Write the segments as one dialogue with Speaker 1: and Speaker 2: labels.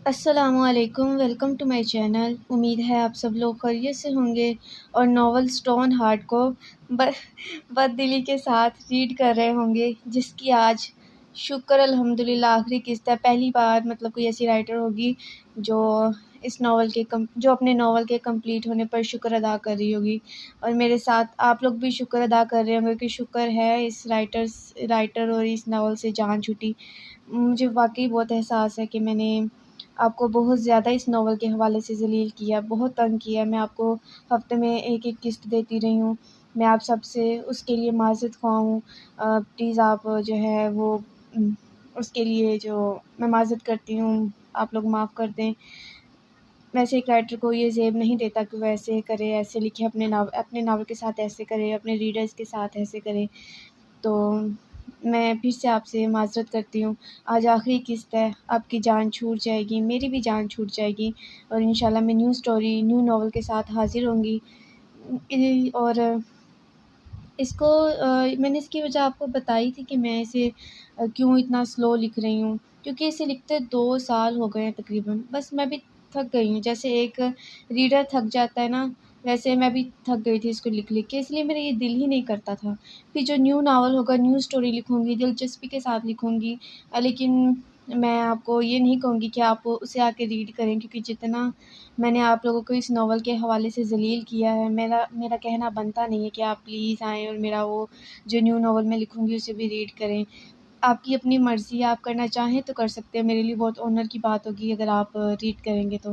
Speaker 1: السلام علیکم، welcome to my channel. امید ہے آپ سب لوگ خیریت سے ہوں گے اور ناول اسٹون ہارٹ کو بد دلی کے ساتھ ریڈ کر رہے ہوں گے، جس کی آج شکر الحمدللہ آخری قسط ہے۔ پہلی بار کوئی ایسی رائٹر ہوگی جو جو اپنے ناول کے کمپلیٹ ہونے پر شکر ادا کر رہی ہوگی، اور میرے ساتھ آپ لوگ بھی شکر ادا کر رہے ہوں گے کہ شکر ہے اس رائٹر اور اس ناول سے جان چھوٹی۔ مجھے واقعی بہت احساس ہے کہ میں نے آپ کو بہت زیادہ اس ناول کے حوالے سے ذلیل کیا، بہت تنگ کیا۔ میں آپ کو ہفتے میں ایک قسط دیتی رہی ہوں۔ میں آپ سب سے اس کے لیے معذرت خواہ ہوں۔ پلیز آپ جو ہے وہ اس کے لیے جو میں معذرت کرتی ہوں، آپ لوگ معاف کر دیں۔ ویسے ایک رائٹر کو یہ زیب نہیں دیتا کہ وہ ایسے کرے، ایسے لکھے، اپنے ناول کے ساتھ ایسے کرے، اپنے ریڈرز کے ساتھ ایسے کرے۔ تو میں پھر سے آپ سے معذرت کرتی ہوں۔ آج آخری قسط ہے، آپ کی جان چھوٹ جائے گی، میری بھی جان چھوٹ جائے گی، اور انشاءاللہ میں نیو ناول کے ساتھ حاضر ہوں گی۔ اور میں نے اس کی وجہ آپ کو بتائی تھی کہ میں اسے کیوں اتنا سلو لکھ رہی ہوں، کیونکہ اسے لکھتے 2 سال ہو گئے ہیں تقریباً۔ بس میں بھی تھک گئی ہوں، جیسے ایک ریڈر تھک جاتا ہے نا، ویسے میں بھی تھک گئی تھی اس کو لکھ کے، اس لیے میرا یہ دل ہی نہیں کرتا تھا۔ پھر جو نیو ناول ہوگا، نیو سٹوری لکھوں گی، دلچسپی کے ساتھ لکھوں گی، لیکن میں آپ کو یہ نہیں کہوں گی کہ آپ اسے آ کے ریڈ کریں، کیونکہ جتنا میں نے آپ لوگوں کو اس ناول کے حوالے سے ذلیل کیا ہے، میرا کہنا بنتا نہیں ہے کہ آپ پلیز آئیں اور میرا وہ جو نیو ناول میں لکھوں گی اسے بھی ریڈ کریں۔ آپ کی اپنی مرضی، آپ کرنا چاہیں تو کر سکتے ہیں، میرے لیے بہت آنر کی بات ہوگی اگر آپ ریڈ کریں گے تو،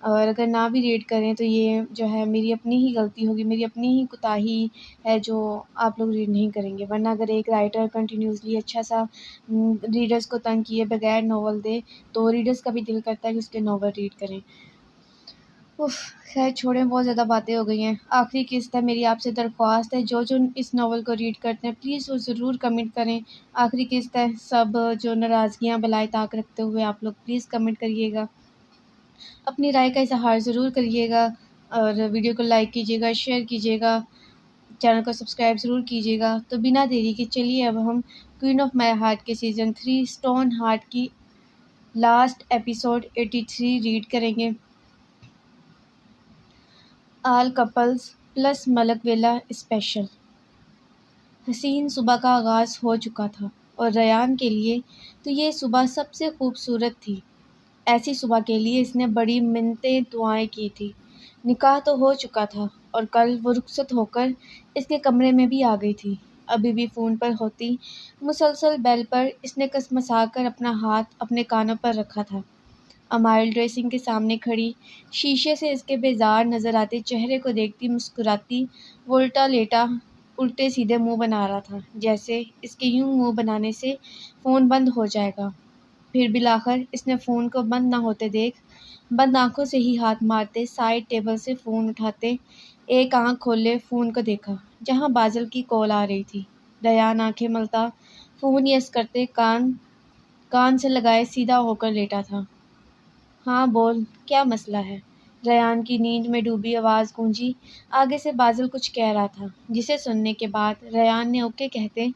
Speaker 1: اور اگر نہ بھی ریڈ کریں تو یہ جو ہے میری اپنی ہی غلطی ہوگی، میری اپنی ہی کوتاہی ہے جو آپ لوگ ریڈ نہیں کریں گے۔ ورنہ اگر ایک رائٹر کنٹینیوسلی اچھا سا ریڈرز کو تنگ کیے بغیر ناول دے تو ریڈرز کا بھی دل کرتا ہے کہ اس کے ناول ریڈ کریں۔ خیر چھوڑیں، بہت زیادہ باتیں ہو گئی ہیں۔ آخری قسط ہے، میری آپ سے درخواست ہے، جو اس ناول کو ریڈ کرتے ہیں پلیز وہ ضرور کمنٹ کریں۔ آخری قسط ہے، سب جو ناراضگیاں بلائے طاق رکھتے ہوئے آپ لوگ پلیز کمنٹ کریے گا، اپنی رائے کا اظہار ضرور کریے گا، اور ویڈیو کو لائک کیجیے گا، شیئر کیجیے گا، چینل کو سبسکرائب ضرور کیجیے گا۔ تو بنا دیری کے چلیے اب ہم کوئین آف مائی ہارٹ کے سیزن 3 اسٹون ہارٹ کی لاسٹ ایپیسوڈ 83 ریڈ کریں گے۔ آل کپلز پلس ملک ویلا اسپیشل۔ حسین صبح کا آغاز ہو چکا تھا، اور ریان کے لیے تو یہ صبح سب سے خوبصورت تھی۔ ایسی صبح کے لیے اس نے بڑی منتیں دعائیں کی تھی۔ نکاح تو ہو چکا تھا، اور کل وہ رخصت ہو کر اس کے کمرے میں بھی آ گئی تھی۔ ابھی بھی فون پر ہوتی مسلسل بیل پر اس نے کسمسا کر اپنا ہاتھ اپنے کانوں پر رکھا تھا۔ امائل ڈریسنگ کے سامنے کھڑی شیشے سے اس کے بیزار نظر آتے چہرے کو دیکھتی مسکراتی، وہ الٹا لیٹا الٹے سیدھے منہ بنا رہا تھا، جیسے اس کے یوں منہ بنانے سے فون بند ہو جائے گا۔ پھر بالآخر اس نے فون کو بند نہ ہوتے دیکھ بند آنکھوں سے ہی ہاتھ مارتے سائڈ ٹیبل سے فون اٹھاتے ایک آنکھ کھولے فون کو دیکھا، جہاں بازل کی کال آ رہی تھی۔ ریان آنکھیں ملتا فون یس کرتے کان سے لگائے سیدھا ہو کر لیٹا تھا۔ ہاں بول، کیا مسئلہ ہے؟ ریان کی نیند میں ڈوبی آواز گونجی۔ آگے سے بازل کچھ کہہ رہا تھا، جسے سننے کے بعد ریان نے اوکے کہتے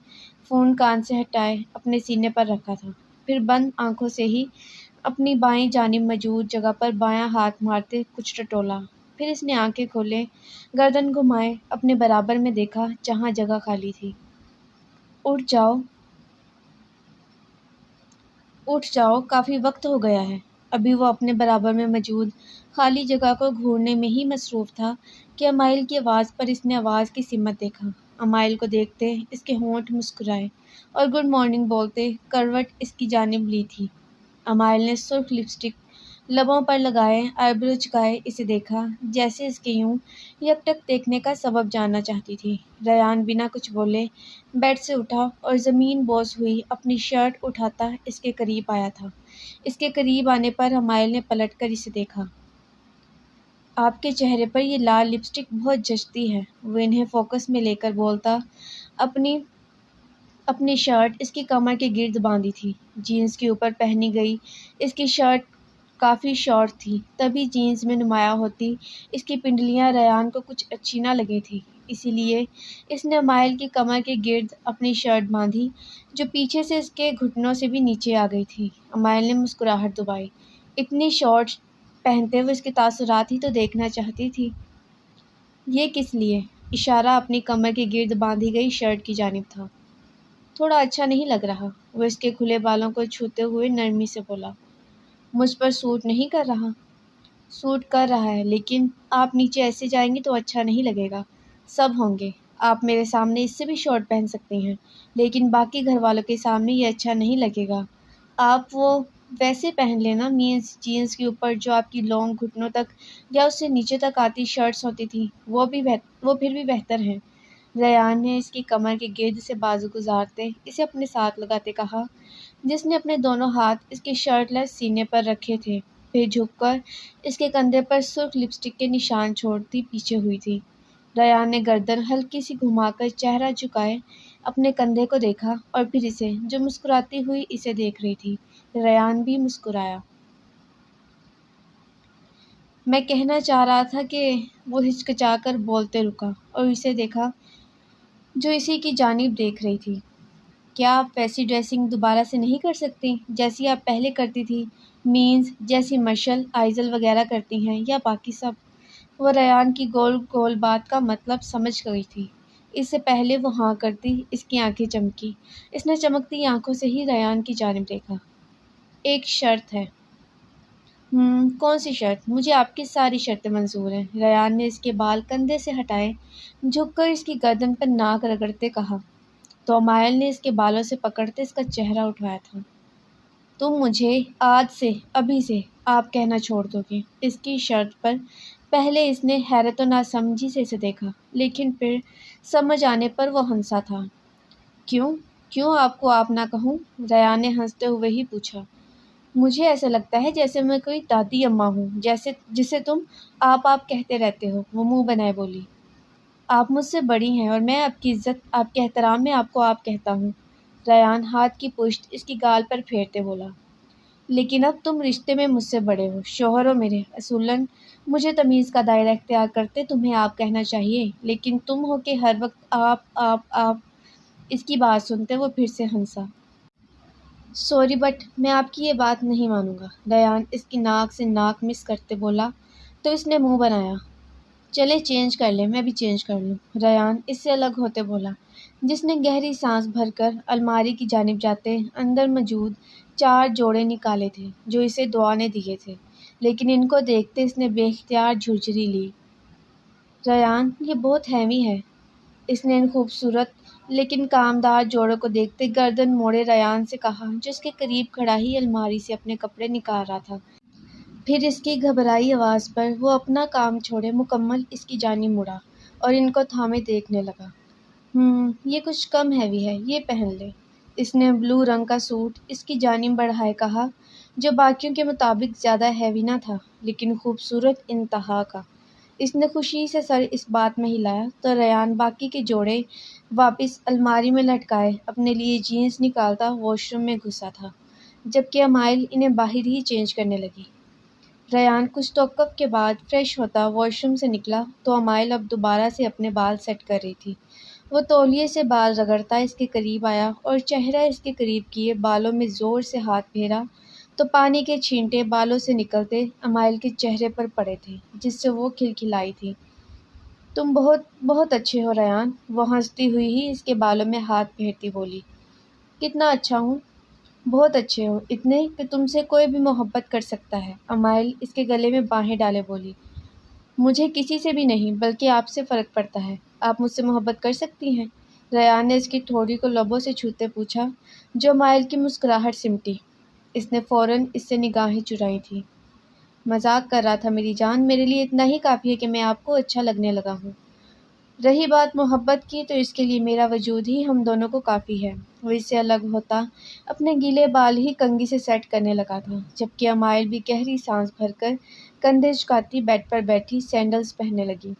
Speaker 1: فون کان سے ہٹائے اپنے سینے پر رکھا تھا، پھر بند آنکھوں سے ہی اپنی بائیں جانب موجود جگہ پر بایاں ہاتھ مارتے کچھ ٹٹولا۔ پھر اس نے آنکھیں کھولے، گردن گھمائے اپنے برابر میں دیکھا جہاں جگہ خالی تھی۔ اٹھ جاؤ، کافی وقت ہو گیا ہے۔ ابھی وہ اپنے برابر میں موجود خالی جگہ کو گھورنے میں ہی مصروف تھا کہ امائل کی آواز پر اس نے آواز کی سمت دیکھا۔ امائل کو دیکھتے اس کے ہونٹ مسکرائے اور گڈ مارننگ بولتے کروٹ اس کی جانب لی تھی۔ امائل نے سرخ لپسٹک لبوں پر لگائے آئی برو جھکائے اسے دیکھا، جیسے اس کے یوں یکٹک دیکھنے کا سبب جاننا چاہتی تھی۔ ریان بنا کچھ بولے بیڈ سے اٹھا اور زمین بوس ہوئی اپنی شرٹ اٹھاتا اس کے قریب آیا تھا۔ اس کے قریب آنے پر امائل نے پلٹ کر اسے دیکھا۔ آپ کے چہرے پر یہ لال لپسٹک بہت جچتی ہے، وہ انہیں فوکس میں لے کر بولتا۔ اپنی شرٹ اس کی کمر کے گرد باندھی تھی، جینز کے اوپر پہنی گئی اس کی شرٹ کافی شارٹ تھی، تبھی جینز میں نمایاں ہوتی اس کی پنڈلیاں ریان کو کچھ اچھی نہ لگی تھی، اسی لیے اس نے امائل کی کمر کے گرد اپنی شرٹ باندھی جو پیچھے سے اس کے گھٹنوں سے بھی نیچے آ گئی تھی۔ امائل نے مسکراہٹ دبائی۔ اتنی شارٹس پہنتے ہوئے اس کے تاثرات ہی تو دیکھنا چاہتی تھی۔ یہ کس لیے؟ اشارہ اپنی کمر کے گرد باندھی گئی شرٹ کی جانب تھا۔ تھوڑا اچھا نہیں لگ رہا، وہ اس کے کھلے بالوں کو چھوتے ہوئے نرمی سے بولا۔ مجھ پر سوٹ نہیں کر رہا۔ سوٹ کر رہا ہے، لیکن آپ نیچے ایسے جائیں گے تو اچھا نہیں لگے گا۔ سب ہوں گے، آپ میرے سامنے اس سے بھی شارٹ پہن سکتی ہیں، لیکن باقی گھر والوں کے سامنے یہ اچھا نہیں لگے گا۔ آپ وہ ویسے پہن لینا، مینس جینس کے اوپر جو آپ کی لانگ گھٹنوں تک یا اس سے نیچے تک آتی شرٹس ہوتی تھیں، وہ پھر بھی بہتر ہیں۔ ریان نے اس کی کمر کے گرد سے بازو گزارتے اسے اپنے ساتھ لگاتے کہا، جس نے اپنے دونوں ہاتھ اس کے شرٹ لیس سینے پر رکھے تھے، پھر جھک کر اس کے کندھے پر سرخ لپسٹک کے نشان چھوڑتی پیچھے ہوئی تھی۔ ریان نے گردن ہلکی سی گھما کر چہرہ جھکائے اپنے کندھے کو دیکھا اور پھر اسے، جو مسکراتی ہوئی اسے دیکھ رہی تھی۔ ریان بھی مسکرایا۔ میں کہنا چاہ رہا تھا کہ وہ ہچکچا کر بولتے رکا اور اسے دیکھا جو اسی کی جانب دیکھ رہی تھی۔ کیا آپ ویسی ڈریسنگ دوبارہ سے نہیں کر سکتی جیسی آپ پہلے کرتی تھی، مینس جیسی مشل آئزل وغیرہ کرتی ہیں، یا باقی سب؟ وہ ریان کی گول گول بات کا مطلب سمجھ گئی تھی۔ اس سے پہلے وہ ہاں کرتی اس کی آنکھیں چمکی۔ اس نے چمکتی آنکھوں سے ہی ریان کی جانب دیکھا۔ ایک شرط ہے۔ کون سی شرط؟ مجھے آپ کی ساری شرطیں منظور ہیں۔ ریان نے اس کے بال کندھے سے ہٹائے، جھک کر اس کی گردن پر ناک رگڑتے کہا۔ تومائل نے اس کے بالوں سے پکڑتے اس کا چہرہ اٹھایا تھا۔ تم مجھے آج سے، ابھی سے آپ کہنا چھوڑ دو گے، اس کی شرط پر؟ پہلے اس نے حیرت و ناسمجھی سے اسے دیکھا، لیکن پھر سمجھ آنے پر وہ ہنسا تھا۔ کیوں آپ کو آپ نہ کہوں؟ ریان نے ہنستے ہوئے ہی پوچھا۔ مجھے ایسا لگتا ہے جیسے میں کوئی دادی اماں ہوں، جسے تم آپ کہتے رہتے ہو، وہ منہ بنائے بولی۔ آپ مجھ سے بڑی ہیں اور میں آپ کی عزت، آپ کے احترام میں آپ کو آپ کہتا ہوں۔ ریان ہاتھ کی پشت اس کی گال پر پھیرتے بولا۔ لیکن اب تم رشتے میں مجھ سے بڑے ہو، شوہر ہو میرے، اصولاً مجھے تمیز کا دائرہ اختیار کرتے تمہیں آپ کہنا چاہیے، لیکن تم ہو کہ ہر وقت آپ۔ اس کی بات سنتے وہ پھر سے ہنسا۔ سوری بٹ میں آپ کی یہ بات نہیں مانوں گا، ریان اس کی ناک سے ناک مس کرتے بولا تو اس نے منہ بنایا۔ چلے چینج کر لیں، میں بھی چینج کر لوں، ریان اس سے الگ ہوتے بولا، جس نے گہری سانس بھر کر الماری کی جانب جاتے اندر موجود 4 جوڑے نکالے تھے جو اسے دعا نے دیے تھے، لیکن ان کو دیکھتے اس نے بے اختیار جھرجھری لی۔ ریان یہ بہت ہیوی ہے، اس نے ان خوبصورت لیکن کامدار جوڑوں کو دیکھتے گردن موڑے ریان سے کہا، جو اس کے قریب کھڑا ہی الماری سے اپنے کپڑے نکال رہا تھا۔ پھر اس کی گھبرائی آواز پر وہ اپنا کام چھوڑے مکمل اس کی جانب مڑا اور ان کو تھامے دیکھنے لگا۔ یہ کچھ کم ہیوی ہے، یہ پہن لے۔ اس نے بلو رنگ کا سوٹ اس کی جانب بڑھائے کہا، جو باقیوں کے مطابق زیادہ ہیوی نہ تھا، لیکن خوبصورت انتہا کا۔ اس نے خوشی سے سر اس بات میں ہلایا تو ریان باقی کے جوڑے واپس الماری میں لٹکائے اپنے لیے جینس نکالتا واش روم میں گھسا تھا، جبکہ امائل انہیں باہر ہی چینج کرنے لگی۔ ریان کچھ توقف کے بعد فریش ہوتا واش روم سے نکلا تو امائل اب دوبارہ سے اپنے بال سیٹ کر رہی تھی۔ وہ تولیے سے بال رگڑتا اس کے قریب آیا اور چہرہ اس کے قریب کیے بالوں میں زور سے ہاتھ پھیرا تو پانی کے چھینٹے بالوں سے نکلتے امائل کے چہرے پر پڑے تھے، جس سے وہ کھلکھلائی تھی۔ تم بہت بہت اچھے ہو ریان، وہ ہنستی ہوئی ہی اس کے بالوں میں ہاتھ پھیرتی بولی۔ کتنا اچھا ہوں؟ بہت اچھے ہو، اتنے کہ تم سے کوئی بھی محبت کر سکتا ہے، امائل اس کے گلے میں باہیں ڈالے بولی۔ مجھے کسی سے بھی نہیں، بلکہ آپ سے فرق پڑتا ہے، آپ مجھ سے محبت کر سکتی ہیں؟ ریان نے اس کی ٹھوڑی کو لبوں سے چھوتے پوچھا، جو امائل کی مسکراہٹ سمٹی۔ اس نے فوراً اس سے نگاہیں چرائیں تھیں۔ مذاق کر رہا تھا میری جان، میرے لیے اتنا ہی کافی ہے کہ میں آپ کو اچھا لگنے لگا ہوں۔ رہی بات محبت کی تو اس کے لیے میرا وجود ہی ہم دونوں کو کافی ہے۔ وہ اس سے الگ ہوتا اپنے گیلے بال ہی کنگھی سے سیٹ کرنے لگا تھا، جبکہ امائل بھی گہری سانس بھر کر کندھے جھکاتی بیڈ پر بیٹھی سینڈلز پہننے لگی۔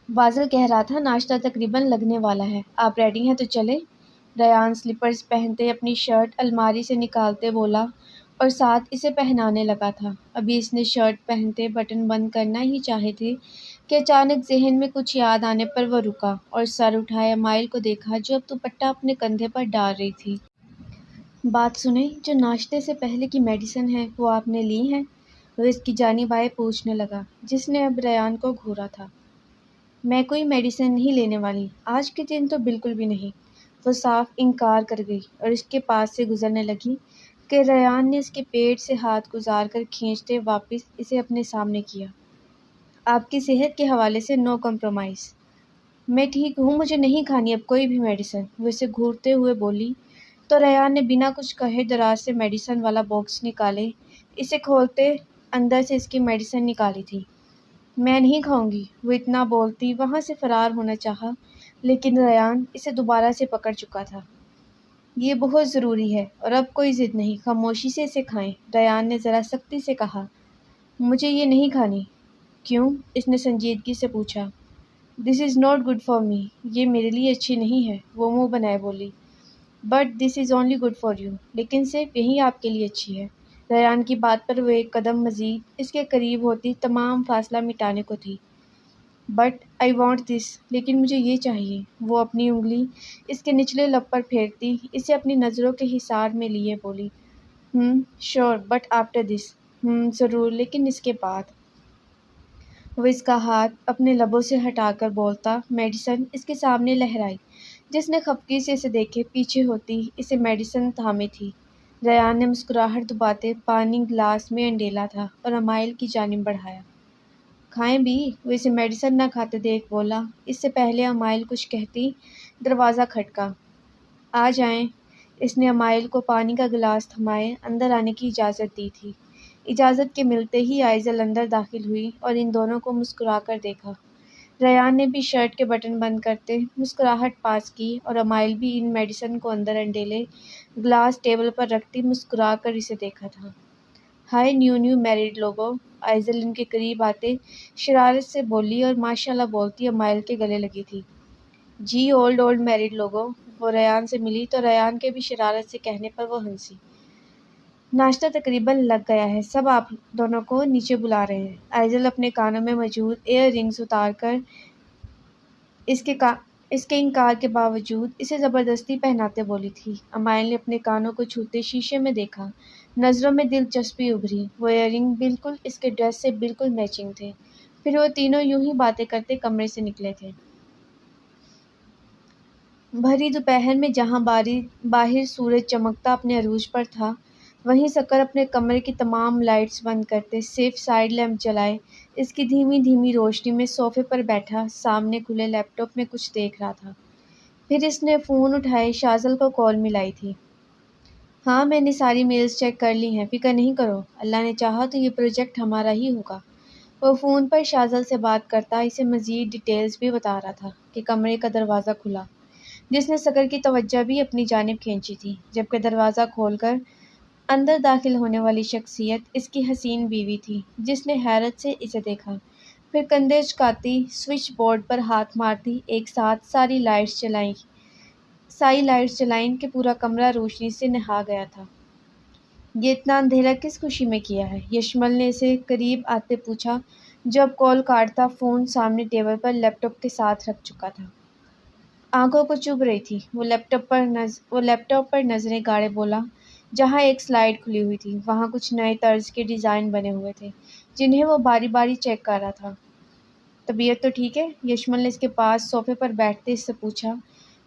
Speaker 1: بازل کہہ رہا تھا ناشتہ تقریباً لگنے والا ہے، آپ ریڈی ہیں تو چلیں؟ ریان سلیپرز پہنتے اپنی شرٹ الماری سے نکالتے بولا اور ساتھ اسے پہنانے لگا تھا۔ ابھی اس نے شرٹ پہنتے بٹن بند کرنا ہی چاہے تھے کہ اچانک ذہن میں کچھ یاد آنے پر وہ رکا اور سر اٹھائے امائل کو دیکھا جو اب دوپٹہ اپنے کندھے پر ڈال رہی تھی۔ بات سنیں، جو ناشتے سے پہلے کی میڈیسن ہے وہ آپ نے لی ہیں؟ وہ اس کی جانب آئے پوچھنے لگا، جس نے اب ریان کو گھورا تھا۔ میں کوئی میڈیسن نہیں لینے والی، آج کے دن تو بالکل بھی نہیں۔ وہ صاف انکار کر گئی اور اس کے پاس سے گزرنے لگی کہ ریان نے اس کے پیٹ سے ہاتھ گزار کر کھینچتے واپس اسے اپنے سامنے کیا۔ آپ کی صحت کے حوالے سے نو کمپرومائز۔ میں ٹھیک ہوں، مجھے نہیں کھانی اب کوئی بھی میڈیسن، وہ اسے گھورتے ہوئے بولی۔ تو ریان نے بنا کچھ کہے دراز سے میڈیسن والا باکس نکالے، اسے کھولتے اندر سے اس کی میڈیسن نکالی تھی۔ میں نہیں کھاؤں گی، وہ اتنا بولتی وہاں سے فرار ہونا چاہا، لیکن ریان اسے دوبارہ سے پکڑ چکا تھا۔ یہ بہت ضروری ہے اور اب کوئی ضد نہیں، خاموشی سے اسے کھائیں، ریان نے ذرا سختی سے کہا۔ مجھے یہ نہیں کھانی۔ کیوں؟ اس نے سنجیدگی سے پوچھا۔ This is not good for me, یہ میرے لیے اچھی نہیں ہے، وہ منہ بنائے بولی۔ But this is only good for you, لیکن صرف یہی آپ کے لیے اچھی ہے۔ ریان کی بات پر وہ ایک قدم مزید اس کے قریب ہوتی تمام فاصلہ مٹانے کو تھی۔ بٹ آئی وانٹ دس، لیکن مجھے یہ چاہیے۔ وہ اپنی انگلی اس کے نچلے لب پر پھیرتی اسے اپنی نظروں کے حصار میں لیے بولی۔ شور، بٹ آفٹر دس۔ ضرور، لیکن اس کے بعد۔ وہ اس کا ہاتھ اپنے لبوں سے ہٹا کر بولتا میڈیسن اس کے سامنے لہرائی۔ جس نے خفگی سے اسے دیکھے پیچھے ہوتی اسے میڈیسن تھامی تھی۔ ریان نے مسکراہٹ دباتے پانی گلاس میں انڈیلا تھا اور امائل کی جانب بڑھایا۔ کھائیں بھی، وہ اسے میڈیسن نہ کھاتے دیکھ بولا۔ اس سے پہلے امائل کچھ کہتی دروازہ کھٹکا۔ آ جائیں۔ اس نے امائل کو پانی کا گلاس تھمائے اندر آنے کی اجازت دی تھی۔ اجازت کے ملتے ہی آئزل اندر داخل ہوئی اور ان دونوں کو مسکرا کر دیکھا۔ ریان نے بھی شرٹ کے بٹن بند کرتے مسکراہٹ پاس کی اور امائل بھی ان میڈیسن کو اندر انڈیلے گلاس ٹیبل پر رکھتی مسکرا کر اسے دیکھا تھا۔ ہائے نیو میریڈ لوگو، آئزل ان کے قریب آتے شرارت سے بولی اور ماشاء اللہ بولتی امائل کے گلے لگی تھی۔ جی اولڈ میریڈ لوگو، وہ ریان سے ملی تو ریان کے بھی شرارت سے کہنے پر وہ ہنسی۔ ناشتہ تقریباً لگ گیا ہے، سب آپ دونوں کو نیچے بلا رہے ہیں۔ آئزل اپنے کانوں میں موجود ایئر رنگز اتار کر اس کے انکار کے باوجود اسے زبردستی پہناتے بولی تھی۔ امائل نے اپنے کانوں کو چھوتے شیشے میں دیکھا، نظروں میں دلچسپی ابھری۔ وہ ایئر رنگ بالکل اس کے ڈریس سے بالکل میچنگ تھے۔ پھر وہ تینوں یوں ہی باتیں کرتے کمرے سے نکلے تھے۔ بھری دوپہر میں جہاں باہر سورج چمکتا اپنے عروج پر تھا، وہیں سکر اپنے کمرے کی تمام لائٹس بند کرتے صرف سائیڈ لیمپ جلائے اس کی دھیمی دھیمی روشنی میں صوفے پر بیٹھا سامنے کھلے لیپ ٹاپ میں کچھ دیکھ رہا تھا۔ پھر اس نے فون اٹھائے شازل کو کال ملائی تھی۔ ہاں، میں نے ساری میلز چیک کر لی ہیں، فکر نہیں کرو، اللہ نے چاہا تو یہ پروجیکٹ ہمارا ہی ہوگا۔ وہ فون پر شازل سے بات کرتا اسے مزید ڈیٹیلز بھی بتا رہا تھا کہ کمرے کا دروازہ کھلا، جس نے سکر کی توجہ بھی اپنی جانب کھینچی تھی، جبکہ دروازہ کھول کر اندر داخل ہونے والی شخصیت اس کی حسین بیوی تھی، جس نے حیرت سے اسے دیکھا، پھر کندھے اچکاتی سوئچ بورڈ پر ہاتھ مارتی ایک ساتھ ساری لائٹس جلائیں کہ پورا کمرہ روشنی سے نہا گیا تھا۔ یہ اتنا اندھیرا کس خوشی میں کیا ہے؟ یشمل نے اسے قریب آتے پوچھا، جو اب کال کاٹتا فون سامنے ٹیبل پر لیپ ٹاپ کے ساتھ رکھ چکا تھا۔ آنکھوں کو چبھ رہی تھی۔ وہ لیپ ٹاپ پر نظریں گاڑے بولا، جہاں ایک سلائیڈ کھلی ہوئی تھی وہاں کچھ نئے طرز کے ڈیزائن بنے ہوئے تھے جنہیں وہ باری باری چیک کر رہا تھا۔ طبیعت تو ٹھیک ہے؟ یشمل نے اس کے پاس صوفے پر بیٹھتے اس سے پوچھا،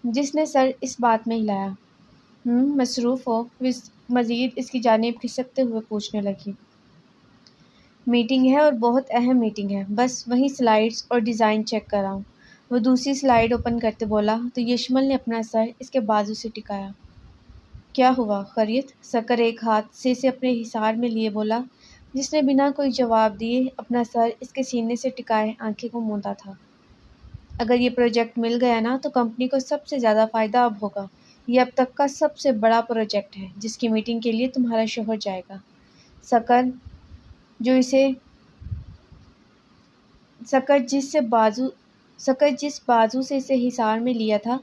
Speaker 1: جس نے سر اس بات میں ہلایا۔ مصروف ہو؟ وہ مزید اس کی جانب کھسکتے ہوئے پوچھنے لگی۔ میٹنگ ہے اور بہت اہم میٹنگ ہے، بس وہیں سلائیڈز اور ڈیزائن چیک کر رہا ہوں۔ وہ دوسری سلائیڈ اوپن کرتے بولا تو یشمل نے اپنا سر اس کے بازو سے ٹکایا۔ کیا ہوا، خیریت؟ سکر ایک ہاتھ سے اسے اپنے حصار میں لیے بولا، جس نے بنا کوئی جواب دیے اپنا سر اس کے سینے سے ٹکائے آنکھیں کو موندا تھا۔ اگر یہ پروجیکٹ مل گیا نا تو کمپنی کو سب سے زیادہ فائدہ اب ہوگا۔ یہ اب تک کا سب سے بڑا پروجیکٹ ہے جس کی میٹنگ کے لیے تمہارا شوہر جائے گا۔ سکر جس بازو سے اسے حصار میں لیا تھا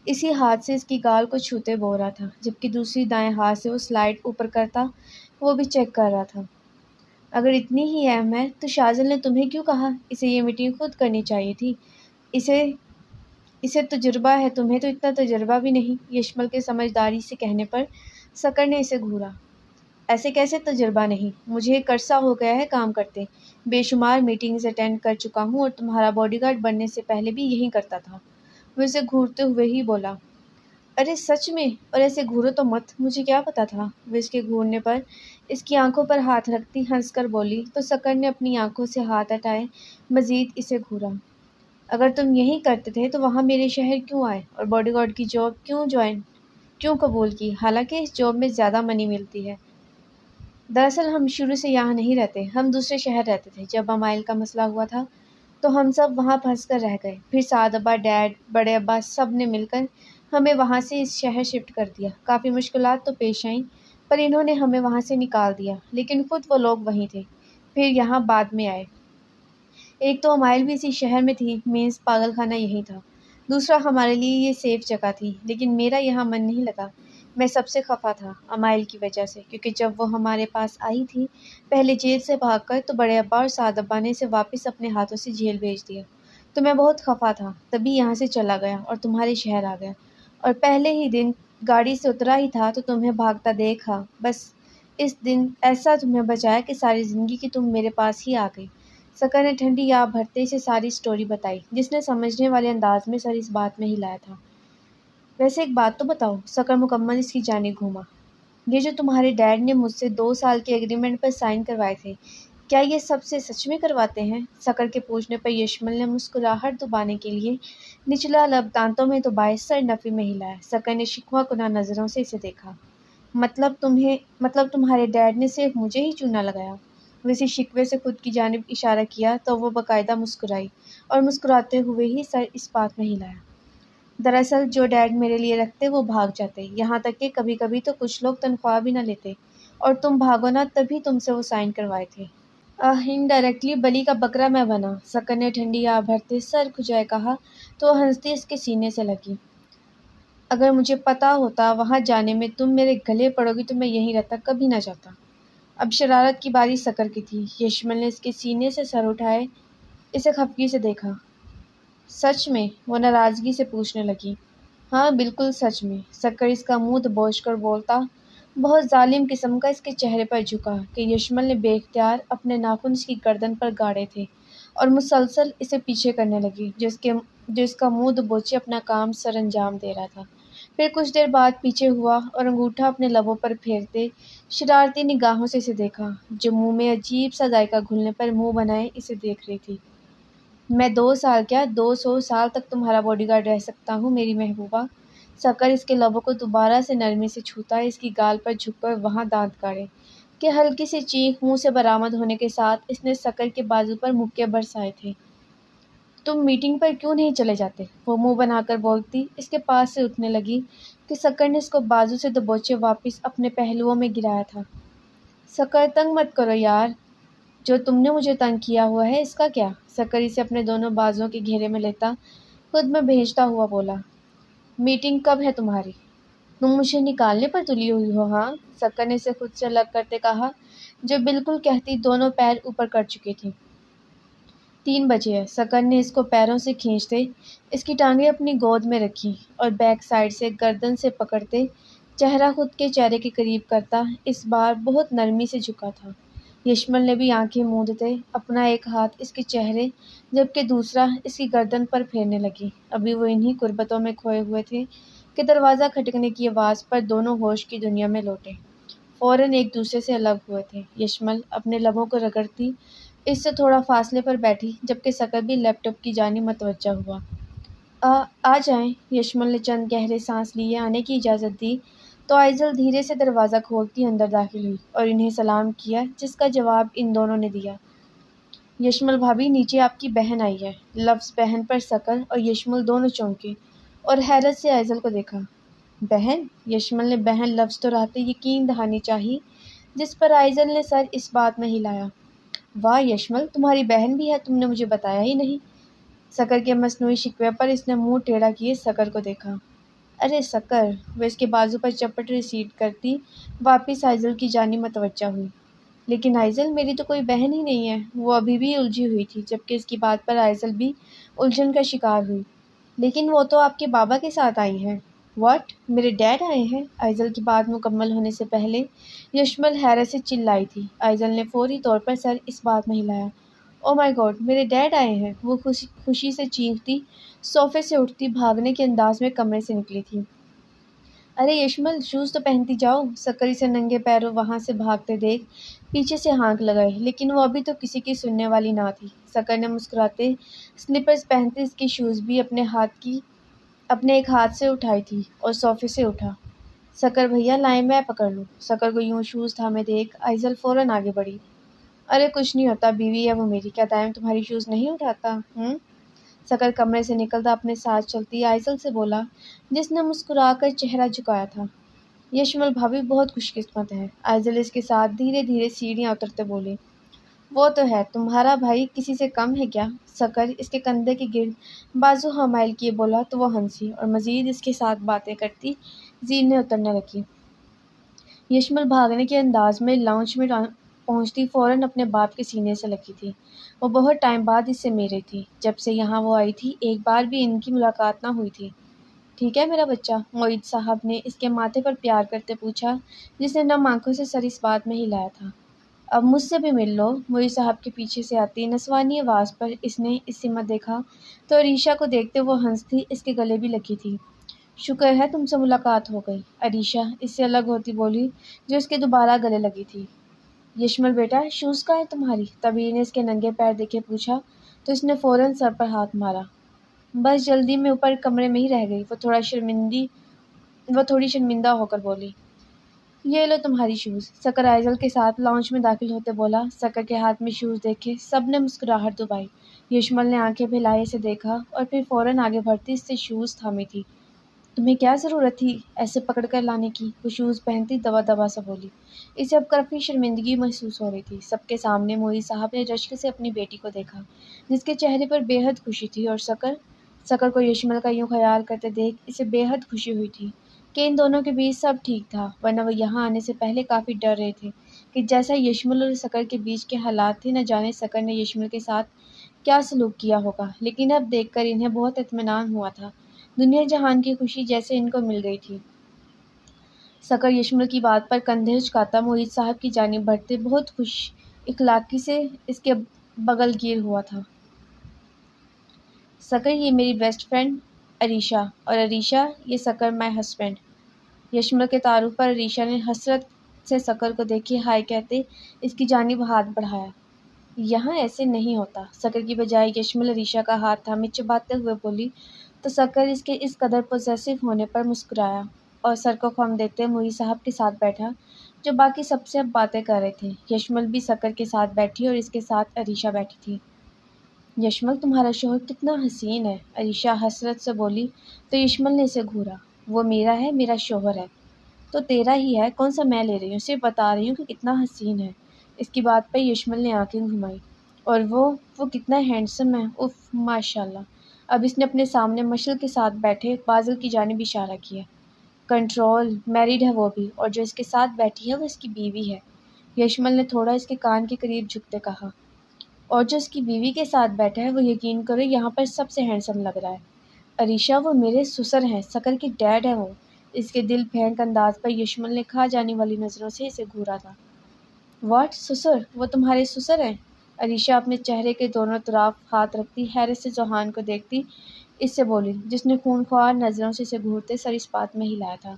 Speaker 1: اسی ہاتھ سے اس کی گال کو چھوتے بول رہا تھا، جبکہ دوسری دائیں ہاتھ سے وہ سلائیڈ اوپر کرتا وہ بھی چیک کر رہا تھا۔ اگر اتنی ہی اہم ہے تو شازل نے تمہیں کیوں کہا؟ اسے یہ میٹنگ خود کرنی چاہیے تھی۔ اسے تجربہ ہے، تمہیں تو اتنا تجربہ بھی نہیں۔ یشمل کے سمجھداری سے کہنے پر سکر نے اسے گھورا۔ ایسے کیسے تجربہ نہیں؟ مجھے ایک عرصہ ہو گیا ہے کام کرتے، بے شمار میٹنگز اٹینڈ کر چکا ہوں اور تمہارا باڈی گارڈ بننے سے پہلے بھی یہی کرتا تھا۔ وہ اسے گھورتے ہوئے ہی بولا۔ ارے سچ میں؟ اور ایسے گھورو تو مت، مجھے کیا پتا تھا؟ وہ اس کے گھورنے پر اس کی آنکھوں پر ہاتھ رکھتی ہنس کر بولی تو سکر نے اپنی آنکھوں سے ہاتھ ہٹائے مزید اسے گھورا۔ اگر تم یہی کرتے تھے تو وہاں میرے شہر کیوں آئے اور باڈی گارڈ کی جاب کیوں قبول کی، حالانکہ اس جاب میں زیادہ منی ملتی ہے؟ دراصل ہم شروع سے یہاں نہیں رہتے، ہم دوسرے شہر رہتے تھے۔ جب امائل کا مسئلہ ہوا تھا تو ہم سب وہاں پھنس کر رہ گئے، پھر سعد ابا، ڈیڈ، بڑے ابا سب نے مل کر ہمیں وہاں سے اس شہر شفٹ کر دیا۔ کافی مشکلات تو پیش آئیں پر انہوں نے ہمیں وہاں سے نکال دیا، لیکن خود وہ لوگ وہیں تھے، پھر یہاں بعد میں آئے۔ ایک تو امائل بھی اسی شہر میں تھی، مینس پاگل خانہ یہی تھا، دوسرا ہمارے لیے یہ سیف جگہ تھی، لیکن میرا یہاں من نہیں لگا۔ میں سب سے خفا تھا امائل کی وجہ سے، کیونکہ جب وہ ہمارے پاس آئی تھی پہلے جیل سے بھاگ کر، تو بڑے ابا اور سعد ابا نے اسے واپس اپنے ہاتھوں سے جیل بھیج دیا، تو میں بہت خفا تھا، تبھی یہاں سے چلا گیا اور تمہارے شہر آ گیا، اور پہلے ہی دن گاڑی سے اترا ہی تھا تو تمہیں بھاگتا دیکھا، بس اس دن ایسا تمہیں بچایا کہ ساری زندگی کی تم میرے پاس ہی آ گئی۔ سکر نے ٹھنڈی آب بھرتے اسے ساری سٹوری بتائی، جس نے سمجھنے والے انداز میں سر اس بات میں ہلایا تھا۔ ویسے ایک بات تو بتاؤ، سکر مکمل اس کی جانب گھوما، یہ جو تمہارے ڈیڈ نے مجھ سے 2 سال کے ایگریمنٹ پر سائن کروائے تھے، کیا یہ سب سے سچ میں کرواتے ہیں؟ سکر کے پوچھنے پر یشمل نے مسکراہٹ دبانے کے لیے نچلا لب دانتوں میں دبائے سر نفی میں ہلایا۔ سکر نے شکوہ کناں نظروں سے اسے دیکھا۔ مطلب تمہارے ڈیڈ نے صرف مجھے ہی چونا لگایا؟ وہ اسی شکوے سے خود کی جانب اشارہ کیا تو وہ باقاعدہ مسکرائی اور مسکراتے ہوئے ہی سر اس بات میں ہلایا۔ دراصل جو ڈیڈ میرے لیے رکھتے وہ بھاگ جاتے، یہاں تک کہ کبھی کبھی تو کچھ لوگ تنخواہ بھی نہ لیتے، اور تم بھاگو نا تبھی تم سے وہ سائن کروائے تھے۔ انڈائریکٹلی بلی کا بکرا میں بنا، سکر نے ٹھنڈی آب بھرتے سر کھجائے کہا تو وہ ہنستی اس کے سینے سے لگی۔ اگر مجھے پتا ہوتا وہاں جانے میں تم میرے گلے پڑو گی تو میں یہیں رہتا، کبھی نہ جاتا۔ اب شرارت کی باری سکر کی تھی۔ یشمل نے اس کے سینے سے سر اٹھائے اسے خفگی سے دیکھا۔ سچ میں؟ وہ ناراضگی سے پوچھنے لگی۔ ہاں بالکل سچ میں، سکر اس کا منہ دبوچ کر بولتا، بہت ظالم قسم کا اس کے چہرے پر جھکا کہ یشمل نے بے اختیار اپنے ناخن اس کی گردن پر گاڑے تھے اور مسلسل اسے پیچھے کرنے لگی، جو اس کا منہ دبوچے اپنا کام سر انجام دے رہا تھا۔ پھر کچھ دیر بعد پیچھے ہوا اور انگوٹھا اپنے لبوں پر پھیرتے شرارتی نگاہوں سے اسے دیکھا، جو منہ میں عجیب سا ذائقہ گھلنے پر منہ بنائے اسے دیکھ رہی تھی۔ میں 2 سال کیا 200 سال تک تمہارا باڈی گارڈ رہ سکتا ہوں میری محبوبہ۔ سکر اس کے لبوں کو دوبارہ سے نرمی سے چھوتا اس کی گال پر جھک کر وہاں دانت کاڑے کہ ہلکی سی چیخ منہ سے برآمد ہونے کے ساتھ اس نے سکر کے بازو پر مکے برسائے تھے۔ تم میٹنگ پر کیوں نہیں چلے جاتے؟ وہ منہ بنا کر بولتی اس کے پاس سے اٹھنے لگی کہ سکر نے اس کو بازو سے دبوچے واپس اپنے پہلوؤں میں گرایا تھا۔ سکر تنگ مت کرو یار، جو تم نے مجھے تنگ کیا ہوا ہے اس کا کیا؟ سکر اسے اپنے دونوں بازوؤں کے گھیرے میں لیتا خود میں بھیجتا ہوا بولا۔ میٹنگ کب ہے تمہاری؟ تم مجھے نکالنے پر تلی ہوئی ہو ہاں؟ سکر نے اسے خود سے الگ کرتے کہا، جو بالکل کہتی دونوں پیر اوپر کر چکی تھی۔ 3 بجے ہے۔ سکر نے اس کو پیروں سے کھینچتے اس کی ٹانگیں اپنی گود میں رکھی اور بیک سائڈ سے گردن سے پکڑتے چہرہ خود کے چہرے کے قریب کرتا اس بار بہت نرمی سے جھکا تھا۔ یشمل نے بھی آنکھیں موندتے اپنا ایک ہاتھ اس کے چہرے جبکہ دوسرا اس کی گردن پر پھیرنے لگی۔ ابھی وہ انہی قربتوں میں کھوئے ہوئے تھے کہ دروازہ کھٹکنے کی آواز پر دونوں ہوش کی دنیا میں لوٹے، فوراً ایک دوسرے سے الگ ہوئے تھے۔ یشمل اپنے لبوں کو رگڑتی اس سے تھوڑا فاصلے پر بیٹھی جبکہ سکر بھی لیپ ٹاپ کی جانب متوجہ ہوا۔ آ جائیں۔ یشمل نے چند گہرے سانس لیے آنے کی اجازت دی تو آئزل دھیرے سے دروازہ کھولتی اندر داخل ہوئی اور انہیں سلام کیا، جس کا جواب ان دونوں نے دیا۔ یشمل بھابھی نیچے آپ کی بہن آئی ہے۔ لفظ بہن پر سکر اور یشمل دونوں چونکے اور حیرت سے آئزل کو دیکھا۔ بہن؟ یشمل نے بہن لفظ دہراتے یقین دہانی چاہی، جس پر آئزل نے سر اس بات میں ہلایا۔ واہ یشمل، تمہاری بہن بھی ہے، تم نے مجھے بتایا ہی نہیں۔ سکر کے مصنوعی شکوے پر اس نے منہ ٹیڑھا کیے سکر کو دیکھا۔ ارے سکر، وہ اس کے بازو پر چپٹ ریسیٹ کرتی واپس آئزل کی جانب متوجہ ہوئی۔ لیکن آئزل، میری تو کوئی بہن ہی نہیں ہے۔ وہ ابھی بھی الجھی ہوئی تھی جبکہ اس کی بات پر آئزل بھی الجھن کا شکار ہوئی۔ لیکن وہ تو آپ کے بابا کے ساتھ آئی ہیں۔ واٹ، میرے ڈیڈ آئے ہیں؟ آئزل کی بات مکمل ہونے سے پہلے یشمل حیرت سے چلائی تھی۔ آئزل نے فوری طور پر سر اس بات میں ہلایا۔ او مائی گاڈ، میرے ڈیڈ آئے ہیں! وہ خوشی سے چیختی، صوفے سے اٹھتی، بھاگنے کے انداز میں کمرے سے نکلی تھی۔ ارے یشمل، شوز تو پہنتی جاؤ! سکر اسے ننگے پیروں وہاں سے بھاگتے دیکھ پیچھے سے ہانک لگائی، لیکن وہ ابھی تو کسی کی سننے والی نہ تھی۔ سکر نے مسکراتے سلیپرز پہنتے اس کی شوز بھی اپنے ایک ہاتھ سے اٹھائی تھی اور صوفے سے اٹھا۔ سکر بھیا لائیں، میں پکڑ لوں؟ سکر کو یوں شوز تھامے دیکھ آئزل فوراً آگے بڑھی۔ ارے کچھ نہیں ہوتا، بیوی ہے وہ میری، کیا دائم تمہاری شوز نہیں اٹھاتا ہوں؟ سکر کمرے سے نکلتا اپنے ساتھ چلتی آئزل سے بولا، جس نے مسکرا کر چہرہ جھکایا تھا۔ یشمل بھابھی بہت خوش قسمت ہے۔ آئزل اس کے ساتھ دھیرے دھیرے سیڑھیاں اترتے بولی۔ وہ تو ہے، تمہارا بھائی کسی سے کم ہے کیا؟ سکر اس کے کندھے کے گرد بازو حمائل کیے بولا تو وہ ہنسی اور مزید اس کے ساتھ باتیں کرتی زینے اترنے لگی۔ یشمل بھاگنے کے انداز میں لاؤنج میں پہنچتی فوراً اپنے باپ کے سینے سے لگی تھی۔ وہ بہت ٹائم بعد اس سے ملی تھی، جب سے یہاں وہ آئی تھی ایک بار بھی ان کی ملاقات نہ ہوئی تھی۔ ٹھیک ہے میرا بچہ؟ معید صاحب نے اس کے ماتھے پر پیار کرتے پوچھا، جس نے نم آنکھوں سے سر اس بات میں ہلایا تھا۔ اب مجھ سے بھی مل لو، معید صاحب کے پیچھے سے آتی نسوانی آواز پر اس نے اس سمت دیکھا تو عریشہ کو دیکھتے وہ ہنستی اس کے گلے بھی لگی تھی۔ شکر ہے تم سے ملاقات ہو گئی، عریشہ اس سے الگ ہوتی بولی، جو اس کے دوبارہ گلے لگی تھی۔ یشمل بیٹا، شوز کہاں ہے تمہاری؟ طبیب نے اس کے ننگے پیر دیکھے پوچھا تو اس نے فوراً سر پر ہاتھ مارا۔ بس جلدی میں اوپر کمرے میں ہی رہ گئی، وہ تھوڑی شرمندہ ہو کر بولی۔ یہ لو تمہاری شوز، سکر آئزل کے ساتھ لاؤنج میں داخل ہوتے بولا۔ سکر کے ہاتھ میں شوز دیکھے سب نے مسکراہٹ دبائی۔ یشمل نے آنکھیں پھیلائے اسے دیکھا اور پھر فوراً آگے بڑھتی اس سے شوز تھامی تھی۔ تمہیں کیا ضرورت تھی ایسے پکڑ کر لانے کی؟ وہ شوز پہنتی دبا دبا سا بولی۔ اسے اب کافی شرمندگی محسوس ہو رہی تھی۔ سب کے سامنے معید صاحب نے رشک سے اپنی بیٹی کو دیکھا، جس کے چہرے پر بے حد خوشی تھی، اور سکر کو یشمل کا یوں خیال کرتے دیکھ اسے بے حد خوشی ہوئی تھی کہ ان دونوں کے بیچ سب ٹھیک تھا، ورنہ وہ یہاں آنے سے پہلے کافی ڈر رہے تھے کہ جیسا یشمل اور سکر کے بیچ کے حالات تھے، نہ جانے سکر نے یشمل کے ساتھ کیا سلوک کیا ہوگا، لیکن اب دیکھ کر انہیں بہت اطمینان ہوا تھا۔ دنیا جہان کی خوشی جیسے ان کو مل گئی تھی۔ سکر یشمل کی بات پر کندھے اچکاتا معید صاحب کی جانب بڑھتے بہت خوش اخلاقی سے اس کے بغل گیر ہوا تھا۔ سکر، یہ میری بیسٹ فرینڈ عریشہ، اور عریشہ، یہ سکر مائی ہسبینڈ۔ یشمل کے تعارف پر عریشہ نے حسرت سے سکر کو دیکھے ہائے کہتے اس کی جانب ہاتھ بڑھایا۔ یہاں ایسے نہیں ہوتا، سکر کی بجائے یشمل عریشہ کا ہاتھ تھامے چباتے ہوئے بولی تو سکر اس کے اس قدر پوزیسو ہونے پر مسکرایا اور سر کو خم دیتے معید صاحب کے ساتھ بیٹھا، جو باقی سب سے اب باتیں کر رہے تھے۔ یشمل بھی سکر کے ساتھ بیٹھی اور اس کے ساتھ عریشہ بیٹھی تھی۔ یشمل، تمہارا شوہر کتنا حسین ہے، عریشہ حسرت سے بولی تو یشمل نے اسے گھورا۔ وہ میرا ہے، میرا شوہر ہے تو تیرا ہی ہے، کون سا میں لے رہی ہوں، صرف بتا رہی ہوں کہ کتنا حسین ہے۔ اس کی بات پہ یشمل نے آنکھیں گھمائی۔ اور وہ کتنا ہینڈسم ہے، اف ماشاءاللہ۔ اب اس نے اپنے سامنے مشعل کے ساتھ بیٹھے بازل کی جانب اشارہ کیا۔ کنٹرول، میریڈ ہے وہ بھی، اور جو اس کے ساتھ بیٹھی ہے وہ اس کی بیوی ہے، یشمل نے تھوڑا اس کے کان کے قریب جھکتے کہا۔ اور جو اس کی بیوی کے ساتھ بیٹھا ہے وہ یقین کرو یہاں پر سب سے ہینڈسم لگ رہا ہے۔ عریشہ، وہ میرے سسر ہیں، سکر کے ڈیڈ ہیں وہ۔ اس کے دل پھینک انداز پر یشمل نے کھا جانے والی نظروں سے اسے گھورا تھا۔ واٹ، سسر؟ وہ تمہارے سسر ہیں؟ عریشہ اپنے چہرے کے دونوں طرف ہاتھ رکھتی حیرت سے ذوحان کو دیکھتی اس سے بولی، جس نے خونخوار نظروں سے اسے گھورتے سر اس بات میں ہلایا تھا۔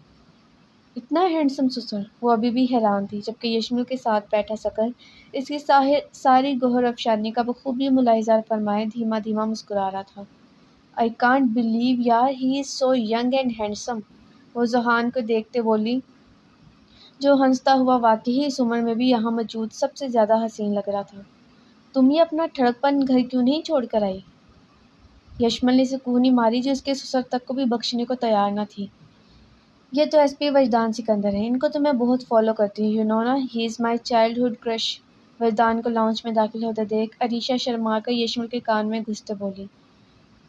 Speaker 1: اتنا ہینڈسم سسر؟ وہ ابھی بھی حیران تھی، جبکہ یشمل کے ساتھ بیٹھا سکر اس کی ساری گوہر افشانی کا بخوبی ملاحظہ فرمائے دھیما دھیما مسکرا رہا تھا۔ آئی کانٹ بلیو یار، ہی از سو ینگ اینڈ ہینڈسم، وہ ذوحان کو دیکھتے بولی، جو ہنستا ہوا واقعی اس عمر میں بھی یہاں موجود سب سے زیادہ حسین لگ رہا تھا۔ تم یہ اپنا ٹھڑک پن گھر کیوں نہیں چھوڑ کر آئی؟ یشمل نے اسے کوہنی ماری جو اس کے سسر تک کو بھی بخشنے کو تیار نہ تھی۔ یہ تو ایس پی وجدان سکندر ہے، ان کو تو میں بہت فالو کرتی ہوں، یو نو نا، ہی از مائی چائلڈ ہوڈ کرش۔ وجدان کو لاؤنج میں داخل ہوتے دیکھ عریشہ شرما کر یشمل کے کان میں گھستے بولی۔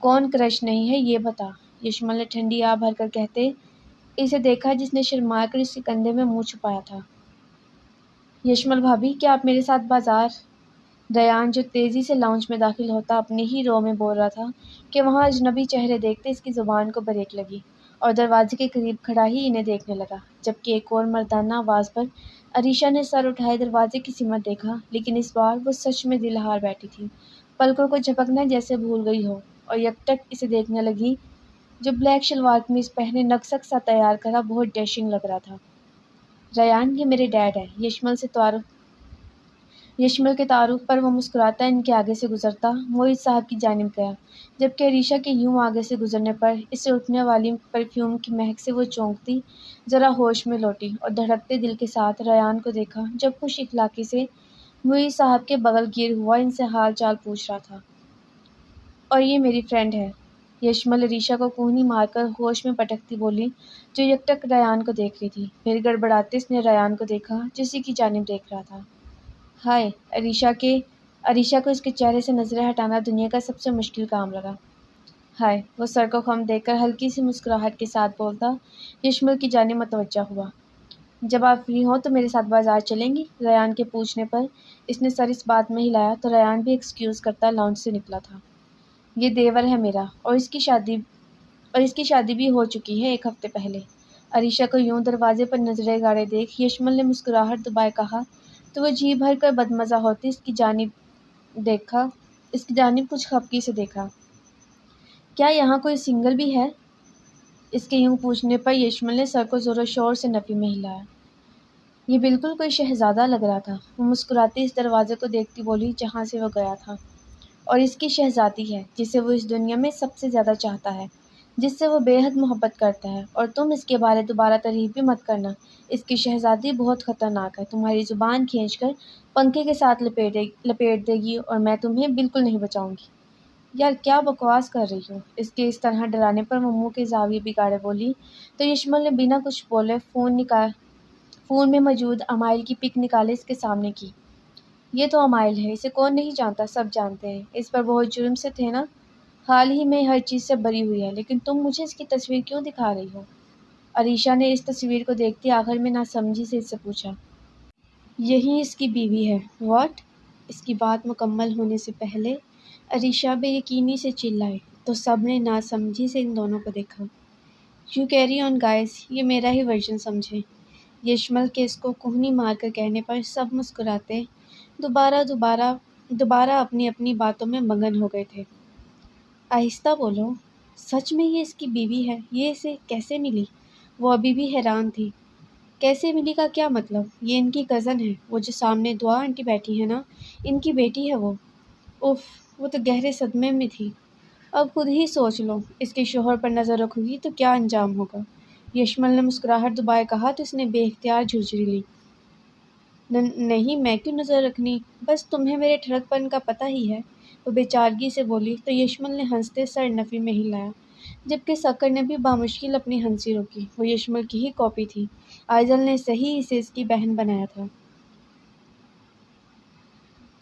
Speaker 1: کون کرش نہیں ہے یہ بتا، یشمل نے ٹھنڈی آہ بھر کر کہتے اسے دیکھا جس نے شرما کر اس کے کندھے میں منہ چھپایا تھا۔ یشمل بھابھی، کیا آپ میرے ساتھ بازار؟ ریان، جو تیزی سے لاؤنج میں داخل ہوتا اپنے ہی رو میں بول رہا تھا کہ وہاں اجنبی چہرے دیکھتے اس کی زبان کو بریک لگی اور دروازے کے قریب کھڑا ہی انہیں دیکھنے لگا، جبکہ ایک اور مردانہ آواز پر عریشہ نے سر اٹھائے دروازے کی سمت دیکھا، لیکن اس بار وہ سچ میں دل ہار بیٹھی تھی، پلکوں کو جھپکنا جیسے بھول گئی ہو، اور یکٹک اسے دیکھنے لگی جو بلیک شلوار قمیض پہنے نکسک سا تیار کرا بہت ڈیشنگ لگ رہا تھا۔ ریان، یہ میرے ڈیڈ ہے۔ یشمل کے تعارف پر وہ مسکراتا ان کے آگے سے گزرتا موہت صاحب کی جانب گیا، جبکہ عریشہ کے یوں آگے سے گزرنے پر اسے اٹھنے والی پرفیوم کی مہک سے وہ چونکتی ذرا ہوش میں لوٹی اور دھڑکتے دل کے ساتھ ریان کو دیکھا جب خوش اخلاقی سے موہت صاحب کے بغل گیر ہوا ان سے حال چال پوچھ رہا تھا۔ اور یہ میری فرینڈ ہے، یشمل عریشہ کو کونی مار کر ہوش میں پٹکتی بولی جو یکٹک ریان کو دیکھ رہی تھی۔ پھر گڑبڑاتے اس نے ریان کو دیکھا جو اسی کی جانب دیکھ رہا تھا۔ ہائے! عریشہ کو اس کے چہرے سے نظریں ہٹانا دنیا کا سب سے مشکل کام لگا۔ ہائے! وہ سر کو خم دے کر ہلکی سی مسکراہٹ کے ساتھ بولتا یشمل کی جانب متوجہ ہوا۔ جب آپ فری ہوں تو میرے ساتھ بازار چلیں گی؟ ریان کے پوچھنے پر اس نے سر اس بات میں ہلایا تو ریان بھی ایکسکیوز کرتا لاؤنج سے نکلا تھا۔ یہ دیور ہے میرا، اور اس کی شادی بھی ہو چکی ہے 1 ہفتے پہلے۔ عریشہ کو یوں دروازے پر نظریں گاڑے دیکھ یشمل نے مسکراہٹ دبائے کہا تو وہ جی بھر کر بدمزہ ہوتی اس کی جانب کچھ خفگی سے دیکھا۔ کیا یہاں کوئی سنگل بھی ہے؟ اس کے یوں پوچھنے پر یشمل نے سر کو زور و شور سے نفی میں ہلایا۔ یہ بالکل کوئی شہزادہ لگ رہا تھا، وہ مسکراتی اس دروازے کو دیکھتی بولی جہاں سے وہ گیا تھا، اور اس کی شہزادی ہے جسے وہ اس دنیا میں سب سے زیادہ چاہتا ہے، جس سے وہ بے حد محبت کرتا ہے، اور تم اس کے بارے دوبارہ تعریف بھی مت کرنا، اس کی شہزادی بہت خطرناک ہے، تمہاری زبان کھینچ کر پنکھے کے ساتھ لپیٹ دے گی اور میں تمہیں بالکل نہیں بچاؤں گی۔ یار کیا بکواس کر رہی ہو؟ اس کے اس طرح ڈرانے پر وہ منہ کے زاویے بگاڑے بولی تو یشمل نے بنا کچھ بولے فون میں موجود امائل کی پک نکالے اس کے سامنے کی۔ یہ تو امائل ہے، اسے کون نہیں جانتا، سب جانتے ہیں، اس پر بہت جرم سے تھے نا، حال ہی میں ہر چیز سے بری ہوئی ہے، لیکن تم مجھے اس کی تصویر کیوں دکھا رہی ہو؟ عریشہ نے اس تصویر کو دیکھتی آخر میں ناسمجھی سے اس سے پوچھا۔ یہی اس کی بیوی ہے۔ واٹ؟ اس کی بات مکمل ہونے سے پہلے عریشہ بے یقینی سے چلائی تو سب نے ناسمجھی سے ان دونوں کو دیکھا۔ یو کیری آن گائز، یہ میرا ہی ورژن سمجھیں۔ یشمل کے اس کو کوہنی مار کر کہنے پر سب مسکراتے دوبارہ اپنی اپنی باتوں میں مگن ہو گئے تھے۔ آہستہ بولو، سچ میں یہ اس کی بیوی ہے؟ یہ اسے کیسے ملی؟ وہ ابھی بھی حیران تھی۔ کیسے ملی کا کیا مطلب؟ یہ ان کی کزن ہے، وہ جو سامنے دعا آنٹی بیٹھی ہے نا، ان کی بیٹی ہے وہ۔ اف، وہ تو گہرے صدمے میں تھی۔ اب خود ہی سوچ لو، اس کے شوہر پر نظر رکھو گی تو کیا انجام ہوگا؟ یشمل نے مسکراہٹ دبائے کہا تو اس نے بے اختیار جھرجھری لی۔ نہیں، میں کیوں نظر رکھنی، بس تمہیں میرے ٹھڑک پن کا پتہ ہی ہے، وہ بے چارگی سے بولی تو یشمل نے ہنستے سر نفی میں ہلایا، جبکہ سکر نے بھی بامشکل اپنی ہنسی روکی، وہ یشمل کی ہی کاپی تھی، آئزل نے صحیح اسے اس کی بہن بنایا تھا۔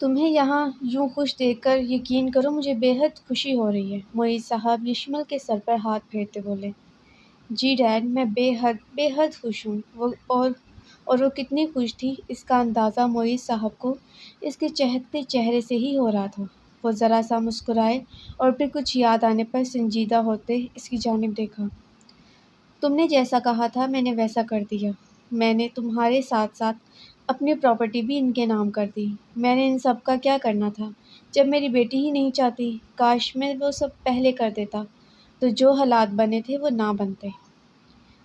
Speaker 1: تمہیں یہاں یوں خوش دیکھ کر یقین کرو مجھے بے حد خوشی ہو رہی ہے، موہت صاحب یشمل کے سر پر ہاتھ پھیرتے بولے۔ جی ڈیڈ، میں بے حد خوش ہوں۔ اور وہ کتنی خوش تھی اس کا اندازہ موہت صاحب کو اس کے چہکتے چہرے سے ہی ہو رہا تھا۔ وہ ذرا سا مسکرائے اور پھر کچھ یاد آنے پر سنجیدہ ہوتے اس کی جانب دیکھا۔ تم نے جیسا کہا تھا میں نے ویسا کر دیا، میں نے تمہارے ساتھ ساتھ اپنی پراپرٹی بھی ان کے نام کر دی۔ میں نے ان سب کا کیا کرنا تھا جب میری بیٹی ہی نہیں چاہتی؟ کاش میں وہ سب پہلے کر دیتا تو جو حالات بنے تھے وہ نہ بنتے۔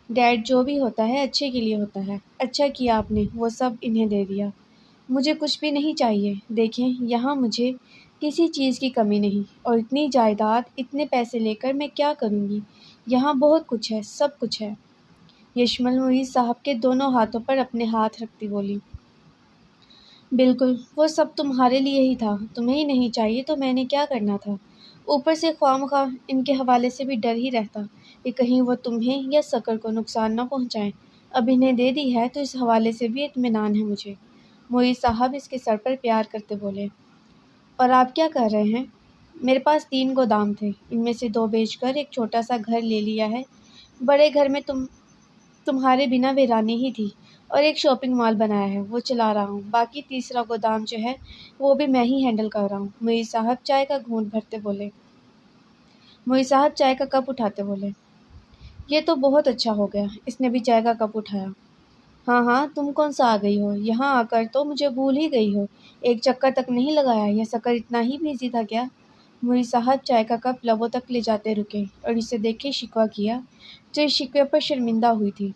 Speaker 1: ڈیڈ، جو بھی ہوتا ہے اچھے کے لیے ہوتا ہے، اچھا کیا آپ نے وہ سب انہیں دے دیا، مجھے کچھ بھی نہیں چاہیے۔ دیکھیں یہاں مجھے کسی چیز کی کمی نہیں، اور اتنی جائیداد اتنے پیسے لے کر میں کیا کروں گی؟ یہاں بہت کچھ ہے، سب کچھ ہے۔ یشمل موہت صاحب کے دونوں ہاتھوں پر اپنے ہاتھ رکھتی بولی۔ بالکل، وہ سب تمہارے لیے ہی تھا، تمہیں ہی نہیں چاہیے تو میں نے کیا کرنا تھا؟ اوپر سے خواہ ان کے حوالے سے بھی ڈر ہی رہتا کہ کہیں وہ تمہیں یا سکر کو نقصان نہ پہنچائیں۔ اب انہیں دے دی ہے تو اس حوالے سے بھی اطمینان ہے مجھے، موہت صاحب اس کے سر پر پیار کرتے بولے۔ اور آپ کیا کر رہے ہیں؟ میرے پاس 3 گودام تھے، ان میں سے 2 بیچ کر ایک چھوٹا سا گھر لے لیا ہے، بڑے گھر میں تمہارے بنا ویرانی ہی تھی، اور ایک شاپنگ مال بنایا ہے، وہ چلا رہا ہوں، باقی تیسرا گودام جو ہے وہ بھی میں ہی ہینڈل کر رہا ہوں۔ موہت صاحب چائے کا گھونٹ بھرتے بولے۔ موہت صاحب چائے کا کپ اٹھاتے بولے۔ یہ تو بہت اچھا ہو گیا، اس نے بھی چائے کا کپ اٹھایا۔ ہاں ہاں، تم کون سا آ گئی ہو، یہاں آ کر تو مجھے بھول ہی گئی ہو، ایک چکر تک نہیں لگایا، یہ سکر اتنا ہی بزی تھا کیا؟ مری صاحب چائے کا کپ لبوں تک لے جاتے رکے اور اسے دیکھ کے شکوہ کیا جو اس شکوے پر شرمندہ ہوئی تھی۔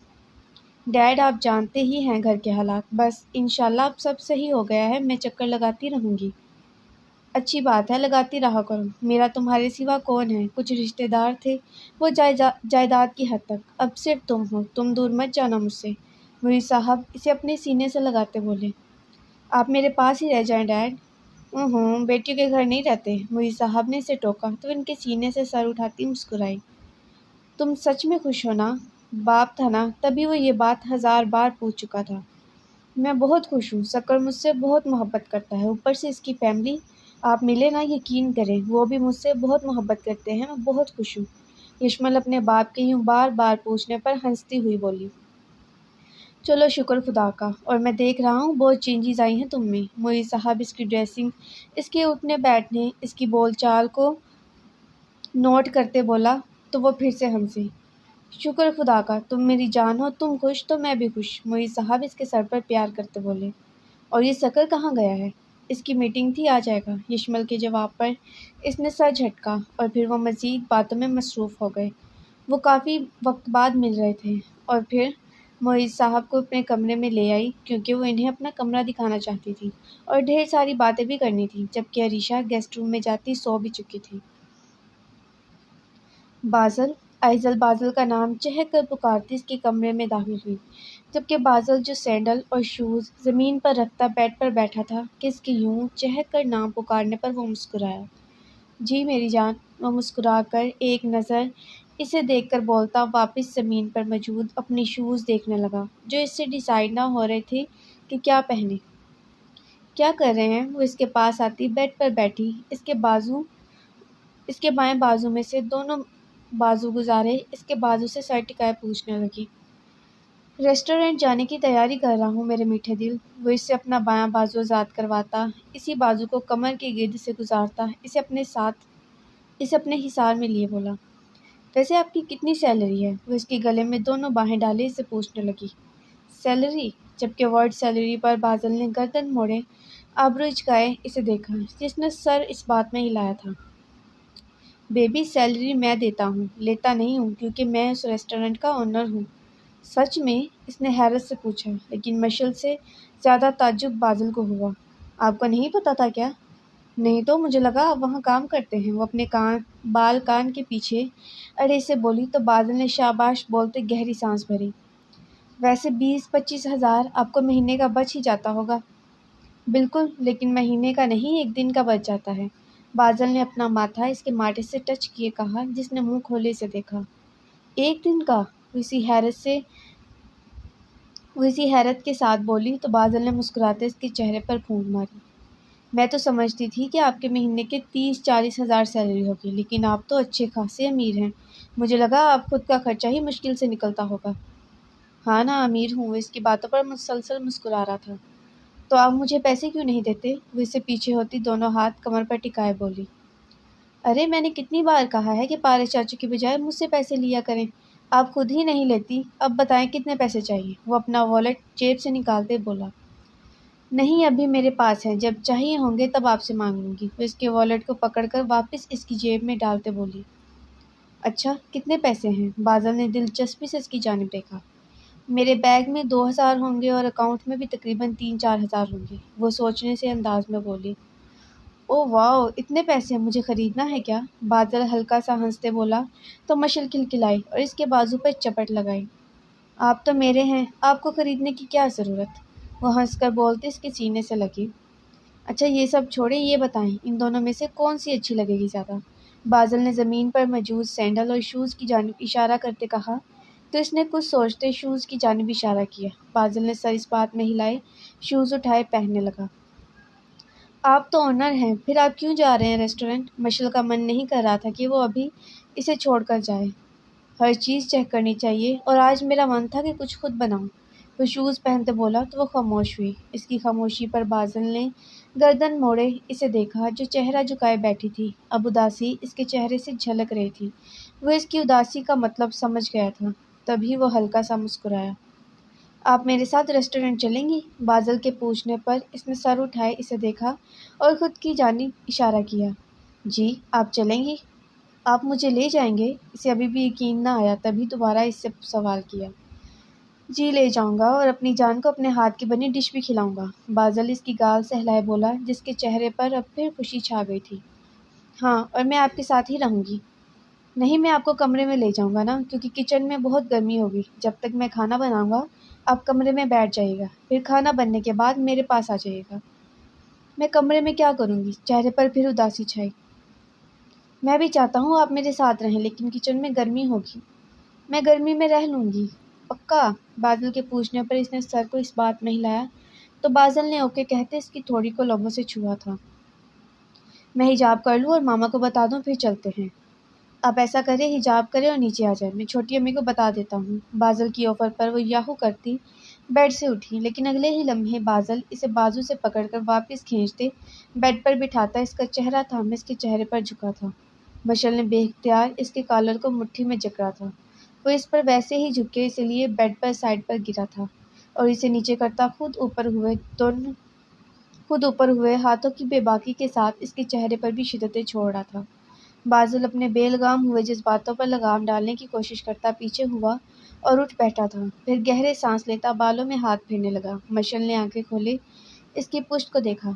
Speaker 1: ڈیڈ، آپ جانتے ہی ہیں گھر کے حالات، بس انشاءاللہ اب سب صحیح ہو گیا ہے، میں چکر لگاتی رہوں گی۔ اچھی بات ہے، لگاتی رہا کرو، میرا تمہارے سوا کون ہے، کچھ رشتے دار تھے وہ جائیداد کی حد تک، اب صرف تم ہو، تم دور مت جانا مجھ سے، مری صاحب اسے اپنے سینے سے لگاتے بولے۔ آپ میرے پاس ہی رہ جائیں ڈیڈ۔ بیٹیوں کے گھر نہیں رہتے، مری صاحب نے اسے ٹوکا تو ان کے سینے سے سر اٹھاتی مسکرائی۔ تم سچ میں خوش ہو نا؟ باپ تھا نا تبھی وہ یہ بات 1000 بار پوچھ چکا تھا۔ میں بہت خوش ہوں، سکر مجھ سے بہت محبت کرتا ہے، اوپر سے اس کی فیملی، آپ ملے نا، یقین کریں وہ بھی مجھ سے بہت محبت کرتے ہیں، میں بہت خوش ہوں۔ یشمل اپنے باپ کے یوں بار بار پوچھنے پر ہنستی ہوئی بولی۔ چلو شکر خدا کا، اور میں دیکھ رہا ہوں بہت چینجز آئی ہیں تم میں۔ مولوی صاحب اس کی ڈریسنگ، اس کے اٹھنے بیٹھنے، اس کی بول چال کو نوٹ کرتے بولا تو وہ پھر سے ہنسی۔ شکر خدا کا، تم میری جان ہو، تم خوش تو میں بھی خوش، مولوی صاحب اس کے سر پر پیار کرتے بولے۔ اور یہ سکر کہاں گیا ہے؟ اس کی میٹنگ تھی، آ جائے گا۔ یشمل کے جواب پر اس نے سر جھٹکا اور پھر وہ مزید باتوں میں مصروف ہو گئے۔ وہ کافی وقت بعد مل رہے تھے اور پھر معیز صاحب کو اپنے کمرے میں لے آئی کیونکہ وہ انہیں اپنا کمرہ دکھانا چاہتی تھی اور ڈھیر ساری باتیں بھی کرنی تھی، جبکہ عریشہ گیسٹ روم میں جاتی سو بھی چکی تھی۔ بازل، ایزل بازل کا نام چہک کر پکارتی اس کے کمرے میں داخل ہوئی، جبکہ بازل جو سینڈل اور شوز زمین پر رکھتا بیڈ پر بیٹھا تھا کہ اس کے یوں چہک کر نام پکارنے پر وہ مسکرایا۔ جی میری جان، وہ مسکرا کر ایک نظر اسے دیکھ کر بولتا واپس زمین پر موجود اپنی شوز دیکھنے لگا جو اس سے ڈیسائیڈ نہ ہو رہے تھے کہ کیا پہنے۔ کیا کر رہے ہیں؟ وہ اس کے پاس آتی بیڈ پر بیٹھی اس کے بائیں بازو میں سے دونوں بازو گزارے اس کے بازو سے سر ٹکائے پوچھنے لگی۔ ریسٹورینٹ جانے کی تیاری کر رہا ہوں میرے میٹھے دل۔ وہ اس سے اپنا بایاں بازو آزاد کرواتا، اسی بازو کو کمر کے گرد سے گزارتا اسے اپنے حصار میں لیے بولا۔ ویسے آپ کی کتنی سیلری ہے؟ وہ اس کے گلے میں دونوں باہیں ڈالے اسے پوچھنے لگی۔ سیلری؟ جبکہ ورڈ سیلری پر بازل نے گردن موڑے آبرو اچکائے اسے دیکھا، جس نے سر اس بات میں ہلایا تھا۔ بیبی، سیلری میں دیتا ہوں، لیتا نہیں ہوں کیونکہ میں اس ریسٹورینٹ کا اونر ہوں۔ سچ میں؟ اس نے حیرت سے پوچھا، لیکن مشل سے زیادہ تعجب بازل کو ہوا۔ آپ کو نہیں پتا تھا کیا؟ نہیں تو مجھے لگا آپ وہاں کام کرتے ہیں۔ وہ اپنے بال کان کے پیچھے اڑے سے بولی تو بازل نے شاباش بولتے گہری سانس بھری۔ ویسے 20-25 ہزار آپ کو مہینے کا بچ ہی جاتا ہوگا۔ بالکل، لیکن مہینے کا نہیں، ایک دن کا بچ جاتا ہے۔ بازل نے اپنا ماتھا اس کے ماتھے سے ٹچ کیے کہا، جس نے منہ کھولے سے دیکھا۔ ایک دن کا؟ وہ اسی حیرت کے ساتھ بولی تو بازل نے مسکراتے اس کے چہرے پر پھونک ماری۔ میں تو سمجھتی تھی کہ آپ کے مہینے کے 30-40 ہزار سیلری ہوگی، لیکن آپ تو اچھے خاصے امیر ہیں، مجھے لگا آپ خود کا خرچہ ہی مشکل سے نکلتا ہوگا۔ ہاں نا، امیر ہوں۔ وہ اس کی باتوں پر مسلسل مسکرا رہا تھا۔ تو آپ مجھے پیسے کیوں نہیں دیتے؟ وہ اس سے پیچھے ہوتی دونوں ہاتھ کمر پر ٹکائے بولی۔ ارے میں نے کتنی بار کہا ہے کہ پارس چاچو کی بجائے مجھ سے پیسے لیا کریں، آپ خود ہی نہیں لیتی، اب بتائیں کتنے پیسے چاہیے؟ وہ اپنا والیٹ جیب سے نکالتے بولا۔ نہیں، ابھی میرے پاس ہے، جب چاہیے ہوں گے تب آپ سے مانگ لوں گی۔ وہ اس کے والیٹ کو پکڑ کر واپس اس کی جیب میں ڈالتے بولی۔ اچھا، کتنے پیسے ہیں؟ بازل نے دلچسپی سے اس کی جانب دیکھا۔ میرے بیگ میں 2000 ہوں گے اور اکاؤنٹ میں بھی تقریباً 3-4 ہزار ہوں گے، وہ سوچنے سے انداز میں بولی۔ او واو، اتنے پیسے، مجھے خریدنا ہے کیا؟ بازل ہلکا سا ہنستے بولا تو مشل کھلکھلائی اور اس کے بازو پر چپٹ لگائی۔ آپ تو میرے ہیں، آپ کو خریدنے کی کیا ضرورت؟ وہ ہنس کر بولتے اس کے سینے سے لگی۔ اچھا یہ سب چھوڑیں، یہ بتائیں ان دونوں میں سے کون سی اچھی لگے گی زیادہ؟ بازل نے زمین پر موجود سینڈل اور شوز کی جانب اشارہ کرتے کہا تو اس نے کچھ سوچتے شوز کی جانب اشارہ کیا۔ بازل نے سر اس بات میں ہلائے، شوز اٹھائے پہننے لگا۔ آپ تو اونر ہیں، پھر آپ کیوں جا رہے ہیں ریسٹورینٹ؟ مشل کا من نہیں کر رہا تھا کہ وہ ابھی اسے چھوڑ کر جائے۔ ہر چیز چیک کرنی چاہیے، اور آج میرا من تھا کہ کچھ خود بناؤں۔ وہ شوز پہنتے بولا تو وہ خاموش ہوئی۔ اس کی خاموشی پر بازل نے گردن موڑے اسے دیکھا جو چہرہ جھکائے بیٹھی تھی، اب اداسی اس کے چہرے سے جھلک رہی تھی۔ وہ اس کی اداسی کا مطلب سمجھ گیا تھا، تبھی وہ ہلکا سا مسکرایا۔ آپ میرے ساتھ ریسٹورنٹ چلیں گی؟ بازل کے پوچھنے پر اس نے سر اٹھائے اسے دیکھا اور خود کی جانب اشارہ کیا۔ جی، آپ چلیں گی؟ آپ مجھے لے جائیں گے؟ اسے ابھی بھی یقین نہ آیا، تبھی دوبارہ اس سے سوال کیا۔ جی لے جاؤں گا، اور اپنی جان کو اپنے ہاتھ کی بنی ڈش بھی کھلاؤں گا۔ بازل اس کی گال سہلائے بولا، جس کے چہرے پر اب پھر خوشی چھا گئی تھی۔ ہاں، اور میں آپ کے ساتھ ہی رہوں گی۔ نہیں، میں آپ کو کمرے میں لے جاؤں گا نا، کیونکہ کچن میں بہت گرمی ہوگی۔ جب تک میں کھانا بناؤں گا آپ کمرے میں بیٹھ جائیے گا، پھر کھانا بننے کے بعد میرے پاس آ جائیے گا۔ میں کمرے میں کیا کروں گی؟ چہرے پر پھر اداسی چھائی۔ میں بھی چاہتا ہوں آپ میرے ساتھ رہیں، لیکن کچن میں گرمی ہوگی۔ میں گرمی میں رہ لوں گی، پکا؟ بازل کے پوچھنے پر اس نے سر کو اس بات میں ہلایا تو بازل نے اوکے کہتے اس کی تھوڑی کو لبوں سے چھوا تھا۔ میں حجاب کر لوں اور ماما کو بتا دوں، پھر چلتے ہیں۔ آپ ایسا کریں، حجاب کریں اور نیچے آ جائیں، میں چھوٹی امی کو بتا دیتا ہوں۔ بازل کی آفر پر وہ یاہو کرتی بیڈ سے اٹھی، لیکن اگلے ہی لمحے بازل اسے بازو سے پکڑ کر واپس کھینچتے بیڈ پر بٹھاتا اس کا چہرہ تھامے اس کے چہرے پر جھکا تھا۔ مشل نے بے اختیار اس کے کالر کو مٹھی میں جکڑا تھا۔ وہ اس پر ویسے ہی جھکے اس لیے بیڈ پر سائڈ پر گرا تھا اور اسے نیچے کرتا خود اوپر ہوئے ہاتھوں کی بے باکی کے ساتھ اس کے چہرے پر بھی شدتیں چھوڑ رہا تھا۔ بازل اپنے بے لگام ہوئے جذباتوں پر لگام ڈالنے کی کوشش کرتا پیچھے ہوا اور اٹھ بیٹھا تھا، پھر گہرے سانس لیتا بالوں میں ہاتھ پھیرنے لگا۔ مشل نے آنکھیں کھولے اس کی پشت کو دیکھا۔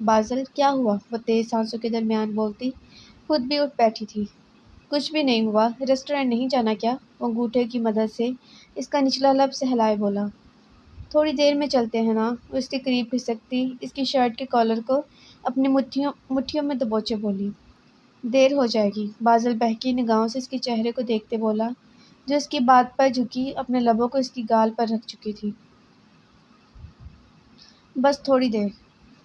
Speaker 1: بازل، کیا ہوا؟ وہ تیز سانسوں کے درمیان بولتی خود بھی اٹھ بیٹھی تھی۔ کچھ بھی نہیں ہوا، ریسٹورنٹ نہیں جانا کیا؟ وہ انگوٹھے کی مدد سے اس کا نچلا لب سہلائے بولا۔ تھوڑی دیر میں چلتے ہیں نا، وہ اس کے قریب کھسکتی اس کی شرٹ کے کالر کو اپنی مٹھیوں میں دبوچے بولی۔ دیر ہو جائے گی، بازل بہکی نگاہوں سے اس کے چہرے کو دیکھتے بولا، جو اس کی بات پر جھکی اپنے لبوں کو اس کی گال پر رکھ چکی تھی۔ بس تھوڑی دیر،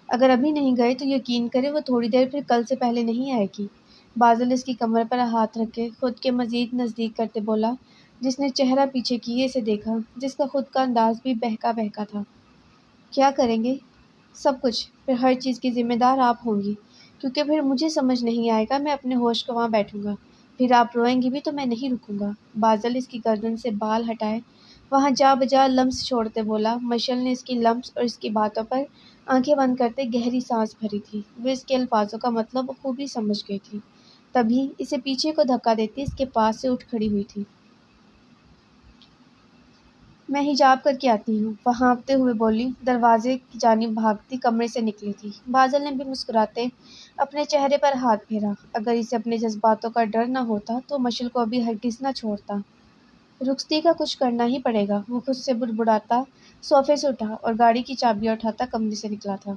Speaker 1: اگر ابھی نہیں گئے تو یقین کرے وہ تھوڑی دیر پھر کل سے پہلے نہیں آئے گی۔ بازل اس کی کمر پر ہاتھ رکھ کے خود کے مزید نزدیک کرتے بولا، جس نے چہرہ پیچھے کیے اسے دیکھا، جس کا خود کا انداز بھی بہکا بہکا تھا۔ کیا کریں گے؟ سب کچھ، پھر ہر چیز کی ذمہ دار آپ ہوں گی، کیونکہ پھر مجھے سمجھ نہیں آئے گا، میں اپنے ہوش کو وہاں بیٹھوں گا، پھر آپ روئیں گی بھی تو میں نہیں رکوں گا۔ بازل اس کی گردن سے بال ہٹائے وہاں جا بجا لمس چھوڑتے بولا۔ مشل نے اس کی لمس اور اس کی باتوں پر آنکھیں بند کرتے گہری سانس بھری تھی۔ وہ اس کے الفاظوں کا مطلب خوبی سمجھ گئی تھی، تبھی اسے پیچھے کو دھکا دیتی اس کے پاس سے اٹھ کھڑی ہوئی تھی۔ میں حجاب کر کے آتی ہوں، وہ ہانپتے ہوئے بولی، دروازے کی جانب بھاگتی کمرے سے نکلی تھی۔ بازل نے بھی مسکراتے اپنے چہرے پر ہاتھ پھیرا۔ اگر اسے اپنے جذباتوں کا ڈر نہ ہوتا تو مشل کو ابھی ہرگز نہ چھوڑتا۔ رخصتی کا کچھ کرنا ہی پڑے گا، وہ خود سے بڑبڑاتا صوفے سے اٹھا اور گاڑی کی چابیاں اٹھاتا کمرے سے نکلا تھا۔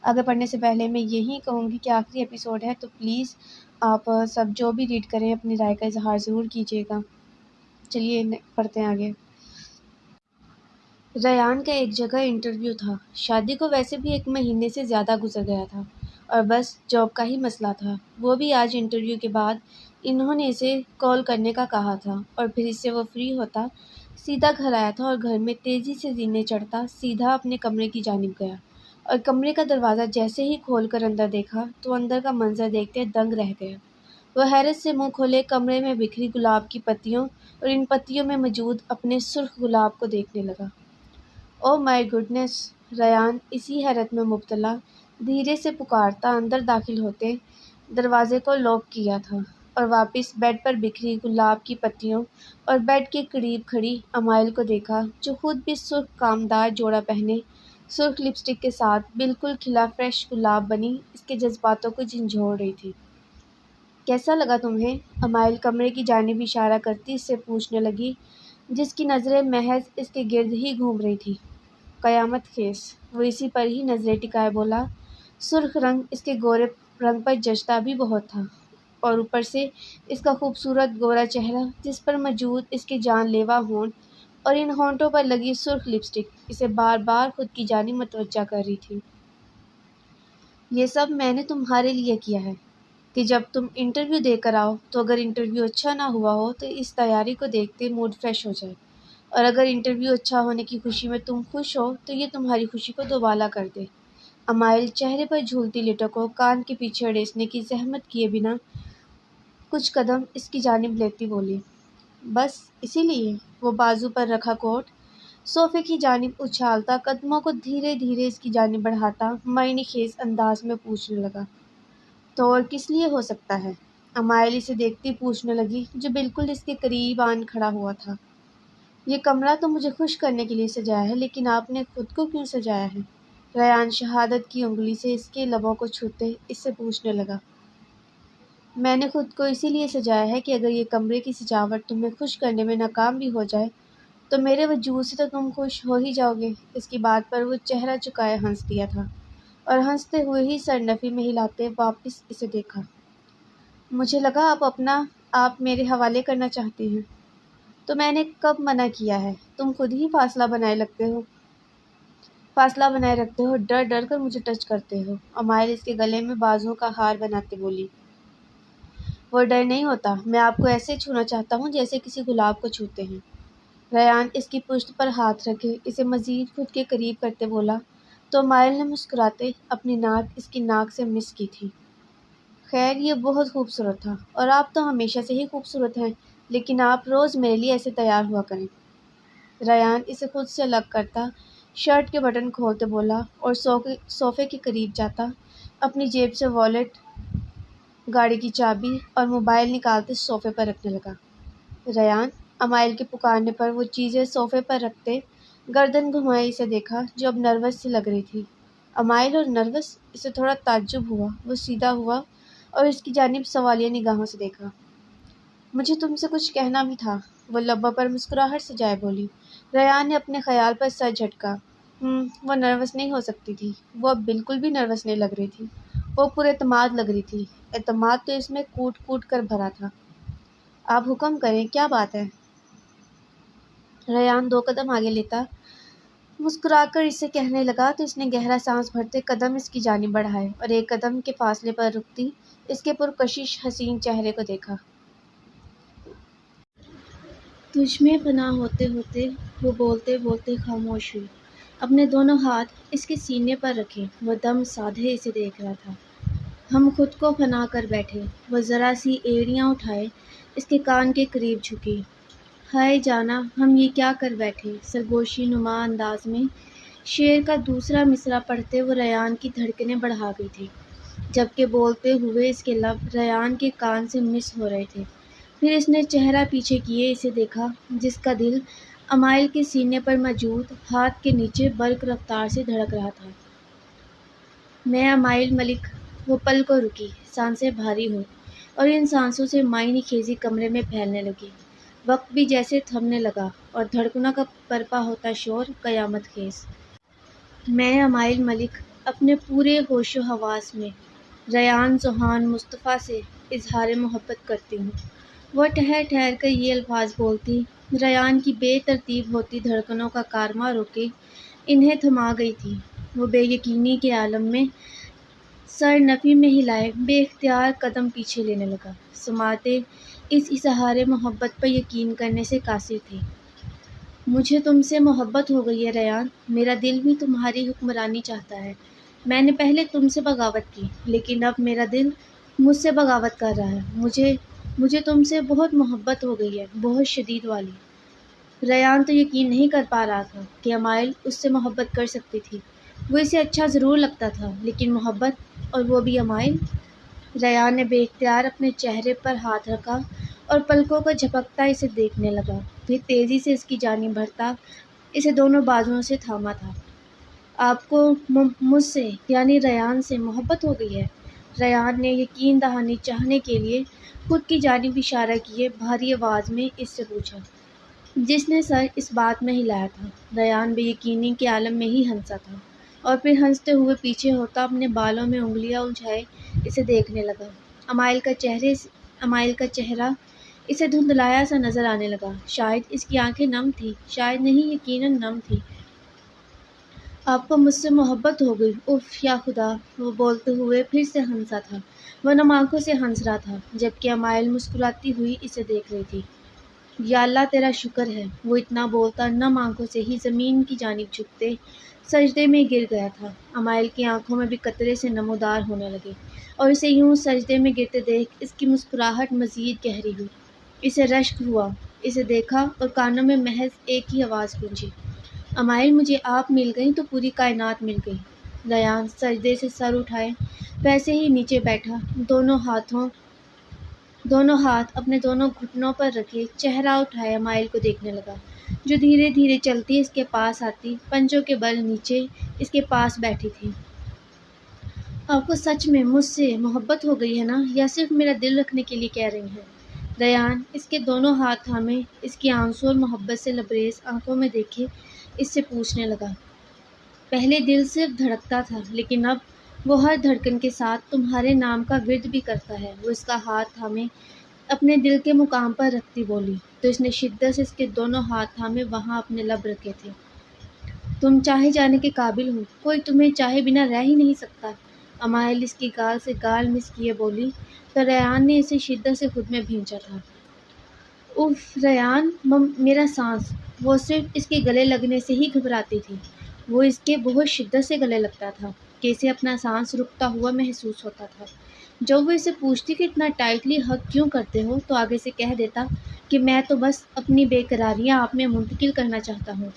Speaker 1: آگے پڑھنے سے پہلے میں یہی کہوں گی کہ آخری ایپیسوڈ ہے، تو پلیز آپ سب جو بھی ریڈ کریں اپنی رائے کا اظہار ضرور کیجیے گا۔ چلیے پڑھتے ہیں آگے۔ ریان کا ایک جگہ انٹرویو تھا۔ شادی کو ویسے بھی 1 مہینے سے زیادہ گزر گیا تھا اور بس جاب کا ہی مسئلہ تھا۔ وہ بھی آج انٹرویو کے بعد انہوں نے اسے کال کرنے کا کہا تھا اور پھر اس سے وہ فری ہوتا سیدھا گھر آیا تھا اور گھر میں تیزی سے زینے چڑھتا سیدھا اپنے کمرے کی جانب گیا اور کمرے کا دروازہ جیسے ہی کھول کر اندر دیکھا تو اندر کا منظر دیکھتے دنگ رہ گیا۔ وہ حیرت سے منہ کھولے کمرے میں بکھری گلاب کی پتیوں اور ان پتیوں میں موجود اپنے سرخ گلاب کو دیکھنے لگا۔ او مائی گڈنس! ریان اسی حیرت میں مبتلا دھیرے سے پکارتا اندر داخل ہوتے دروازے کو لاک کیا تھا اور واپس بیڈ پر بکھری گلاب کی پتیوں اور بیڈ کے قریب کھڑی امائل کو دیکھا، جو خود بھی سرخ کامدار جوڑا پہنے سرخ لپسٹک کے ساتھ بالکل کھلا فریش گلاب بنی اس کے جذباتوں کو جھنجھوڑ رہی تھی۔ کیسا لگا تمہیں؟ امائل کمرے کی جانب اشارہ کرتی اس سے پوچھنے لگی، جس کی نظریں محض اس کے گرد ہی گھوم رہی تھی۔ قیامت خیز! وہ اسی پر ہی نظریں ٹکائے بولا۔ سرخ رنگ اس کے گورے رنگ پر جچتا بھی بہت تھا اور اوپر سے اس کا خوبصورت گورا چہرہ، جس پر موجود اس کے جان لیوا ہونٹ اور ان ہونٹوں پر لگی سرخ لپسٹک اسے بار بار خود کی جانب متوجہ کر رہی تھی۔ یہ سب میں نے تمہارے لیے کیا ہے کہ جب تم انٹرویو دے کر آؤ تو اگر انٹرویو اچھا نہ ہوا ہو تو اس تیاری کو دیکھتے موڈ فریش ہو جائے، اور اگر انٹرویو اچھا ہونے کی خوشی میں تم خوش ہو تو یہ تمہاری خوشی کو دوبالا کر دے۔ امائل چہرے پر جھولتی لٹوں کو کان کے پیچھے اڑیسنے کی زحمت کیے بنا کچھ قدم اس کی جانب لیتی بولی، بس اسی لیے؟ وہ بازو پر رکھا کوٹ صوفے کی جانب اچھالتا، قدموں کو دھیرے دھیرے اس کی جانب بڑھاتا معنی خیز انداز میں پوچھنے لگا، تو اور کس لیے ہو سکتا ہے؟ امائل اسے دیکھتی پوچھنے لگی، جو بالکل اس کے قریب آن کھڑا ہوا تھا۔ یہ کمرہ تو مجھے خوش کرنے کے لیے سجایا ہے، لیکن آپ نے خود کو کیوں سجایا ہے؟ ریان شہادت کی انگلی سے اس کے لبوں کو چھوتے اس سے پوچھنے لگا۔ میں نے خود کو اسی لیے سجایا ہے کہ اگر یہ کمرے کی سجاوٹ تمہیں خوش کرنے میں ناکام بھی ہو جائے تو میرے وجود سے تو تم خوش ہو ہی جاؤ گے۔ اس کی بات پر وہ چہرہ چکائے ہنس دیا تھا اور ہنستے ہوئے ہی سر نفی میں ہلاتے واپس اسے دیکھا۔ مجھے لگا آپ میرے حوالے کرنا چاہتے ہیں، تو میں نے کب منع کیا ہے؟ تم خود ہی فاصلہ بنائے رکھتے ہو، ڈر ڈر کر مجھے ٹچ کرتے ہو۔ امائل اس کے گلے میں بازوؤں کا ہار بناتے بولی، وہ ڈر نہیں ہوتا، میں آپ کو ایسے چھونا چاہتا ہوں جیسے کسی گلاب کو چھوتے ہیں۔ ریان اس کی پشت پر ہاتھ رکھے اسے مزید خود کے قریب کرتے بولا، تو امائل نے مسکراتے اپنی ناک اس کی ناک سے مس کی تھی۔ خیر، یہ بہت خوبصورت تھا، اور آپ تو ہمیشہ سے ہی خوبصورت ہیں، لیکن آپ روز میرے لیے ایسے تیار ہوا کریں۔ ریان اسے خود سے الگ کرتا شرٹ کے بٹن کھولتے بولا اور صوفے کے قریب جاتا اپنی جیب سے والیٹ، گاڑی کی چابی اور موبائل نکالتے صوفے پر رکھنے لگا۔ ریان، امائل کے پکارنے پر وہ چیزیں صوفے پر رکھتے گردن گھمائے اسے دیکھا، جو اب نروس سی لگ رہی تھی۔ امائل اور نروس؟ اسے تھوڑا تعجب ہوا۔ وہ سیدھا ہوا اور اس کی جانب سوالیہ نگاہوں سے دیکھا۔ مجھے تم سے کچھ کہنا بھی تھا، وہ لبوں پر مسکراہٹ سجائے بولی۔ ریان نے اپنے خیال پر سر جھٹکا۔ وہ نروس نہیں ہو سکتی تھی، وہ اب بالکل بھی نروس نہیں لگ رہی تھی، وہ پر اعتماد لگ رہی تھی۔ اعتماد تو اس میں کوٹ کوٹ کر بھرا تھا۔ آپ حکم کریں، کیا بات ہے؟ ریان 2 قدم آگے لیتا مسکرا کر اسے کہنے لگا تو اس نے گہرا سانس بھرتے قدم اس کی جانب بڑھائے اور 1 قدم کے فاصلے پر رکتی اس کے پرکشش حسین چہرے کو دیکھا۔ تجھ میں فنا ہوتے ہوتے وہ بولتے بولتے خاموش ہوئی، اپنے دونوں ہاتھ اس کے سینے پر رکھے وہ دم سادھے اسے دیکھ رہا تھا۔ ہم خود کو فنا کر بیٹھے، وہ ذرا سی ایڑیاں اٹھائے اس کے کان کے قریب جھکی۔ ہائے جانا، ہم یہ کیا کر بیٹھے؟ سرگوشی نما انداز میں شعر کا دوسرا مصرع پڑھتے وہ ریان کی دھڑکنیں بڑھا گئی تھی، جبکہ بولتے ہوئے اس کے لب ریان کے کان سے مس ہو رہے تھے۔ پھر اس نے چہرہ پیچھے کیے اسے دیکھا، جس کا دل امائل کے سینے پر موجود ہاتھ کے نیچے برق رفتار سے دھڑک رہا تھا۔ میں امائل ملک۔ وہ پل کو رکی، سانسیں بھاری ہوئیں اور ان سانسوں سے معنی خیزی کمرے میں پھیلنے لگی۔ وقت بھی جیسے تھمنے لگا اور دھڑکنوں کا برپا ہوتا شور قیامت خیز۔ میں امائل ملک اپنے پورے ہوش و حواس میں ریان ذوحان مصطفیٰ سے اظہار محبت کرتی ہوں۔ وہ ٹھہر ٹھہر کر یہ الفاظ بولتی، ریان کی بے ترتیب ہوتی دھڑکنوں کا کارواں روکے انہیں تھما گئی تھی۔ وہ بے یقینی کے عالم میں سر نفی میں ہلائے بے اختیار قدم پیچھے لینے لگا، سماعتیں اس اظہار محبت پر یقین کرنے سے قاصر تھی۔ مجھے تم سے محبت ہو گئی ہے ریان، میرا دل بھی تمہاری حکمرانی چاہتا ہے۔ میں نے پہلے تم سے بغاوت کی، لیکن اب میرا دل مجھ سے بغاوت کر رہا ہے۔ مجھے تم سے بہت محبت ہو گئی ہے، بہت شدید والی۔ ریان تو یقین نہیں کر پا رہا تھا کہ امائل اس سے محبت کر سکتی تھی۔ وہ اسے اچھا ضرور لگتا تھا، لیکن محبت، اور وہ بھی امائل؟ ریان نے بے اختیار اپنے چہرے پر ہاتھ رکھا اور پلکوں کو جھپکتا اسے دیکھنے لگا، پھر تیزی سے اس کی جانب بڑھتا اسے دونوں بازوؤں سے تھاما تھا۔ آپ کو مجھ سے یعنی ریان سے محبت ہو گئی ہے؟ ریان نے یقین دہانی چاہنے کے لیے خود کی جانب اشارہ کیے بھاری آواز میں اس سے پوچھا، جس نے سر اس بات میں ہلایا تھا۔ ریان بے یقینی کے عالم میں ہی ہنسا تھا اور پھر ہنستے ہوئے پیچھے ہوتا اپنے بالوں میں انگلیاں الجھائے اسے دیکھنے لگا۔ امائل کا چہرہ اسے دھندلایا سا نظر آنے لگا، شاید اس کی آنکھیں نم تھیں، شاید نہیں، یقیناً نم تھیں۔ آپ کو مجھ سے محبت ہو گئی؟ اف یا خدا! وہ بولتے ہوئے پھر سے ہنسا تھا، وہ نم آنکھوں سے ہنس رہا تھا، جبکہ امائل مسکراتی ہوئی اسے دیکھ رہی تھی۔ یا اللہ تیرا شکر ہے۔ وہ اتنا بولتا نم آنکھوں سے ہی زمین کی جانب جھکتے سجدے میں گر گیا تھا۔ امائل کی آنکھوں میں بھی قطرے سے نمودار ہونے لگے اور اسے یوں سجدے میں گرتے دیکھ اس کی مسکراہٹ مزید گہری ہوئی۔ اسے رشک ہوا، اسے دیکھا اور کانوں میں محض ایک ہی آواز گونجی، امائل مجھے آپ مل گئیں تو پوری کائنات مل گئی۔ ریان سجدے سے سر اٹھائے ویسے ہی نیچے بیٹھا، دونوں ہاتھ اپنے دونوں گھٹنوں پر رکھے چہرہ اٹھائے امائل کو دیکھنے لگا، جو دھیرے دھیرے چلتی اس کے پاس آتی، پنجوں کے بل نیچے اس کے پاس بیٹھی تھی۔ آپ کو سچ میں مجھ سے محبت ہو گئی ہے نا، یا صرف میرا دل رکھنے کے لیے کہہ رہی ہیں؟ ریان اس کے دونوں ہاتھ تھامے اس کی آنسوں اور محبت سے لبریز آنکھوں میں دیکھے اس سے پوچھنے لگا۔ پہلے دل صرف دھڑکتا تھا، لیکن اب وہ ہر دھڑکن کے ساتھ تمہارے نام کا ورد بھی کرتا ہے۔ وہ اس کا ہاتھ تھامے اپنے دل کے مقام پر رکھتی بولی، تو اس نے شدت سے اس کے دونوں ہاتھ تھامے وہاں اپنے لب رکھے تھے۔ تم چاہے جانے کے قابل ہو، کوئی تمہیں چاہے بنا رہ ہی نہیں سکتا۔ امائل اس کی گال سے گال مس کیے بولی، تو ریان نے اسے شدت سے خود میں بھینچا تھا۔ اف ریان، میرا سانس۔ وہ صرف اس کے گلے لگنے سے ہی گھبراتی تھی، وہ اس کے بہت شدت سے گلے لگتا تھا کہ اسے اپنا سانس رکتا ہوا محسوس ہوتا تھا۔ جب وہ اسے پوچھتی کہ اتنا ٹائٹلی ہگ کیوں کرتے ہو، تو آگے سے کہہ دیتا کہ میں تو بس اپنی بے قراریاں آپ میں منتقل کرنا چاہتا ہوں۔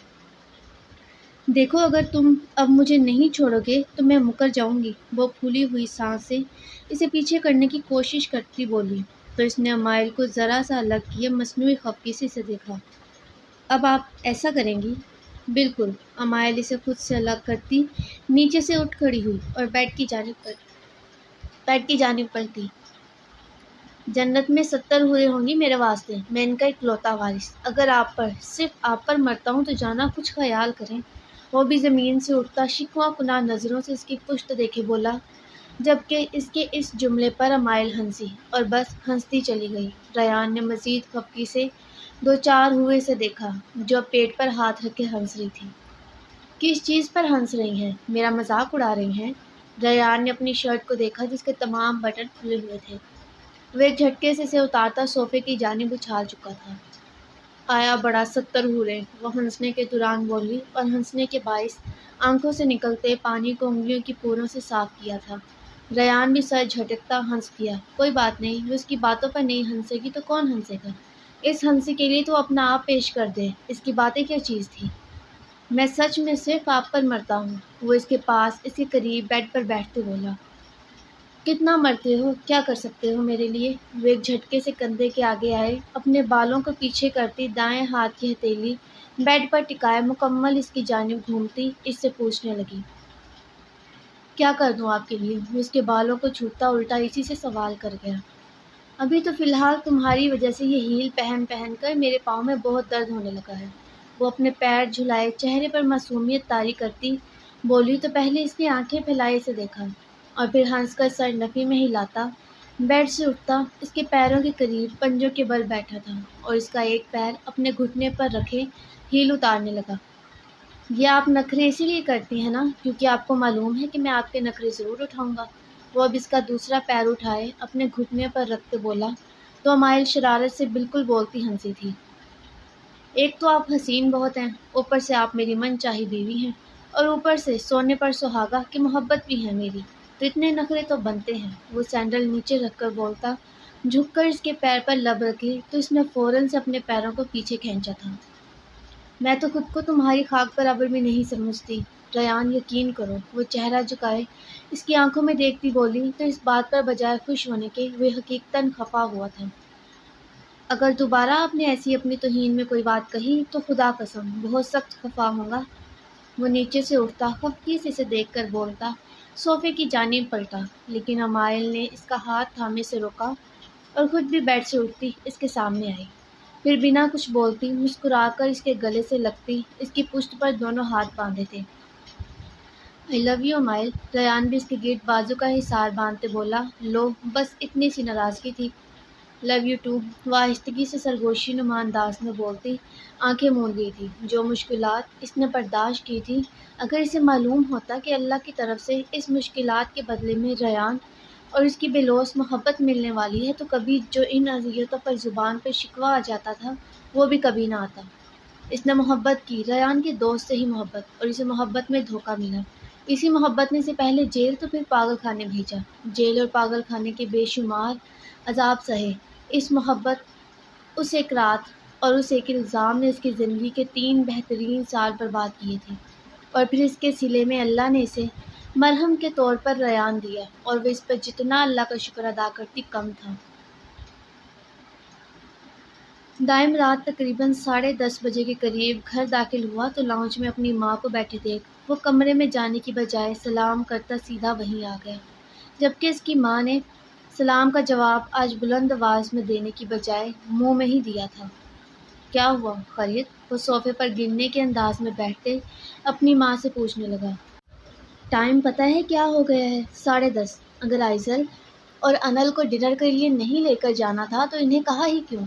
Speaker 1: دیکھو اگر تم اب مجھے نہیں چھوڑو گے تو میں مکر جاؤں گی۔ وہ پھولی ہوئی سانس سے اسے پیچھے کرنے کی کوشش کرتی بولی، تو اس نے امائل کو ذرا سا الگ کیے مصنوعی خفگی سے اسے دیکھا۔ اب آپ ایسا کریں گی؟ بالکل۔ امائل اسے خود سے الگ کرتی نیچے سے اٹھ کھڑی ہوئی اور بیڈ کی جانب پلٹی۔ جنت میں 70 حوریں ہوں گی میرے واسطے، میں ان کا اکلوتا وارث۔ اگر آپ پر، صرف آپ پر مرتا ہوں تو جانا کچھ خیال کریں۔ وہ بھی زمین سے اٹھتا شکوہ کناں نظروں سے اس کی پشت دیکھے بولا، جبکہ اس کے اس جملے پر امائل ہنسی اور بس ہنستی چلی گئی۔ ریان نے مزید خفگی سے 2-4 حوریں سے دیکھا جو پیٹ پر ہاتھ رکھے ہنس رہی تھی۔ کس چیز پر ہنس رہی ہیں؟ میرا مذاق اڑا رہی ہیں؟ ریان نے اپنی شرٹ کو دیکھا جس کے تمام بٹن کھلے ہوئے تھے۔ وہ ایک جھٹکے سے اسے اتارتا صوفے کی جانب اچھال چکا تھا۔ آیا بڑا 70 حوریں، وہ ہنسنے کے دوران بولی اور ہنسنے کے باعث آنکھوں سے نکلتے پانی کو انگلیوں کی پوروں سے صاف کیا تھا۔ ریان بھی سر جھٹکتا ہنس دیا۔ کوئی بات نہیں، وہ اس کی باتوں پر نہیں ہنسے گی تو کون ہنسے گا؟ اس ہنسی کے لیے تو اپنا آپ پیش کر دے، اس کی باتیں کیا چیز تھی؟ میں سچ میں صرف آپ پر مرتا ہوں۔ وہ اس کے پاس، اس کے قریب بیڈ پر بیٹھتے بولا۔ کتنا مرتے ہو؟ کیا کر سکتے ہو میرے لیے؟ وہ ایک جھٹکے سے کندھے کے آگے آئے، اپنے بالوں کو پیچھے کرتی دائیں ہاتھ کی ہتھیلی بیڈ پر ٹکائے مکمل اس کی جانب گھومتی اس سے پوچھنے لگی، کیا کر دوں آپ کے لیے؟ وہ اس کے بالوں کو چھوتا الٹا اسی سے سوال کر گیا۔ ابھی تو فی الحال تمہاری وجہ سے یہ ہیل پہن پہن کر میرے پاؤں میں بہت درد ہونے لگا ہے۔ وہ اپنے پیر جھلائے چہرے پر معصومیت طاری کرتی بولی، تو پہلے اس نے آنکھیں پھیلائے اسے دیکھا اور پھر ہنس کر سر نفی میں ہلاتا بیڈ سے اٹھتا اس کے پیروں کے قریب پنجوں کے بل بیٹھا تھا اور اس کا ایک پیر اپنے گھٹنے پر رکھے ہیل اتارنے لگا۔ یہ آپ نخرے اسی لیے کرتی ہیں نا کیونکہ آپ کو معلوم ہے کہ میں آپ کے نخرے ضرور اٹھاؤں گا۔ وہ اب اس کا دوسرا پیر اٹھائے اپنے گھٹنے پر رکھتے بولا، تو امائل شرارت سے بالکل بولتی ہنسی تھی۔ ایک تو آپ حسین بہت ہیں، اوپر سے آپ میری من چاہی بیوی ہیں، اور اوپر سے سونے پر سہاگا کی محبت بھی ہے میری، تو اتنے نخرے تو بنتے ہیں۔ وہ سینڈل نیچے رکھ کر بولتا، جھک کر اس کے پیر پر لب رکھے تو اس نے فوراً سے اپنے پیروں کو پیچھے کھینچا تھا۔ میں تو خود کو تمہاری خاک برابر بھی نہیں سمجھتی ریان، یقین کرو۔ وہ چہرہ جھکائے اس کی آنکھوں میں دیکھتی بولی، تو اس بات پر بجائے خوش ہونے کے وہ حقیقتاً خفا ہوا تھا۔ اگر دوبارہ آپ نے ایسی اپنی توہین میں کوئی بات کہی تو خدا قسم بہت سخت خفا ہوں گا۔ وہ نیچے سے اٹھتا خفگی سے اسے دیکھ کر بولتا صوفے کی جانب پلٹا، لیکن امائل نے اس کا ہاتھ تھامے سے روکا اور خود بھی بیڈ سے اٹھتی اس کے سامنے آئی، پھر بنا کچھ بولتی مسکرا کر اس کے گلے سے لگتی اس کی پشت پر دونوں ہاتھ باندھے تھے۔ آئی لو یو امائل۔ ریان بھی اس کے گرد بازو کا حصار باندھتے بولا، لو بس اتنی سی ناراضگی تھی۔ لو یو ٹو، وہ آہستگی سے سرگوشی نما انداز میں بولتی آنکھیں موند گئی تھی۔ جو مشکلات اس نے برداشت کی تھی، اگر اسے معلوم ہوتا کہ اللہ کی طرف سے اس مشکلات کے بدلے میں ریان اور اس کی بے لوث محبت ملنے والی ہے، تو کبھی جو ان اذیتوں پر زبان پہ شکوہ آ جاتا تھا وہ بھی کبھی نہ آتا۔ اس نے محبت کی، ریان کے دوست سے ہی محبت، اور اسے محبت میں دھوکہ ملا۔ اسی محبت نے اسے پہلے جیل تو پھر پاگل خانے بھیجا، جیل اور پاگل خانے کے بے شمار عذاب سہے۔ اس محبت، اس ایک رات اور اس ایک الزام نے اس کی زندگی کے 3 بہترین سال برباد کیے تھے، اور پھر اس کے صلے میں اللہ نے اسے مرہم کے طور پر ریان دیا، اور وہ اس پر جتنا اللہ کا شکر ادا کرتی کم تھا۔ دائم رات تقریباً 10:30 بجے کے قریب گھر داخل ہوا تو لاؤنج میں اپنی ماں کو بیٹھے دیکھ وہ کمرے میں جانے کی بجائے سلام کرتا سیدھا وہیں آ گیا، جبکہ اس کی ماں نے سلام کا جواب آج بلند آواز میں دینے کی بجائے منہ میں ہی دیا تھا۔ کیا ہوا، خیریت؟ وہ صوفے پر گرنے کے انداز میں بیٹھتے اپنی ماں سے پوچھنے لگا۔ ٹائم پتہ ہے کیا ہو گیا ہے؟ 10:30۔ اگر آئزل اور انل کو ڈنر کے لیے نہیں لے کر جانا تھا تو انہیں کہا ہی کیوں؟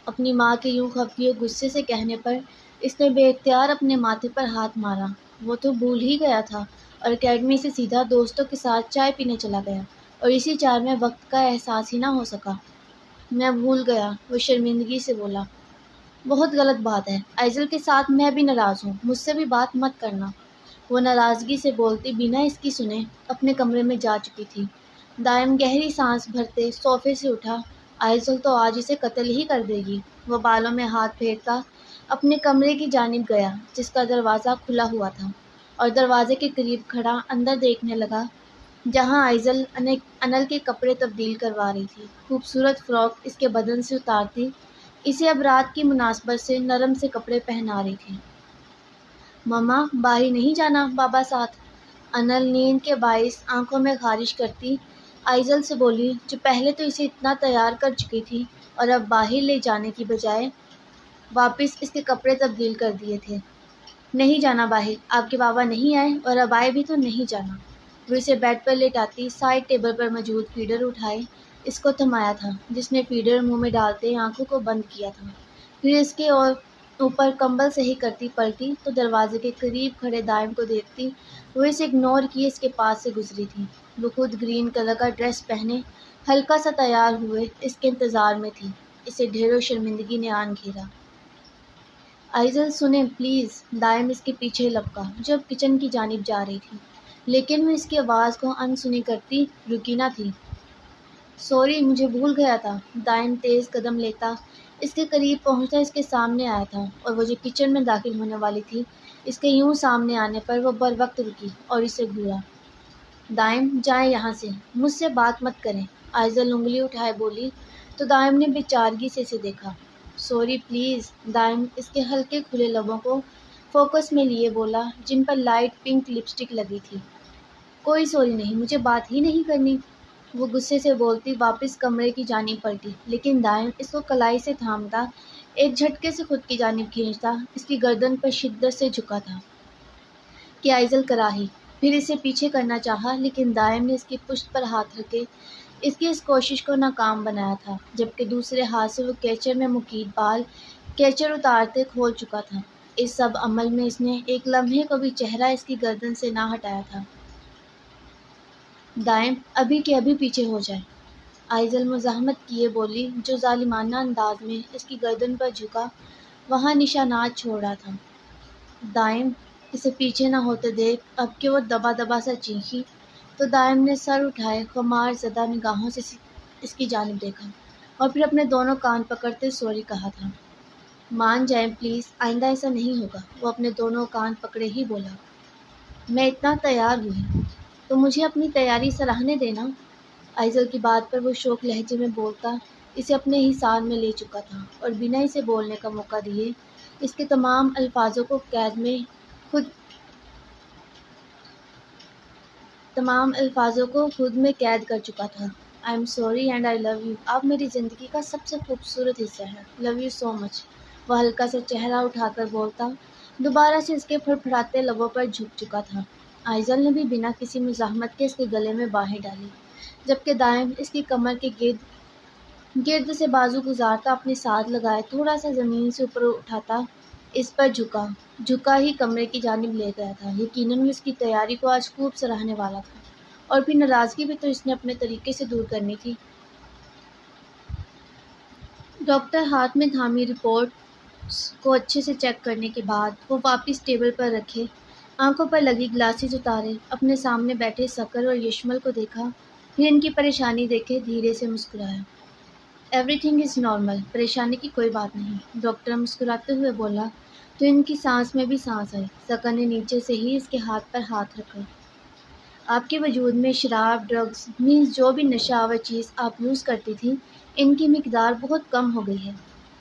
Speaker 1: اپنی ماں کے یوں خفیہ غصے سے کہنے پر اس نے بے اختیار اپنے ماتھے پر ہاتھ مارا۔ وہ تو بھول ہی گیا تھا اور اکیڈمی سے سیدھا دوستوں کے ساتھ چائے پینے چلا گیا، اور اسی چائے میں وقت کا احساس ہی نہ ہو سکا۔ میں بھول گیا، وہ شرمندگی سے بولا۔ بہت غلط بات ہے، آئزل کے ساتھ میں بھی ناراض ہوں، مجھ سے بھی بات مت کرنا۔ وہ ناراضگی سے بولتی بنا اس کی سنے اپنے کمرے میں جا چکی تھی۔ دائم گہری سانس بھرتے صوفے سے اٹھا۔ آئزل تو آج اسے قتل ہی کر دے گی۔ وہ بالوں میں ہاتھ پھیرتا اپنے کمرے کی جانب گیا جس کا دروازہ کھلا ہوا تھا، اور دروازے کے قریب کھڑا اندر دیکھنے لگا جہاں آئزل انل کے کپڑے تبدیل کروا رہی تھی۔ خوبصورت فراک اس کے بدن سے اتارتی اسے اب رات کی مناسبت سے نرم سے کپڑے پہنا رہی تھی۔ مما، باہر نہیں جانا بابا ساتھ؟ انل نیند کے باعث آنکھوں میں خارش کرتی آئزل سے بولی، جو پہلے تو اسے اتنا تیار کر چکی تھی اور اب باہر لے جانے کی بجائے واپس اس کے کپڑے تبدیل کر دیے تھے۔ نہیں جانا باہر، آپ کے بابا نہیں آئے، اور اب آئے بھی تو نہیں جانا۔ وہ اسے بیڈ پر لیٹاتی سائڈ ٹیبل پر موجود فیڈر اٹھائے اس کو تھمایا تھا، جس نے فیڈر منہ میں ڈالتے آنکھوں کو بند کیا تھا۔ پھر اس کے اوپر کمبل صحیح کرتی پلٹی تو دروازے کے قریب کھڑے دائم کو دیکھتی وہ اسے اگنور کیے اس کے پاس سے گزری تھی۔ وہ خود گرین کلر کا ڈریس پہنے ہلکا سا تیار ہوئے اس کے انتظار میں تھی۔ اسے ڈھیروں شرمندگی نے آن گھیرا۔ آئزل سنیں پلیز، دائم اس کے پیچھے لپکا جو اب کچن کی جانب جا رہی تھی، لیکن وہ اس کی آواز کو انسنی کرتی رکی نہ تھی۔ سوری، مجھے بھول گیا تھا۔ دائم تیز قدم لیتا اس کے قریب پہنچتا اس کے سامنے آیا تھا، اور وہ جو کچن میں داخل ہونے والی تھی اس کے یوں سامنے آنے پر وہ بر وقت رکی اور اسے گھورا۔ دائم، جائیں یہاں سے، مجھ سے بات مت کریں۔ آئزل انگلی اٹھائے بولی تو دائم نے بے چارگی سے اسے دیکھا۔ سوری پلیز، دائم اس کے ہلکے کھلے لبوں کو فوکس میں لیے بولا جن پر لائٹ پنک لپسٹک لگی تھی۔ کوئی سوری نہیں، مجھے بات ہی نہیں کرنی۔ وہ غصے سے بولتی واپس کمرے کی جانب پلٹی، لیکن دائم اس کو کلائی سے تھامتا ایک جھٹکے سے خود کی جانب کھینچتا اس کی گردن پر شدت سے جھکا تھا کہ آئزل کراہی۔ پھر اسے پیچھے کرنا چاہا، لیکن دائم نے اس کی پشت پر ہاتھ رکھے اس کی اس کوشش کو ناکام بنایا تھا، جبکہ دوسرے ہاتھ سے وہ کیچر میں مقید بال کیچر اتارتے کھول چکا تھا۔ اس سب عمل میں اس نے ایک لمحے کو بھی چہرہ اس کی گردن سے نہ ہٹایا تھا۔ دائم، ابھی کے ابھی پیچھے ہو جائے، آئزل مزاحمت کیے بولی جو ظالمانہ انداز میں اس کی گردن پر جھکا وہاں نشانات چھوڑ رہا تھا۔ دائم اسے پیچھے نہ ہوتے دیکھ اب کہ وہ دبا دبا سا چیخی تو دائم نے سر اٹھائے خمار زدہ نگاہوں سے اس کی جانب دیکھا، اور پھر اپنے دونوں کان پکڑتے سوری کہا تھا۔ مان جائیں پلیز، آئندہ ایسا نہیں ہوگا۔ وہ اپنے دونوں کان پکڑے ہی بولا۔ میں اتنا تیار ہوئی تو مجھے اپنی تیاری سراہنے دینا۔ آئزل کی بات پر وہ شوق لہجے میں بولتا اسے اپنے ہی سان میں لے چکا تھا، اور بنا اسے بولنے کا موقع دیے اس کے تمام الفاظوں کو خود میں قید کر چکا تھا۔ I am sorry and I love you, آپ میری زندگی کا سب سے خوبصورت حصہ ہے، لو یو سو مچ۔ وہ ہلکا سا چہرہ اٹھا کر بولتا دوبارہ سے اس کے پھڑپھڑاتے لبوں پر جھک چکا تھا۔ آئزل نے بھی بنا کسی مزاحمت کے اس کے گلے میں باہیں ڈالی، جبکہ دائم اس کی کمر کے گرد سے بازو گزارتا اپنے ساتھ لگائے تھوڑا سا زمین سے اوپر اٹھاتا اس پر جھکا ہی کمرے کی جانب لے گیا تھا۔ یقیناً وہ اس کی تیاری کو آج خوب سراہنے والا تھا، اور پھر ناراضگی بھی تو اس نے اپنے طریقے سے دور کرنی تھی۔ ڈاکٹر ہاتھ میں تھامی رپورٹ کو اچھے سے چیک کرنے کے بعد وہ واپس ٹیبل پر رکھے، آنکھوں پر لگی گلاسز اتارے، اپنے سامنے بیٹھے سکر اور یشمل کو دیکھا، پھر ان کی پریشانی دیکھے دھیرے سے مسکرایا۔ ایوری تھنگ از نارمل، پریشانی کی کوئی بات نہیں، ڈاکٹر مسکراتے ہوئے بولا تو ان کی سانس میں بھی سانس آئی۔ سکر نے نیچے سے ہی اس کے ہاتھ پر ہاتھ رکھا۔ آپ کے وجود میں شراب، ڈرگز، مینز جو بھی نشہ آور چیز آپ یوز کرتی تھی، ان کی مقدار بہت کم ہو گئی ہے۔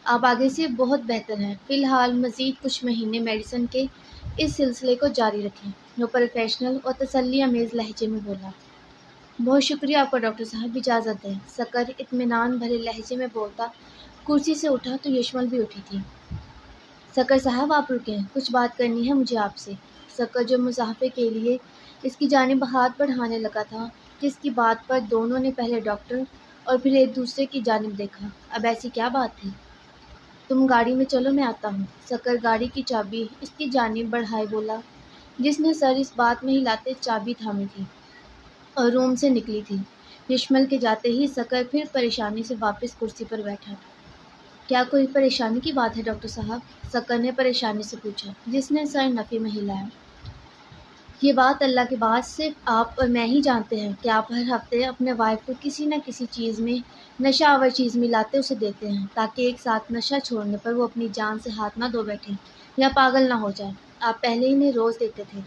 Speaker 1: آپ آگے سے بہت بہتر ہیں، فی الحال مزید کچھ مہینے میڈیسن کے اس سلسلے کو جاری رکھیں، وہ پروفیشنل اور تسلی آمیز لہجے میں بولا۔ بہت شکریہ آپ کا ڈاکٹر صاحب، اجازت دیں، سکر اطمینان بھرے لہجے میں بولتا کرسی سے اٹھا تو یشمل بھی اٹھی تھی۔ سکر صاحب آپ رکیں، کچھ بات کرنی ہے مجھے آپ سے۔ سکر جو مصافحے کے لیے اس کی جانب ہاتھ بڑھانے لگا تھا، جس کی بات پر دونوں نے پہلے ڈاکٹر اور پھر ایک دوسرے کی جانب دیکھا۔ اب ایسی کیا بات تھی؟ تم گاڑی میں چلو، میں آتا ہوں۔ سکر گاڑی کی چابی اس کی جانب بڑھائے بولا، جس نے سر اس بات میں ہلاتے چابی تھامی تھی اور روم سے نکلی تھی۔ یشمل کے جاتے ہی سکر پھر پریشانی سے واپس کرسی پر بیٹھا۔ کیا کوئی پریشانی کی بات ہے ڈاکٹر صاحب؟ سکر نے پریشانی سے پوچھا، جس نے سر نفی میں ہلایا۔ یہ بات اللہ کے بعد صرف آپ اور میں ہی جانتے ہیں کہ آپ ہر ہفتے اپنے وائف کو کسی نہ کسی چیز میں نشہ آور چیز ملاتے اسے دیتے ہیں، تاکہ ایک ساتھ نشہ چھوڑنے پر وہ اپنی جان سے ہاتھ نہ دھو بیٹھے یا پاگل نہ ہو جائے۔ آپ پہلے انہیں روز دیتے تھے،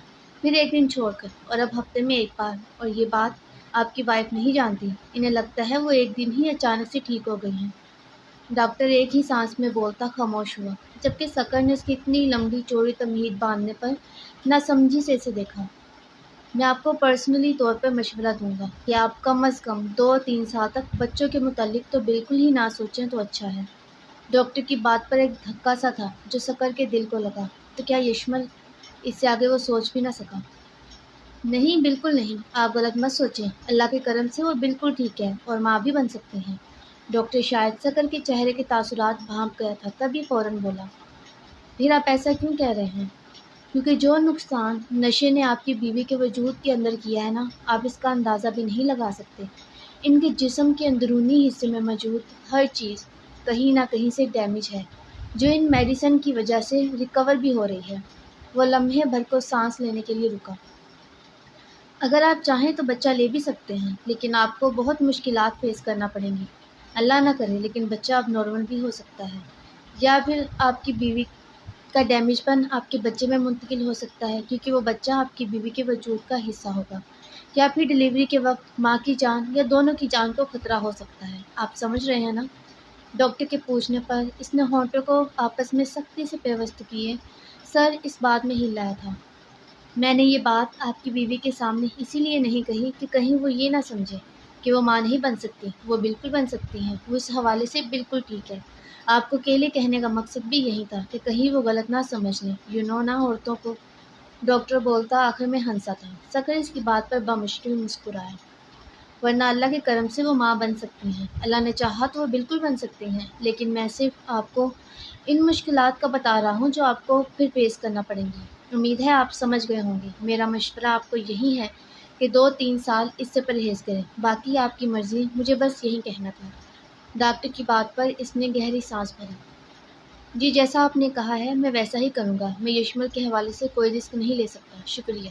Speaker 1: پھر ایک دن چھوڑ کر، اور اب ہفتے میں ایک بار، اور یہ بات آپ کی وائف نہیں جانتی۔ انہیں لگتا ہے وہ ایک دن ہی اچانک سے ٹھیک ہو گئی ہیں۔ ڈاکٹر ایک ہی سانس میں بولتا خاموش ہوا، جبکہ سکر نے اس کی اتنی لمبی چوڑی تمہید باندھنے پر ناسمجھی سے اسے دیکھا۔ میں آپ کو پرسنلی طور پر مشورہ دوں گا کہ آپ کم از کم 2-3 سال تک بچوں کے متعلق تو بالکل ہی نہ سوچیں تو اچھا ہے۔ ڈاکٹر کی بات پر ایک دھکا سا تھا جو سکر کے دل کو لگا۔ تو کیا یشمل؟ اس سے آگے وہ سوچ بھی نہ سکا۔ نہیں، بالکل نہیں، آپ غلط مت سوچیں، اللہ کے کرم سے وہ بالکل ٹھیک ہے اور ماں بھی بن سکتے ہیں۔ ڈاکٹر شاید سکر کے چہرے کے تاثرات بھانپ گیا تھا، تبھی فوراً بولا، پھر آپ ایسا کیوں کہہ رہے ہیں؟ کیونکہ جو نقصان نشے نے آپ کی بیوی کے وجود کے اندر کیا ہے نا، آپ اس کا اندازہ بھی نہیں لگا سکتے۔ ان کے جسم کے اندرونی حصے میں موجود ہر چیز کہیں نہ کہیں سے ڈیمیج ہے، جو ان میڈیسن کی وجہ سے ریکور بھی ہو رہی ہے۔ وہ لمحے بھر کو سانس لینے کے لیے رکا۔ اگر آپ چاہیں تو بچہ لے بھی سکتے ہیں، لیکن آپ کو بہت مشکلات فیس کرنا پڑیں گی۔ اللہ نہ کرے، لیکن بچہ اب نارمل بھی ہو سکتا ہے، یا پھر آپ کی بیوی کا ڈیمیج پن آپ کے بچے میں منتقل ہو سکتا ہے، کیونکہ وہ بچہ آپ کی بیوی کے وجود کا حصہ ہوگا، یا پھر ڈیلیوری کے وقت ماں کی جان یا دونوں کی جان کو خطرہ ہو سکتا ہے۔ آپ سمجھ رہے ہیں نا؟ ڈاکٹر کے پوچھنے پر اس نے ہونٹوں کو آپس میں سختی سے پیوست کیے سر اس بات میں ہلایا تھا۔ میں نے یہ بات آپ کی بیوی کے سامنے اسی لیے نہیں کہی کہ کہیں وہ یہ نہ سمجھے کہ وہ ماں نہیں بن سکتی۔ وہ بالکل بن سکتی ہیں، وہ اس حوالے سے بالکل ٹھیک ہے۔ آپ کو اکیلے کہنے کا مقصد بھی یہی تھا کہ کہیں وہ غلط نہ سمجھ لیں، نا عورتوں کو۔ ڈاکٹر بولتا آخر میں ہنسا تھا۔ سکر اس کی بات پر بمشکل مسکرایا۔ ورنہ اللہ کے کرم سے وہ ماں بن سکتی ہیں، اللہ نے چاہا تو وہ بالکل بن سکتی ہیں، لیکن میں صرف آپ کو ان مشکلات کا بتا رہا ہوں جو آپ کو پھر فیس کرنا پڑیں گی۔ امید ہے آپ سمجھ گئے ہوں گے۔ میرا مشورہ آپ کو یہی ہے کہ 2-3 سال اس سے پرہیز کریں، باقی آپ کی مرضی، مجھے بس یہی کہنا تھا۔ ڈاکٹر کی بات پر اس نے گہری سانس بھری۔ جی، جیسا آپ نے کہا ہے میں ویسا ہی کروں گا، میں یشمل کے حوالے سے کوئی رسک نہیں لے سکتا، شکریہ۔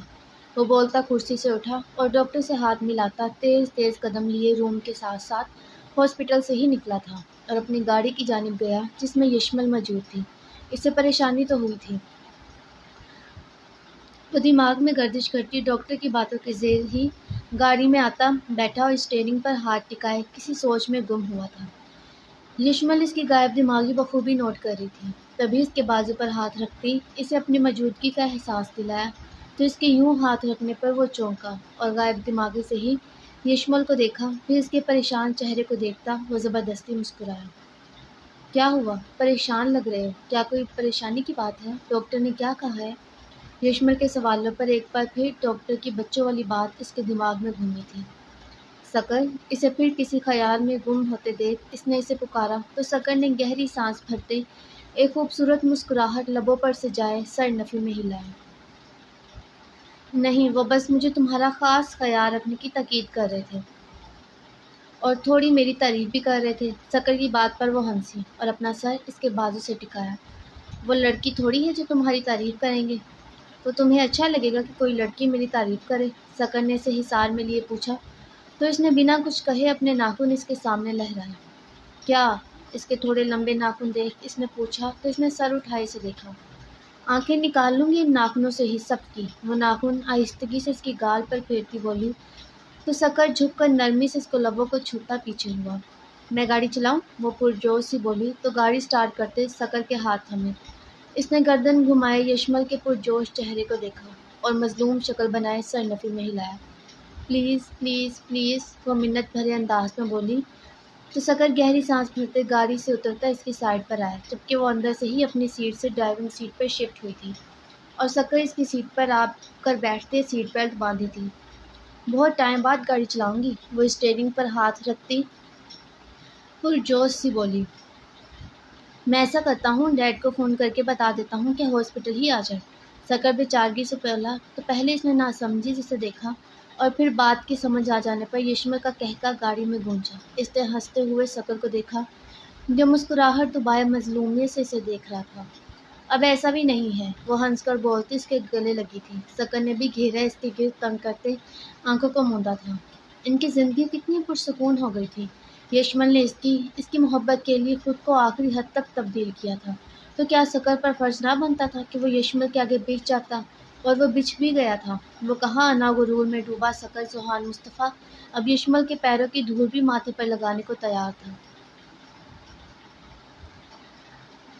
Speaker 1: وہ بولتا کرسی سے اٹھا اور ڈاکٹر سے ہاتھ ملاتا تیز تیز قدم لیے روم کے ساتھ ساتھ ہاسپٹل سے ہی نکلا تھا اور اپنی گاڑی کی جانب گیا جس میں یشمل موجود تھی۔ اس سے پریشانی تو ہوئی تھی، وہ دماغ میں گردش کرتی ڈاکٹر کی باتوں کے زیر ہی گاڑی میں آتا بیٹھا اور اسٹیئرنگ پر ہاتھ ٹکائے کسی سوچ میں گم ہوا تھا۔ یشمل اس کی غائب دماغی بخوبی نوٹ کر رہی تھی، تبھی اس کے بازو پر ہاتھ رکھتی اسے اپنی موجودگی کا احساس دلایا تو اس کے یوں ہاتھ رکھنے پر وہ چونکا اور غائب دماغی سے ہی یشمل کو دیکھا، پھر اس کے پریشان چہرے کو دیکھتا وہ زبردستی مسکرایا۔ کیا ہوا؟ پریشان لگ رہے ہو، کیا کوئی پریشانی کی بات ہے؟ ڈاکٹر نے کیا کہا ہے؟ یشمل کے سوالوں پر ایک بار پھر ڈاکٹر کی بچوں والی بات اس کے دماغ میں گھومی تھی۔ سکر، اسے پھر کسی خیال میں گم ہوتے دیکھ اس نے اسے پکارا تو سکر نے گہری سانس بھرتے ایک خوبصورت مسکراہٹ لبوں پر سجائے سر نفی میں ہلایا۔ نہیں، وہ بس مجھے تمہارا خاص خیال رکھنے کی تاکید کر رہے تھے۔ اور تھوڑی میری تعریف بھی کر رہے تھے۔ سکر کی بات پر وہ ہنسی اور اپنا سر اس کے بازو سے ٹکایا۔ وہ لڑکی تھوڑی ہے جو تمہاری تعریف کریں گے، تو تمہیں اچھا لگے گا کہ کوئی لڑکی میری تعریف کرے؟ سکر نے اسے حصار میں لیے پوچھا، تو اس نے بنا کچھ کہے اپنے ناخن اس کے سامنے لہرائے۔ کیا؟ اس کے تھوڑے لمبے ناخن دیکھ اس نے پوچھا تو اس نے سر اٹھائے اسے دیکھا۔ آنکھیں نکال لوں گی ان ناخنوں سے ہی سب کی۔ وہ ناخن آہستگی سے اس کی گال پر پھیرتی بولی تو سکر جھک کر نرمی سے اس کو لبوں کو چھوتا پیچھے ہوا۔ میں گاڑی چلاؤں؟ وہ پرجوش سی بولی تو گاڑی سٹارٹ کرتے سکر کے ہاتھ تھمے۔ اس نے گردن گھمائے یشمل کے پرجوش چہرے کو دیکھا اور مظلوم شکل بنائے سر نفی میں ہلایا۔ پلیز پلیز پلیز، وہ منت بھرے انداز میں بولی تو سکر گہری سانس بھرتے گاڑی سے اترتا اس کی سائڈ پر آیا، جبکہ وہ اندر سے ہی اپنی سیٹ سے ڈرائیونگ سیٹ پر شفٹ ہوئی تھی اور سکر اس کی سیٹ پر آ کر بیٹھتے سیٹ بیلٹ باندھی تھی۔ بہت ٹائم بعد گاڑی چلاؤں گی، وہ اسٹیئرنگ پر ہاتھ رکھتی پرجوش سی بولی۔ میں ایسا کرتا ہوں، ڈیڈ کو فون کر کے بتا دیتا ہوں کہ ہاسپٹل ہی آ جائے۔ سکر بےچارگی سے بولا تو پہلے اس نے ناسمجھی سے دیکھا اور پھر بات کی سمجھ آ جانے پر یشمل کا کہکا گاڑی میں گونجا۔ اس نے ہنستے ہوئے سکر کو دیکھا جو مسکراہٹ دبائے مظلومیت سے اسے دیکھ رہا تھا۔ اب ایسا بھی نہیں ہے، وہ ہنس کر بولتی اس کے گلے لگی تھی۔ سکر نے بھی گھیرا اس کے گرد تنگ کرتے آنکھوں کو موندا تھا۔ ان کی زندگی کتنی پرسکون ہو گئی تھی۔ یشمل نے اس کی محبت کے لیے خود کو آخری حد تک تبدیل کیا تھا، تو کیا سکر پر فرض نہ بنتا تھا کہ وہ یشمل کے آگے بچ جاتا؟ اور وہ بچ بھی گیا تھا۔ وہ کہاں انا غرور میں ڈوبا سکر سبحان مصطفیٰ اب یشمل کے پیروں کی دھول بھی ماتھے پر لگانے کو تیار تھا۔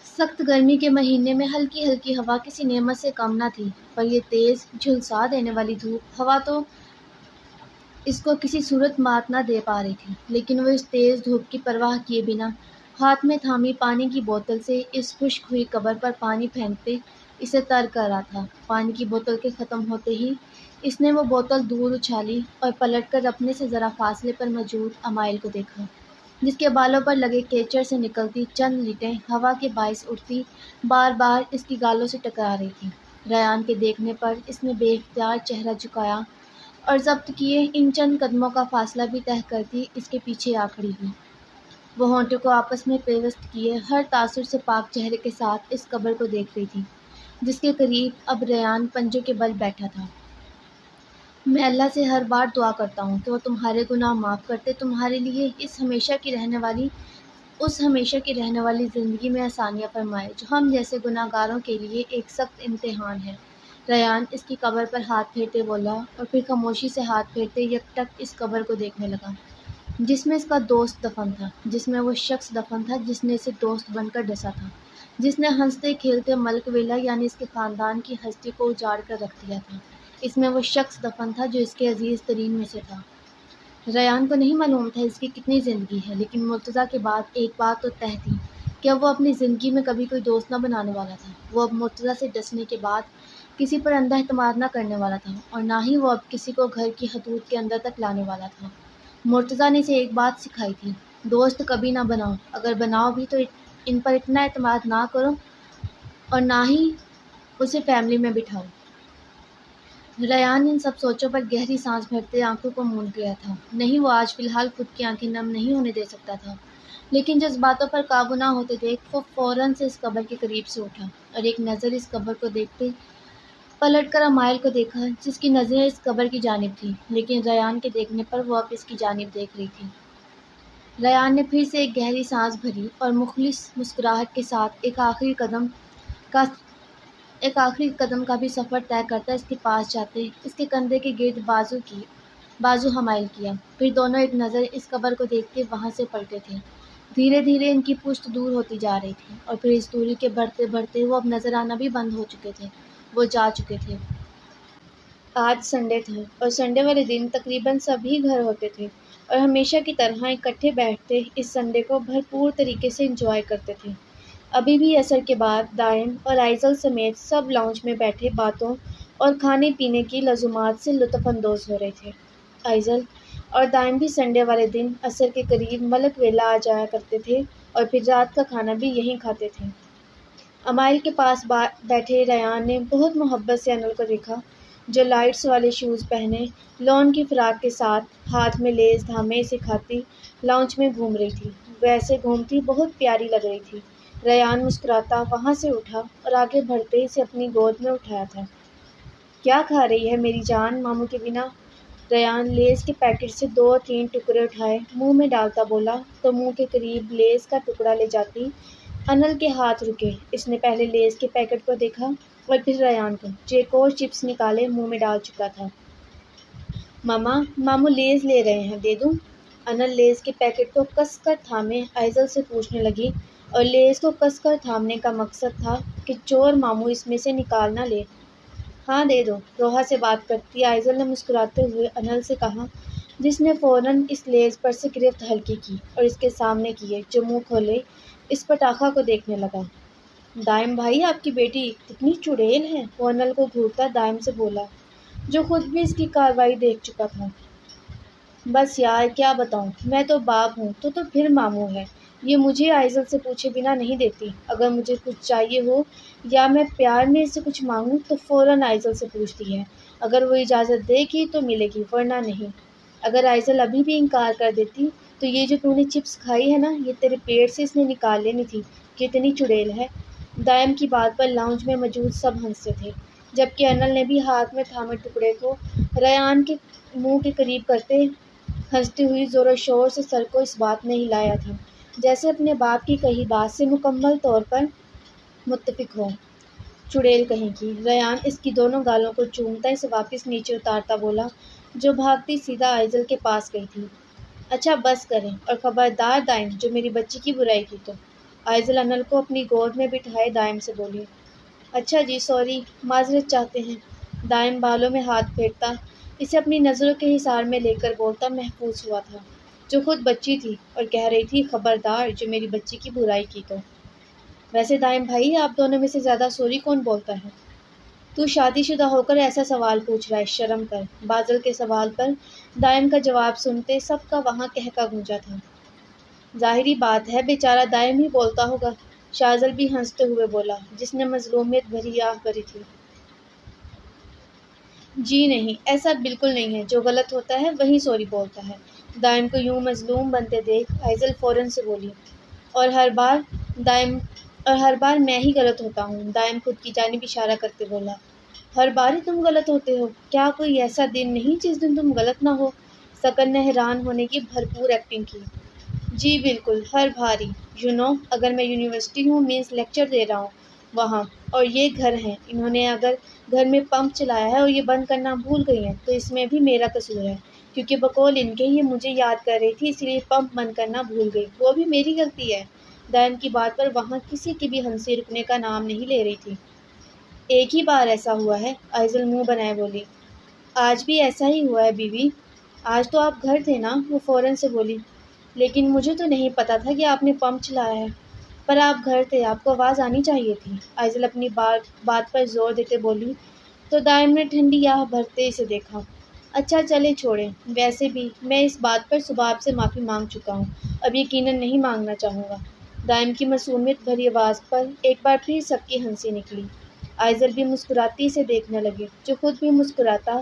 Speaker 1: سخت گرمی کے مہینے میں ہلکی ہلکی ہوا کسی نعمت سے کم نہ تھی، پر یہ تیز جھلسا دینے والی دھوپ ہوا تو اس کو کسی صورت مات نہ دے پا رہی تھی، لیکن وہ اس تیز دھوپ کی پرواہ کیے بنا ہاتھ میں تھامی پانی کی بوتل سے اس خشک ہوئی قبر پر پانی پھینکتے اسے تر کر رہا تھا۔ پانی کی بوتل کے ختم ہوتے ہی اس نے وہ بوتل دور اچھالی اور پلٹ کر اپنے سے ذرا فاصلے پر موجود امائل کو دیکھا، جس کے بالوں پر لگے کیچڑ سے نکلتی چند لٹیں ہوا کے باعث اٹھتی بار بار اس کی گالوں سے ٹکرا رہی تھیں۔ ریان کے دیکھنے پر اس نے بے اختیار چہرہ جھکایا اور ضبط کیے ان چند قدموں کا فاصلہ بھی طے کرتی اس کے پیچھے آ کھڑی ہوئی۔ وہ ہونٹوں کو آپس میں پیوست کیے ہر تاثر سے پاک چہرے کے ساتھ اس قبر کو دیکھ رہی تھی، جس کے قریب اب ریان پنجوں کے بل بیٹھا تھا۔ میں اللہ سے ہر بار دعا کرتا ہوں کہ وہ تمہارے گناہ معاف کرتے تمہارے لیے اس ہمیشہ کی رہنے والی زندگی میں آسانیاں فرمائے، جو ہم جیسے گناہ گاروں کے لیے ایک سخت امتحان ہے۔ ریان اس کی قبر پر ہاتھ پھیرتے بولا اور پھر خاموشی سے ہاتھ پھیرتے یکٹک اس قبر کو دیکھنے لگا، جس میں اس کا دوست دفن تھا، جس میں وہ شخص دفن تھا جس نے اسے دوست بن کر ڈسا تھا، جس نے ہنستے کھیلتے ملک ویلا یعنی اس کے خاندان کی ہستی کو اجاڑ کر رکھ دیا تھا۔ اس میں وہ شخص دفن تھا جو اس کے عزیز ترین میں سے تھا۔ ریان کو نہیں معلوم تھا اس کی کتنی زندگی ہے، لیکن مرتضیٰ کے بعد ایک بات تو طے تھی کہ اب وہ اپنی زندگی میں کبھی کوئی دوست نہ بنانے والا تھا۔ وہ اب مرتضیٰ سے ڈسنے کے بعد کسی پر اندھا اعتماد نہ کرنے والا تھا، اور نہ ہی وہ اب کسی کو گھر کی حدود کے اندر تک لانے والا تھا۔ مرتضیٰ نے اسے ایک بات سکھائی تھی، دوست کبھی نہ بناؤ، اگر بناؤ بھی تو ان پر اتنا اعتماد نہ کرو اور نہ ہی اسے فیملی میں بٹھاؤ۔ ریان ان سب سوچوں پر گہری سانس بھرتے آنکھوں کو موند گیا تھا۔ نہیں، وہ آج فی الحال خود کی آنکھیں نم نہیں ہونے دے سکتا تھا، لیکن جذباتوں پر قابو نہ ہوتے دیکھ وہ فوراً سے اس قبر کے قریب سے اٹھا اور ایک نظر اس قبر کو دیکھتے پلٹ کر امائل کو دیکھا، جس کی نظریں اس قبر کی جانب تھیں، لیکن ریان کے دیکھنے پر وہ اب اس کی جانب دیکھ رہی تھی۔ ریان نے پھر سے ایک گہری سانس بھری اور مخلص مسکراہٹ کے ساتھ ایک آخری قدم کا بھی سفر طے کرتا اس کے پاس جاتے اس کے کندھے کے گرد بازو حمائل کیا، پھر دونوں ایک نظر اس قبر کو دیکھتے وہاں سے پلٹے تھے۔ دھیرے دھیرے ان کی پشت دور ہوتی جا رہی تھی اور پھر اس دوری کے بڑھتے بڑھتے وہ اب نظر آنا بھی بند ہو چکے تھے، وہ جا چکے تھے۔ آج سنڈے تھا اور سنڈے والے دن تقریباً سبھی گھر ہوتے تھے اور ہمیشہ کی طرح اکٹھے بیٹھتے اس سنڈے کو بھرپور طریقے سے انجوائے کرتے تھے۔ ابھی بھی عصر کے بعد دائم اور آئزل سمیت سب لاؤنج میں بیٹھے باتوں اور کھانے پینے کی لزومات سے لطف اندوز ہو رہے تھے۔ آئزل اور دائم بھی سنڈے والے دن عصر کے قریب ملک ویلا آ جایا کرتے تھے اور پھر رات کا کھانا بھی یہیں کھاتے تھے۔ امائل کے پاس بیٹھے ریان نے بہت محبت سے انل کو دیکھا جو لائٹس والے شوز پہنے لون کی فراق کے ساتھ ہاتھ میں لیس دھامے سے کھاتی لاؤنج میں گھوم رہی تھی۔ ویسے گھومتی بہت پیاری لگ رہی تھی۔ ریان مسکراتا وہاں سے اٹھا اور آگے بڑھتے اسے اپنی گود میں اٹھایا تھا۔ کیا کھا رہی ہے میری جان ماموں کے بنا؟ ریان لیس کے پیکٹ سے 2-3 ٹکڑے اٹھائے منہ میں ڈالتا بولا تو منہ کے قریب لیس کا ٹکڑا لے جاتی انل کے ہاتھ رکے۔ اس نے پہلے لیس کے پیکٹ کو دیکھا اور پھر ریان کو، جو ایک اور چپس نکالے منہ میں ڈال چکا تھا۔ ماموں لیز لے رہے ہیں، دے دوں؟ انل لیز کے پیکٹ کو کس کر تھامے آئزل سے پوچھنے لگی، اور لیز کو کس کر تھامنے کا مقصد تھا کہ چور ماموں اس میں سے نکال نہ لے۔ ہاں دے دو، روحا سے بات کرتی آئزل نے مسکراتے ہوئے انل سے کہا، جس نے فوراً اس لیز پر سے گرفت ہلکی کی اور اس کے سامنے کیے، جو منہ کھولے اس پٹاخہ کو دیکھنے لگا۔ دائم بھائی، آپ کی بیٹی کتنی چڑیل ہے، وہ انل کو گھورتا دائم سے بولا، جو خود بھی اس کی کارروائی دیکھ چکا تھا۔ بس یار کیا بتاؤں، میں تو باپ ہوں تو پھر ماموں ہے، یہ مجھے آئزل سے پوچھے بنا نہیں دیتی۔ اگر مجھے کچھ چاہیے ہو یا میں پیار میں اسے کچھ مانگوں تو فوراً آئزل سے پوچھتی ہے۔ اگر وہ اجازت دے گی تو ملے گی، ورنہ نہیں۔ اگر آئزل ابھی بھی انکار کر دیتی تو یہ جو تو نے چپس کھائی ہے نا، یہ تیرے پیٹ سے اس نے نکال لینی تھی، کہ اتنی چڑیل ہے۔ دائم کی بات پر لاؤنج میں موجود سب ہنستے تھے، جبکہ انل نے بھی ہاتھ میں تھامے ٹکڑے کو ریان کے منہ کے قریب کرتے ہنستی ہوئی زور و شور سے سر کو اس بات نے ہلایا تھا جیسے اپنے باپ کی کہی بات سے مکمل طور پر متفق ہو۔ چڑیل کہیں کی! ریان اس کی دونوں گالوں کو چومتا اسے واپس نیچے اتارتا بولا، جو بھاگتی سیدھا آئزل کے پاس گئی تھی۔ اچھا بس کریں، اور خبردار دائم جو میری بچی کی برائی کی تو۔ آئزل انل کو اپنی گود میں بٹھائے دائم سے بولی۔ اچھا جی، سوری، معذرت چاہتے ہیں۔ دائم بالوں میں ہاتھ پھیرتا اسے اپنی نظروں کے حصار میں لے کر بولتا محفوظ ہوا تھا، جو خود بچی تھی اور کہہ رہی تھی خبردار جو میری بچی کی برائی کی تو۔ ویسے دائم بھائی، آپ دونوں میں سے زیادہ سوری کون بولتا ہے؟ تو شادی شدہ ہو کر ایسا سوال پوچھ رہا ہے، شرم کر۔ بازل کے سوال پر دائم کا جواب سنتے سب کا وہاں قہقہ گونجا تھا۔ ظاہری بات ہے بیچارہ دائم ہی بولتا ہوگا، شاذل بھی ہنستے ہوئے بولا، جس نے مظلومیت بھری آہ بھری تھی۔ جی نہیں، ایسا بالکل نہیں ہے، جو غلط ہوتا ہے وہی سوری بولتا ہے۔ دائم کو یوں مظلوم بنتے دیکھ آئزل فوراً سے بولی، اور ہر بار میں ہی غلط ہوتا ہوں۔ دائم خود کی جانب اشارہ کرتے بولا، ہر بار ہی تم غلط ہوتے ہو؟ کیا کوئی ایسا دن نہیں جس دن تم غلط نہ ہو؟ سکن نے حیران ہونے کی بھرپور ایکٹنگ کی۔ جی بالکل، ہر بھاری، اگر میں یونیورسٹی ہوں، مینس لیکچر دے رہا ہوں وہاں، اور یہ گھر ہیں، انہوں نے اگر گھر میں پمپ چلایا ہے اور یہ بند کرنا بھول گئی ہیں تو اس میں بھی میرا قصور ہے، کیونکہ بقول ان کے یہ مجھے یاد کر رہی تھی، اس لیے پمپ بند کرنا بھول گئی، وہ بھی میری غلطی ہے۔ دائم کی بات پر وہاں کسی کی بھی ہنسی رکنے کا نام نہیں لے رہی تھی۔ ایک ہی بار ایسا ہوا ہے، آئزل منہ بنائے بولی۔ آج بھی ایسا ہی ہوا ہے بیوی، آج تو آپ گھر تھے نا؟ وہ فوراً سے بولی، لیکن مجھے تو نہیں پتا تھا کہ آپ نے پمپ چلایا ہے۔ پر آپ گھر تھے، آپ کو آواز آنی چاہیے تھی، آئزل اپنی بات پر زور دیتے بولی، تو دائم نے ٹھنڈی آہ بھرتے اسے دیکھا۔ اچھا چلیں چھوڑیں، ویسے بھی میں اس بات پر صبح آپ سے معافی مانگ چکا ہوں، اب یقیناً نہیں مانگنا چاہوں گا۔ دائم کی معصومیت بھری آواز پر ایک بار پھر سب کی ہنسی نکلی۔ آئزل بھی مسکراتی اسے دیکھنے لگی، جو خود بھی مسکراتا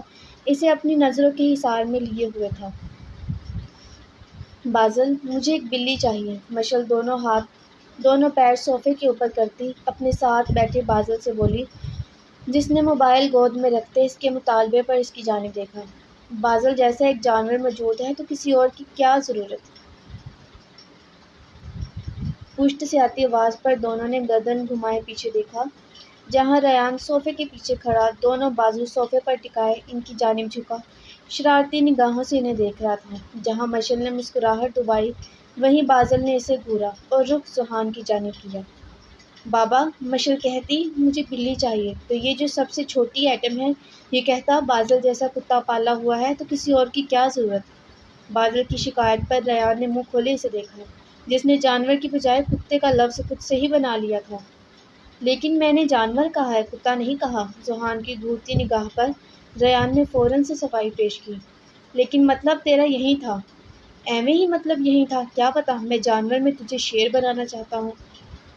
Speaker 1: اسے اپنی نظروں کے حصار میں لیے ہوئے تھا۔ بازل، مجھے ایک بلی چاہیے، مشل دونوں پیر صوفے کے اوپر کرتی اپنے ساتھ بیٹھے بازل سے بولی، جس نے موبائل گود میں رکھتے اس کے مطالبے پر اس کی جانب دیکھا۔ بازل جیسا ایک جانور موجود ہے تو کسی اور کی کیا ضرورت؟ پشت سے آتی آواز پر دونوں نے گردن گھمائے پیچھے دیکھا، جہاں ریان صوفے کے پیچھے کھڑا دونوں بازو صوفے پر ٹکائے ان کی جانب جھکا شرارتی نگاہوں سے انہیں دیکھ رہا تھا۔ جہاں مشل نے مسکراہٹ دبائی وہیں بازل نے اسے گھورا اور رخ ذوحان کی جانب کیا۔ بابا، مشل کہتی مجھے بلی چاہیے تو یہ جو سب سے چھوٹی ایٹم ہے یہ کہتا بازل جیسا کتا پالا ہوا ہے تو کسی اور کی کیا ضرورت؟ بازل کی شکایت پر ریان نے منہ کھولے اسے دیکھا، جس نے جانور کی بجائے کتے کا لفظ خود سے ہی بنا لیا تھا۔ لیکن میں نے جانور کہا ہے، کتا نہیں کہا۔ ذوحان کی گھورتی نگاہ پر ریان نے فوراً سے صفائی پیش کی، لیکن مطلب تیرا یہی تھا؟ ایویں ہی مطلب یہی تھا، کیا پتا میں جانور میں تجھے شیر بنانا چاہتا ہوں۔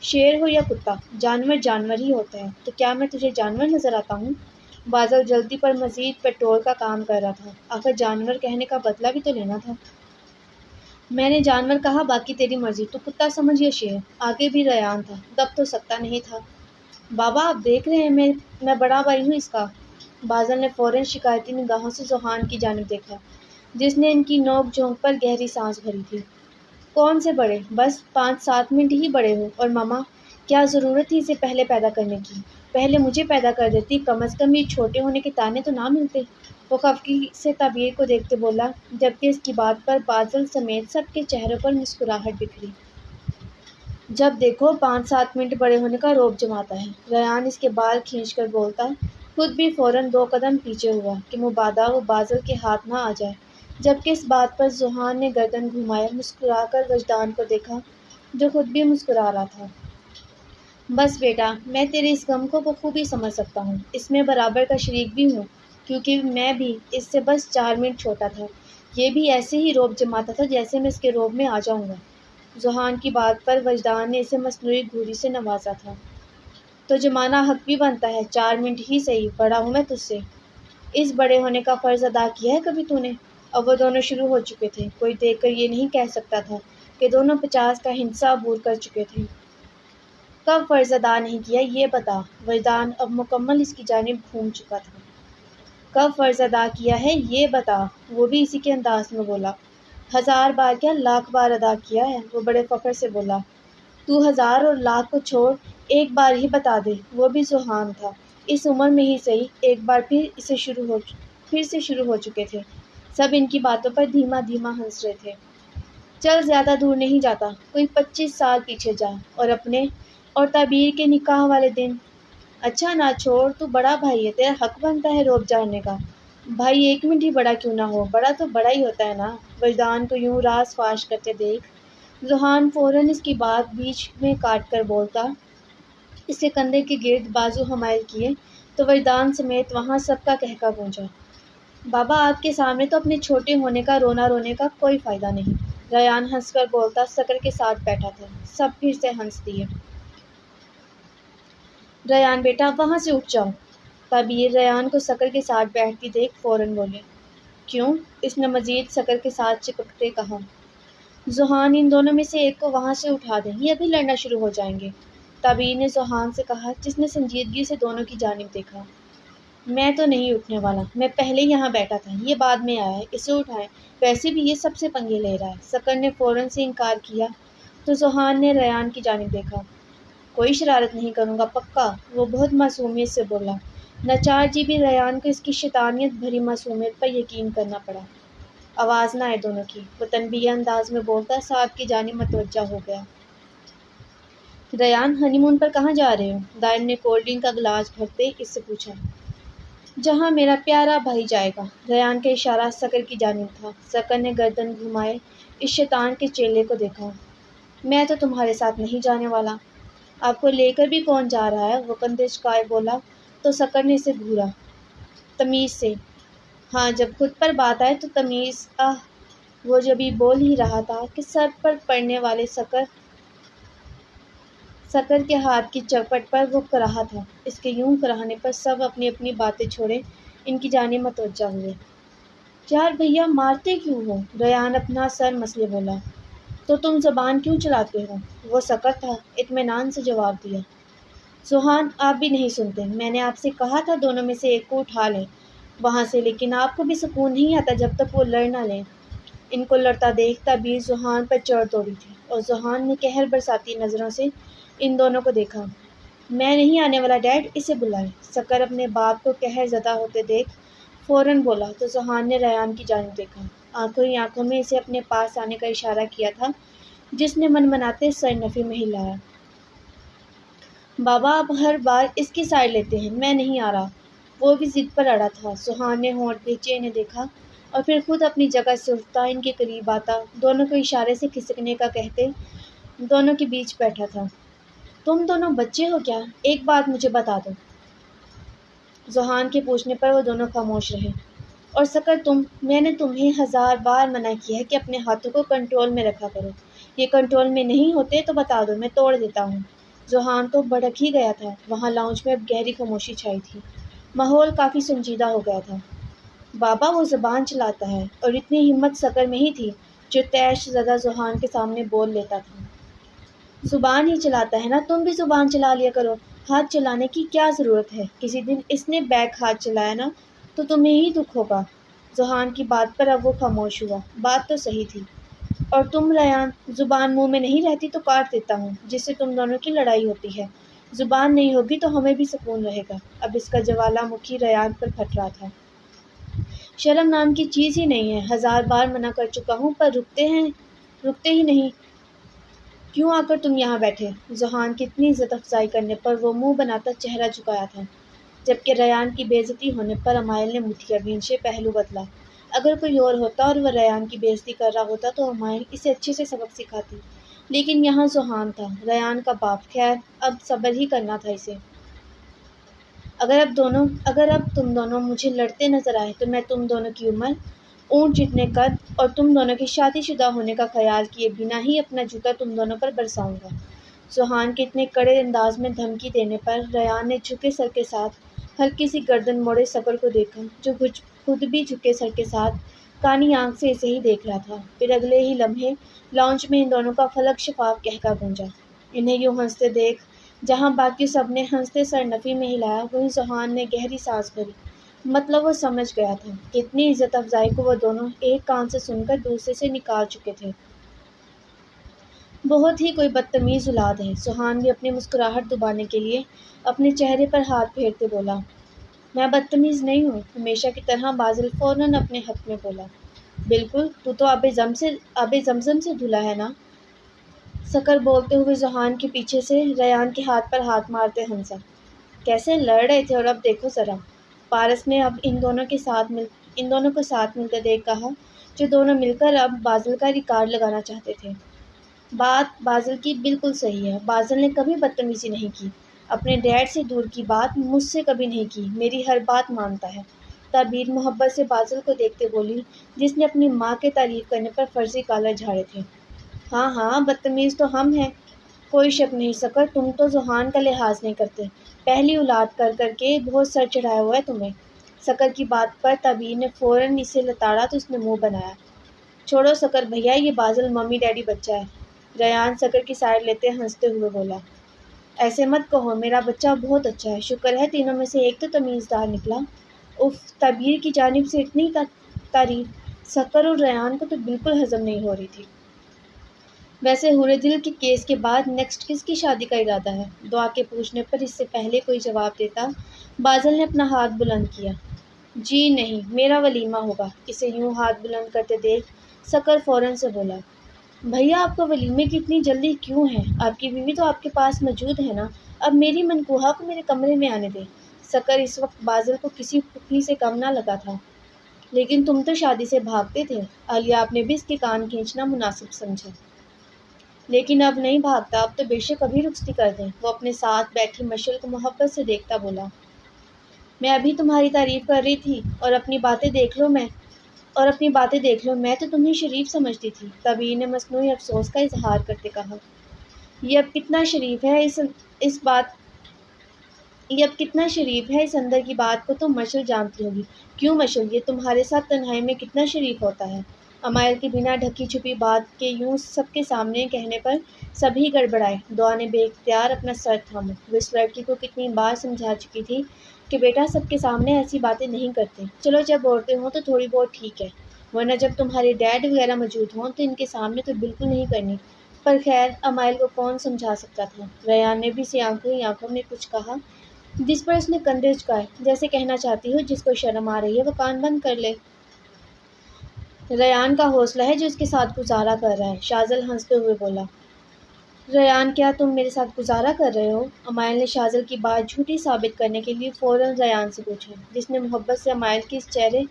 Speaker 1: شیر ہو یا کتا، جانور جانور ہی ہوتا ہے، تو کیا میں تجھے جانور نظر آتا ہوں؟ بازل جلدی پر مزید پیٹرول کا کام کر رہا تھا۔ آخر جانور کہنے کا بدلہ بھی تو لینا تھا۔ میں نے جانور کہا، باقی تیری مرضی، تو کتا سمجھ یا شیر؟ آگے بھی ریان تھا، دب تو سکتا نہیں تھا۔ بابا آپ دیکھ رہے ہیں میں بڑا بھائی ہوں اس کا۔ بازل نے فوراً شکایتی نگاہوں سے ذوحان کی جانب دیکھا، جس نے ان کی نوک جھونک پر گہری سانس بھری تھی۔ کون سے بڑے؟ بس 5-7 منٹ ہی بڑے ہو، اور ماما کیا ضرورت تھی اسے پہلے پیدا کرنے کی؟ پہلے مجھے پیدا کر دیتی، کم از کم یہ چھوٹے ہونے کے تانے تو نہ ملتے۔ وہ خفگی سے تعبیر کو دیکھتے بولا، جبکہ اس کی بات پر بازل سمیت سب کے چہروں پر مسکراہٹ بکھری۔ جب دیکھو 5-7 منٹ بڑے ہونے کا رعب جماتا ہے۔ ریان اس کے بال کھینچ کر بولتا، خود بھی فوراً 2 قدم پیچھے ہوا کہ مبادا وہ بازل کے ہاتھ نہ آ جائے، جبکہ اس بات پر ذوحان نے گردن گھمایا، مسکرا کر وجدان کو دیکھا جو خود بھی مسکرا رہا تھا۔ بس بیٹا، میں تیرے اس غم کو بخوبی سمجھ سکتا ہوں، اس میں برابر کا شریک بھی ہوں، کیونکہ میں بھی اس سے بس 4 منٹ چھوٹا تھا۔ یہ بھی ایسے ہی رعب جماتا تھا جیسے میں اس کے رعب میں آ جاؤں گا۔ ذوحان کی بات پر وجدان نے اسے مصنوعی گھوری سے نوازا تھا۔ تو جمانا حق بھی بنتا ہے، 4 منٹ ہی صحیح، بڑا ہوں میں تجھ سے۔ اس بڑے ہونے کا فرض ادا کیا ہے کبھی تو نے؟ اب وہ دونوں شروع ہو چکے تھے، کوئی دیکھ کر یہ نہیں کہہ سکتا تھا کہ دونوں 50 کا ہندسہ عبور کر چکے تھے۔ کب فرض ادا نہیں کیا یہ بتا؟ وجدان اب مکمل اس کی جانب گھوم چکا تھا۔ کب فرض ادا کیا ہے یہ بتا؟ وہ بھی اسی کے انداز میں بولا۔ 1000 بار کیا، لاکھ بار ادا کیا ہے، وہ بڑے فخر سے بولا۔ تو 1000 اور لاکھ کو چھوڑ، ایک بار ہی بتا دے۔ وہ بھی ذوحان تھا، اس عمر میں ہی صحیح، ایک بار پھر سے شروع ہو چکے تھے۔ سب ان کی باتوں پر دھیما دھیما ہنس رہے تھے۔ چل زیادہ دور نہیں جاتا، کوئی 25 سال پیچھے جا، اور تعبیر کے نکاح والے دن۔ اچھا نہ چھوڑ، تو بڑا بھائی ہے، تیرا حق بنتا ہے رعب جاننے کا۔ بھائی 1 منٹ ہی بڑا کیوں نہ ہو، بڑا تو بڑا ہی ہوتا ہے نا۔ وجدان کو یوں راز فاش کرتے دیکھ ذوحان فوراً اس کی بات بیچ میں کاٹ کر بولتا، اس کے کندھے کے گرد بازو حمائل کیے تو وجدان سمیت وہاں سب کا قہقہ گونجا۔ بابا آپ کے سامنے تو اپنے چھوٹے ہونے کا رونے کا کوئی فائدہ نہیں۔ ریان ہنس کر بولتا، سکر کے ساتھ بیٹھا تھا۔ سب پھر سے ہنس دیے۔ ریان بیٹا وہاں سے اٹھ جاؤ۔ تعبیر ریان کو سکر کے ساتھ بیٹھتی دیکھ فوراً بولے۔ کیوں؟ اس نے مزید سکر کے ساتھ چپکتے کہا۔ ذوحان ان دونوں میں سے ایک کو وہاں سے اٹھا دیں، یہ ابھی لڑنا شروع ہو جائیں گے، تعبیر نے ذوحان سے کہا، جس نے سنجیدگی سے دونوں کی جانب دیکھا۔ میں تو نہیں اٹھنے والا، میں پہلے یہاں بیٹھا تھا، یہ بعد میں آیا ہے، اسے اٹھائیں، ویسے بھی یہ سب سے پنگے لے رہا ہے۔ سکر نے فوراً سے انکار کیا تو ذوحان نے ریان کی جانب دیکھا۔ کوئی شرارت نہیں کروں گا پکا، وہ بہت معصومیت سے بولا۔ ناچار جی بھی ریان کو اس کی شیطانیت بھری معصومیت پر یقین کرنا پڑا۔ آواز نہ آئے دونوں کی، وہ تنبیہ انداز میں بولتا صاحب کی جانب متوجہ ہو گیا۔ ریان ہنی مون پر کہاں جا رہے ہو؟ دائر نے کولڈ ڈرنک کا گلاس بھرتے اس سے پوچھا۔ جہاں میرا پیارا بھائی جائے گا۔ ریان کا اشارہ سکر کی جانب تھا۔ سکر نے گردن گھمائے اس شیطان کے چیلے کو دیکھا۔ میں تو تمہارے ساتھ نہیں جانے والا۔ آپ کو لے کر بھی کون جا رہا ہے؟ وہ کندھے جھکائے بولا تو سکر نے اسے گھورا۔ تمیز سے۔ ہاں جب خود پر بات آئے تو تمیز۔ وہ جبھی بول ہی رہا تھا کہ سر پر پڑنے والے سکر کے ہاتھ کی چوکھٹ پر وہ کراہا تھا۔ اس کے یوں کراہنے پر سب اپنی اپنی باتیں چھوڑے ان کی جانب متوجہ ہوئے۔ یار بھیا مارتے کیوں ہو؟ ریان اپنا سر مسلے بولا۔ تو تم زبان کیوں چلاتے ہو؟ وہ سکر تھا، اطمینان سے جواب دیا۔ ذوحان آپ بھی نہیں سنتے، میں نے آپ سے کہا تھا دونوں میں سے ایک کو اٹھا لیں وہاں سے، لیکن آپ کو بھی سکون نہیں آتا جب تک وہ لڑ نہ لیں۔ ان کو لڑتا دیکھ تعبیر ذوحان پر چڑھ دوڑی تھی، اور ذوحان نے قہر برساتی نظروں سے ان دونوں کو دیکھا۔ میں نہیں آنے والا ڈیڈ، اسے بلائیں۔ سکر اپنے باپ کو قہر زدہ ہوتے دیکھ فوراً بولا تو ذوحان نے ریان کی جانب دیکھا، آنکھوں ہی آنکھوں میں اسے اپنے پاس آنے کا اشارہ کیا تھا، جس نے منمناتے سر نفی میں ہلایا۔ بابا آپ ہر بار اس کی سائڈ لیتے ہیں، میں نہیں آ رہا۔ وہ بھی ضد پر اڑا تھا۔ ذوحان نے ہونٹ کھینچے انہیں دیکھا اور پھر خود اپنی جگہ سے اٹھتا ان کے قریب آتا، دونوں کو اشارے سے کھسکنے کا کہتے دونوں کے بیچ بیٹھا تھا۔ تم دونوں بچے ہو کیا؟ ایک بات مجھے بتا دو۔ ذوحان کے پوچھنے پر وہ دونوں خاموش رہے۔ اور سکر میں نے تمہیں 1000 بار منع کیا ہے کہ اپنے ہاتھوں کو کنٹرول میں رکھا کرو، یہ کنٹرول میں نہیں ہوتے تو بتا دو، میں توڑ دیتا ہوں۔ ذوحان تو بھڑک ہی گیا تھا۔ وہاں لاؤنج میں اب گہری خاموشی چھائی تھی۔ ماحول کافی سنجیدہ ہو گیا تھا۔ بابا وہ زبان چلاتا ہے، اور اتنی ہمت سکر میں ہی تھی جو طیش زدہ ذوحان کے سامنے بول لیتا تھا۔ زبان ہی چلاتا ہے نا، تم بھی زبان چلا لیا کرو، ہاتھ چلانے کی کیا ضرورت ہے؟ کسی دن اس نے بیک ہاتھ چلایا نا تو تمہیں ہی دکھ ہوگا۔ ذوحان کی بات پر اب وہ خاموش ہوا۔ بات تو صحیح تھی۔ اور تم ریان، زبان منہ میں نہیں رہتی تو کاٹ دیتا ہوں، جس سے تم دونوں کی لڑائی ہوتی ہے۔ زبان نہیں ہوگی تو ہمیں بھی سکون رہے گا۔ اب اس کا جوالا مکھی ریان پر پھٹ رہا تھا۔ شرم نام کی چیز ہی نہیں ہے، 1000 بار منع کر چکا ہوں پر رکتے ہی نہیں۔ کیوں آ کر تم یہاں بیٹھے؟ ذوحان کی اتنی عزت افزائی کرنے پر وہ منہ بناتا چہرہ جھکایا تھا، جبکہ ریان کی بے عزتی ہونے پر امائل نے مٹھیا بھین سے پہلو بدلا۔ اگر کوئی اور ہوتا اور وہ ریان کی بے عزتی کر رہا ہوتا تو امائل اسے اچھے سے سبق سکھاتی، لیکن یہاں ذوحان تھا، ریان کا باپ۔ خیر، اب صبر ہی کرنا تھا اسے۔ اگر اب تم دونوں مجھے لڑتے نظر آئے تو میں تم دونوں کی عمر، اونٹ جتنے قد اور تم دونوں کے شادی شدہ ہونے کا خیال کیے بنا ہی اپنا جوتا تم دونوں پر برساؤں گا۔ ذوحان کے اتنے کڑے انداز میں دھمکی دینے پر ریان نے جھکے سر کے ساتھ ہلکی سی گردن موڑے سکر کو دیکھا، جو خود بھی جھکے سر کے ساتھ کانی آنکھ سے اسے ہی دیکھ رہا تھا۔ پھر اگلے ہی لمحے لاؤنج میں ان دونوں کا فلک شفاف قہقہ گونجا۔ انہیں یوں ہنستے دیکھ جہاں باقی سب نے ہنستے سر نفی میں ہلایا، وہیں ذوحان نے گہری سانس بھری۔ مطلب وہ سمجھ گیا تھا کہ اتنی عزت افزائی کو وہ دونوں ایک کان سے سن کر دوسرے سے نکال چکے تھے۔ بہت ہی کوئی بدتمیز اولاد ہے۔ ذوحان بھی اپنی مسکراہٹ دبانے کے لیے اپنے چہرے پر ہاتھ پھیرتے بولا۔ میں بدتمیز نہیں ہوں، ہمیشہ کی طرح بازل فوراً اپنے حق میں بولا۔ بالکل، تو آب زمزم سے دھلا ہے نا؟ سکر بولتے ہوئے ذوحان کے پیچھے سے ریان کے ہاتھ پر ہاتھ مارتے ہنسا۔ کیسے لڑ رہے تھے اور اب دیکھو ذرا۔ پارس نے اب ان دونوں کو ساتھ ملتے دیکھ کہا، جو دونوں مل کر اب بازل کا ریکارڈ لگانا چاہتے تھے۔ بات بازل کی بالکل صحیح ہے، بازل نے کبھی بدتمیزی نہیں کی، اپنے ڈیڈ سے دور کی بات مجھ سے کبھی نہیں کی، میری ہر بات مانتا ہے۔ تعبیر محبت سے بازل کو دیکھتے بولی، جس نے اپنی ماں کے تعریف کرنے پر فرضی کالر جھاڑے تھے۔ ہاں ہاں، بدتمیز تو ہم ہیں، کوئی شک نہیں سکر، تم تو ذوحان کا لحاظ نہیں کرتے، پہلی اولاد کر کے بہت سر چڑھایا ہوا ہے تمہیں۔ سکر کی بات پر تعبیر نے فوراً اسے لتاڑا تو اس نے منہ بنایا۔ چھوڑو سکر بھیا، یہ بازل ممی ڈیڈی بچہ ہے۔ ریان سکر کی سائڈ لیتے ہنستے ہوئے بولا۔ ایسے مت کہو، میرا بچہ بہت اچھا ہے، شکر ہے تینوں میں سے ایک تو تمیزدار نکلا۔ اف، تعبیر کی جانب سے اتنی تعریف سکر اور ریان کو تو بالکل ہضم نہیں ہو رہی تھی۔ ویسے حورِ دل کے کیس کے بعد نیکسٹ کس کی شادی کا ارادہ ہے؟ دعا کے پوچھنے پر اس سے پہلے کوئی جواب دیتا بازل نے اپنا ہاتھ بلند کیا۔ جی نہیں، میرا ولیمہ ہوگا۔ اسے یوں ہاتھ بلند کرتے دیکھ سکر فوراً سے بولا۔ بھیا، آپ کو ولیمے کی اتنی جلدی کیوں ہے؟ آپ کی بیوی تو آپ کے پاس موجود ہے نا، اب میری منکوحہ کو میرے کمرے میں آنے دیں۔ سکر اس وقت بازل کو کسی پھوپھی سے کم نہ لگا تھا۔ لیکن تم تو شادی سے بھاگتے تھے۔ الیاپ نے بھی اس کے کان کھینچنا مناسب سمجھا۔ لیکن اب نہیں بھاگتا، اب تو بے شک ابھی رخصتی کر دیں۔ وہ اپنے ساتھ بیٹھی مشل کو محبت سے دیکھتا بولا۔ میں ابھی تمہاری تعریف کر رہی تھی، اور اپنی باتیں دیکھ لو، میں تو تمہیں شریف سمجھتی تھی۔ تعبیر نے مصنوعی افسوس کا اظہار کرتے کہا۔ یہ اب کتنا شریف ہے، اس اندر کی بات کو تو مشل جانتی ہوگی۔ کیوں مشل، یہ تمہارے ساتھ تنہائی میں کتنا شریف ہوتا ہے؟ امائل کی بنا ڈھکی چھپی بات کے یوں سب کے سامنے کہنے پر سبھی گڑبڑائے۔ دعا نے بے اختیار اپنا سر تھاما۔ وہ اس لڑکی کو کتنی بار سمجھا چکی تھی کہ بیٹا سب کے سامنے ایسی باتیں نہیں کرتے، چلو جب عورتیں ہوں تو تھوڑی بہت ٹھیک ہے، ورنہ جب تمہارے ڈیڈ وغیرہ موجود ہوں تو ان کے سامنے تو بالکل نہیں کرنی۔ پر خیر، امائل کو کون سمجھا سکتا تھا؟ ریان نے بھی اسے آنکھوں ہی آنکھوں میں کچھ کہا، جس پر اس نے کندھے جھکائے، جیسے کہنا چاہتی ہو جس کو شرم آ رہی ہے وہ کان بند کر لے۔ ریان کا حوصلہ ہے جو اس کے ساتھ گزارا کر رہا ہے، شاذل ہنستے ہوئے بولا۔ ریان، کیا تم میرے ساتھ گزارا کر رہے ہو؟ امائل نے شاذل کی بات جھوٹی ثابت کرنے کے لیے فوراً ریان سے پوچھا، جس نے محبت سے امائل کے اس چہرے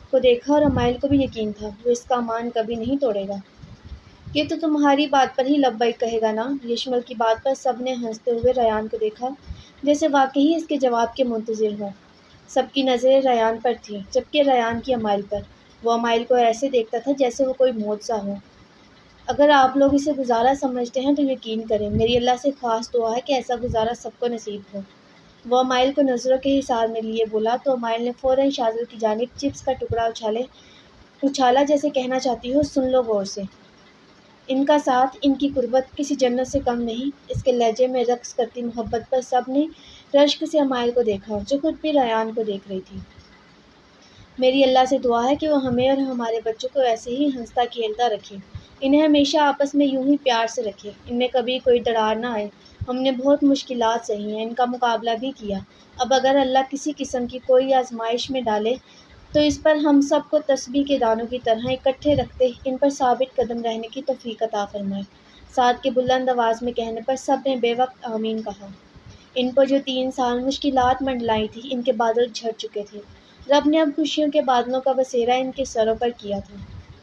Speaker 1: کو دیکھا اور امائل کو بھی یقین تھا وہ اس کا امان کبھی نہیں توڑے گا۔ یہ تو تمہاری بات پر ہی لبیک کہے گا نا؟ یشمل کی بات پر سب نے ہنستے ہوئے ریان کو دیکھا، جیسے واقعی اس کے جواب کے منتظر ہوں۔ سب کی نظریں ریان پر تھیں، جبکہ ریان کی امائل پر۔ وہ امائل کو ایسے دیکھتا تھا جیسے وہ کوئی معجزہ ہو۔ اگر آپ لوگ اسے گزارا سمجھتے ہیں تو یقین کریں، میری اللہ سے خاص دعا ہے کہ ایسا گزارا سب کو نصیب ہو۔ وہ امائل کو نظروں کے حصار میں لیے بولا تو امائل نے فوراً شاذل کی جانب چپس کا ٹکڑا اچھالا جیسے کہنا چاہتی ہو سن لو غور سے، ان کا ساتھ، ان کی قربت کسی جنت سے کم نہیں۔ اس کے لہجے میں رقص کرتی محبت پر سب نے رشک سے امائل کو دیکھا جو خود بھی ریان کو دیکھ رہی تھی۔ میری اللہ سے دعا ہے کہ وہ ہمیں اور ہمارے بچوں کو ایسے ہی ہنستا کھیلتا رکھے، انہیں ہمیشہ آپس میں یوں ہی پیار سے رکھے، ان میں کبھی کوئی دراڑ نہ آئے۔ ہم نے بہت مشکلات سہی ہیں، ان کا مقابلہ بھی کیا، اب اگر اللہ کسی قسم کی کوئی آزمائش میں ڈالے تو اس پر ہم سب کو تسبیح کے دانوں کی طرح اکٹھے رکھتے ان پر ثابت قدم رہنے کی توفیق عطا فرمائے۔ سعد کے بلند آواز میں کہنے پر سب نے بے وقت آمین کہا۔ ان پر جو 3 سال مشکلات منڈلائی تھی، ان کے بادل جھڑ چکے تھے، رب نے اب خوشیوں کے بادلوں کا بسیرا ان کے سروں پر کیا تھا۔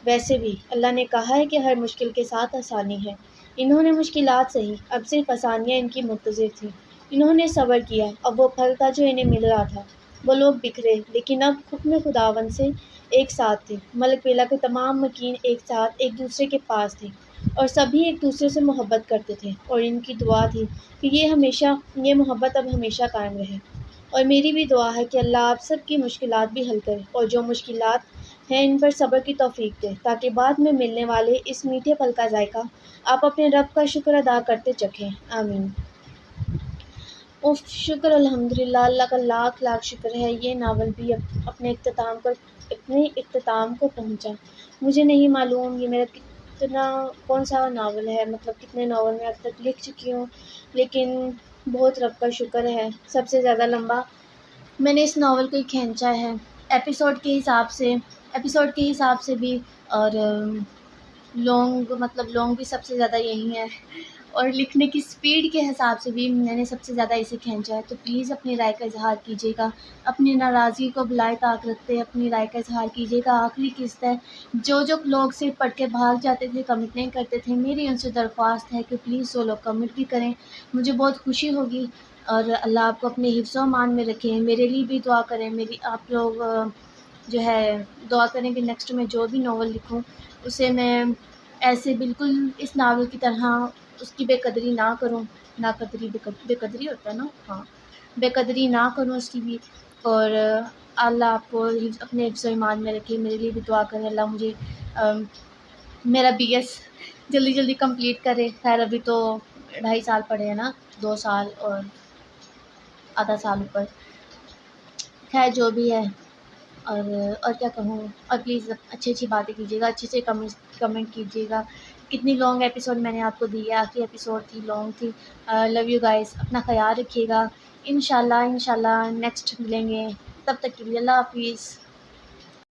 Speaker 1: ویسے بھی اللہ نے کہا ہے کہ ہر مشکل کے ساتھ آسانی ہے۔ انہوں نے مشکلات سہی، اب صرف آسانیاں ان کی منتظر تھیں۔ انہوں نے صبر کیا، اب وہ پھل تھا جو انہیں مل رہا تھا۔ وہ لوگ بکھرے لیکن اب حکم خداوند سے ایک ساتھ تھے۔ ملک ویلا کے تمام مکین ایک ساتھ ایک دوسرے کے پاس تھے اور سبھی ایک دوسرے سے محبت کرتے تھے، اور ان کی دعا تھی کہ یہ محبت اب ہمیشہ قائم رہے۔ اور میری بھی دعا ہے کہ اللہ آپ سب کی مشکلات بھی حل کرے اور جو مشکلات ہیں ان پر صبر کی توفیق دے تاکہ بعد میں ملنے والے اس میٹھے پل کا ذائقہ آپ اپنے رب کا شکر ادا کرتے چکھیں، آمین۔ اف شکر الحمدللہ، اللہ کا لاکھ لاکھ شکر ہے یہ ناول بھی اپنے اختتام کو پہنچا۔ مجھے نہیں معلوم یہ میرا کون سا ناول ہے، مطلب کتنے ناول میں اب تک لکھ چکی ہوں، لیکن بہت رب کا شکر ہے سب سے زیادہ لمبا میں نے اس ناول کو ہی کھینچا ہے ایپیسوڈ کے حساب سے بھی، اور لانگ بھی سب سے زیادہ یہی ہے، اور لکھنے کی سپیڈ کے حساب سے بھی میں نے سب سے زیادہ اسے کھینچا ہے۔ تو پلیز اپنی رائے کا اظہار کیجیے گا، اپنی ناراضگی کو بلائے طاق رکھتے اپنی رائے کا اظہار کیجیے گا۔ آخری قسط ہے، جو لوگ صرف پڑھ کے بھاگ جاتے تھے، کمنٹ نہیں کرتے تھے، میری ان سے درخواست ہے کہ پلیز وہ لوگ کمنٹ بھی کریں، مجھے بہت خوشی ہوگی، اور اللہ آپ کو اپنے حفظ و امان میں رکھیں۔ میرے لیے بھی دعا کریں، آپ لوگ جو ہے دعا کریں کہ نیکسٹ میں جو بھی ناول لکھوں اسے میں ایسے بالکل اس ناول کی طرح اس کی بے قدری نہ کروں، بے قدری ہوتا ہے نا، ہاں، بے قدری نہ کروں اس کی بھی، اور اللہ آپ کو اپنے حفظ و ایمان میں رکھے۔ میرے لیے بھی دعا کریں، اللہ مجھے میرا BS جلدی کمپلیٹ کرے۔ خیر ابھی تو 2.5 سال پڑے ہیں نا، 2 سال اور آدھا سال اوپر، خیر جو بھی ہے، اور کیا کہوں، اور پلیز اچھی باتیں کیجیے گا، اچھے سے کمنٹ کیجیے گا۔ کتنی لانگ ایپیسوڈ میں نے آپ کو دی ہے، آخری ایپیسوڈ تھی، لانگ تھی۔ لو یو گائز، اپنا خیال رکھیے گا، انشاءاللہ نیکسٹ ملیں گے، تب تک کے لیے اللہ حافظ۔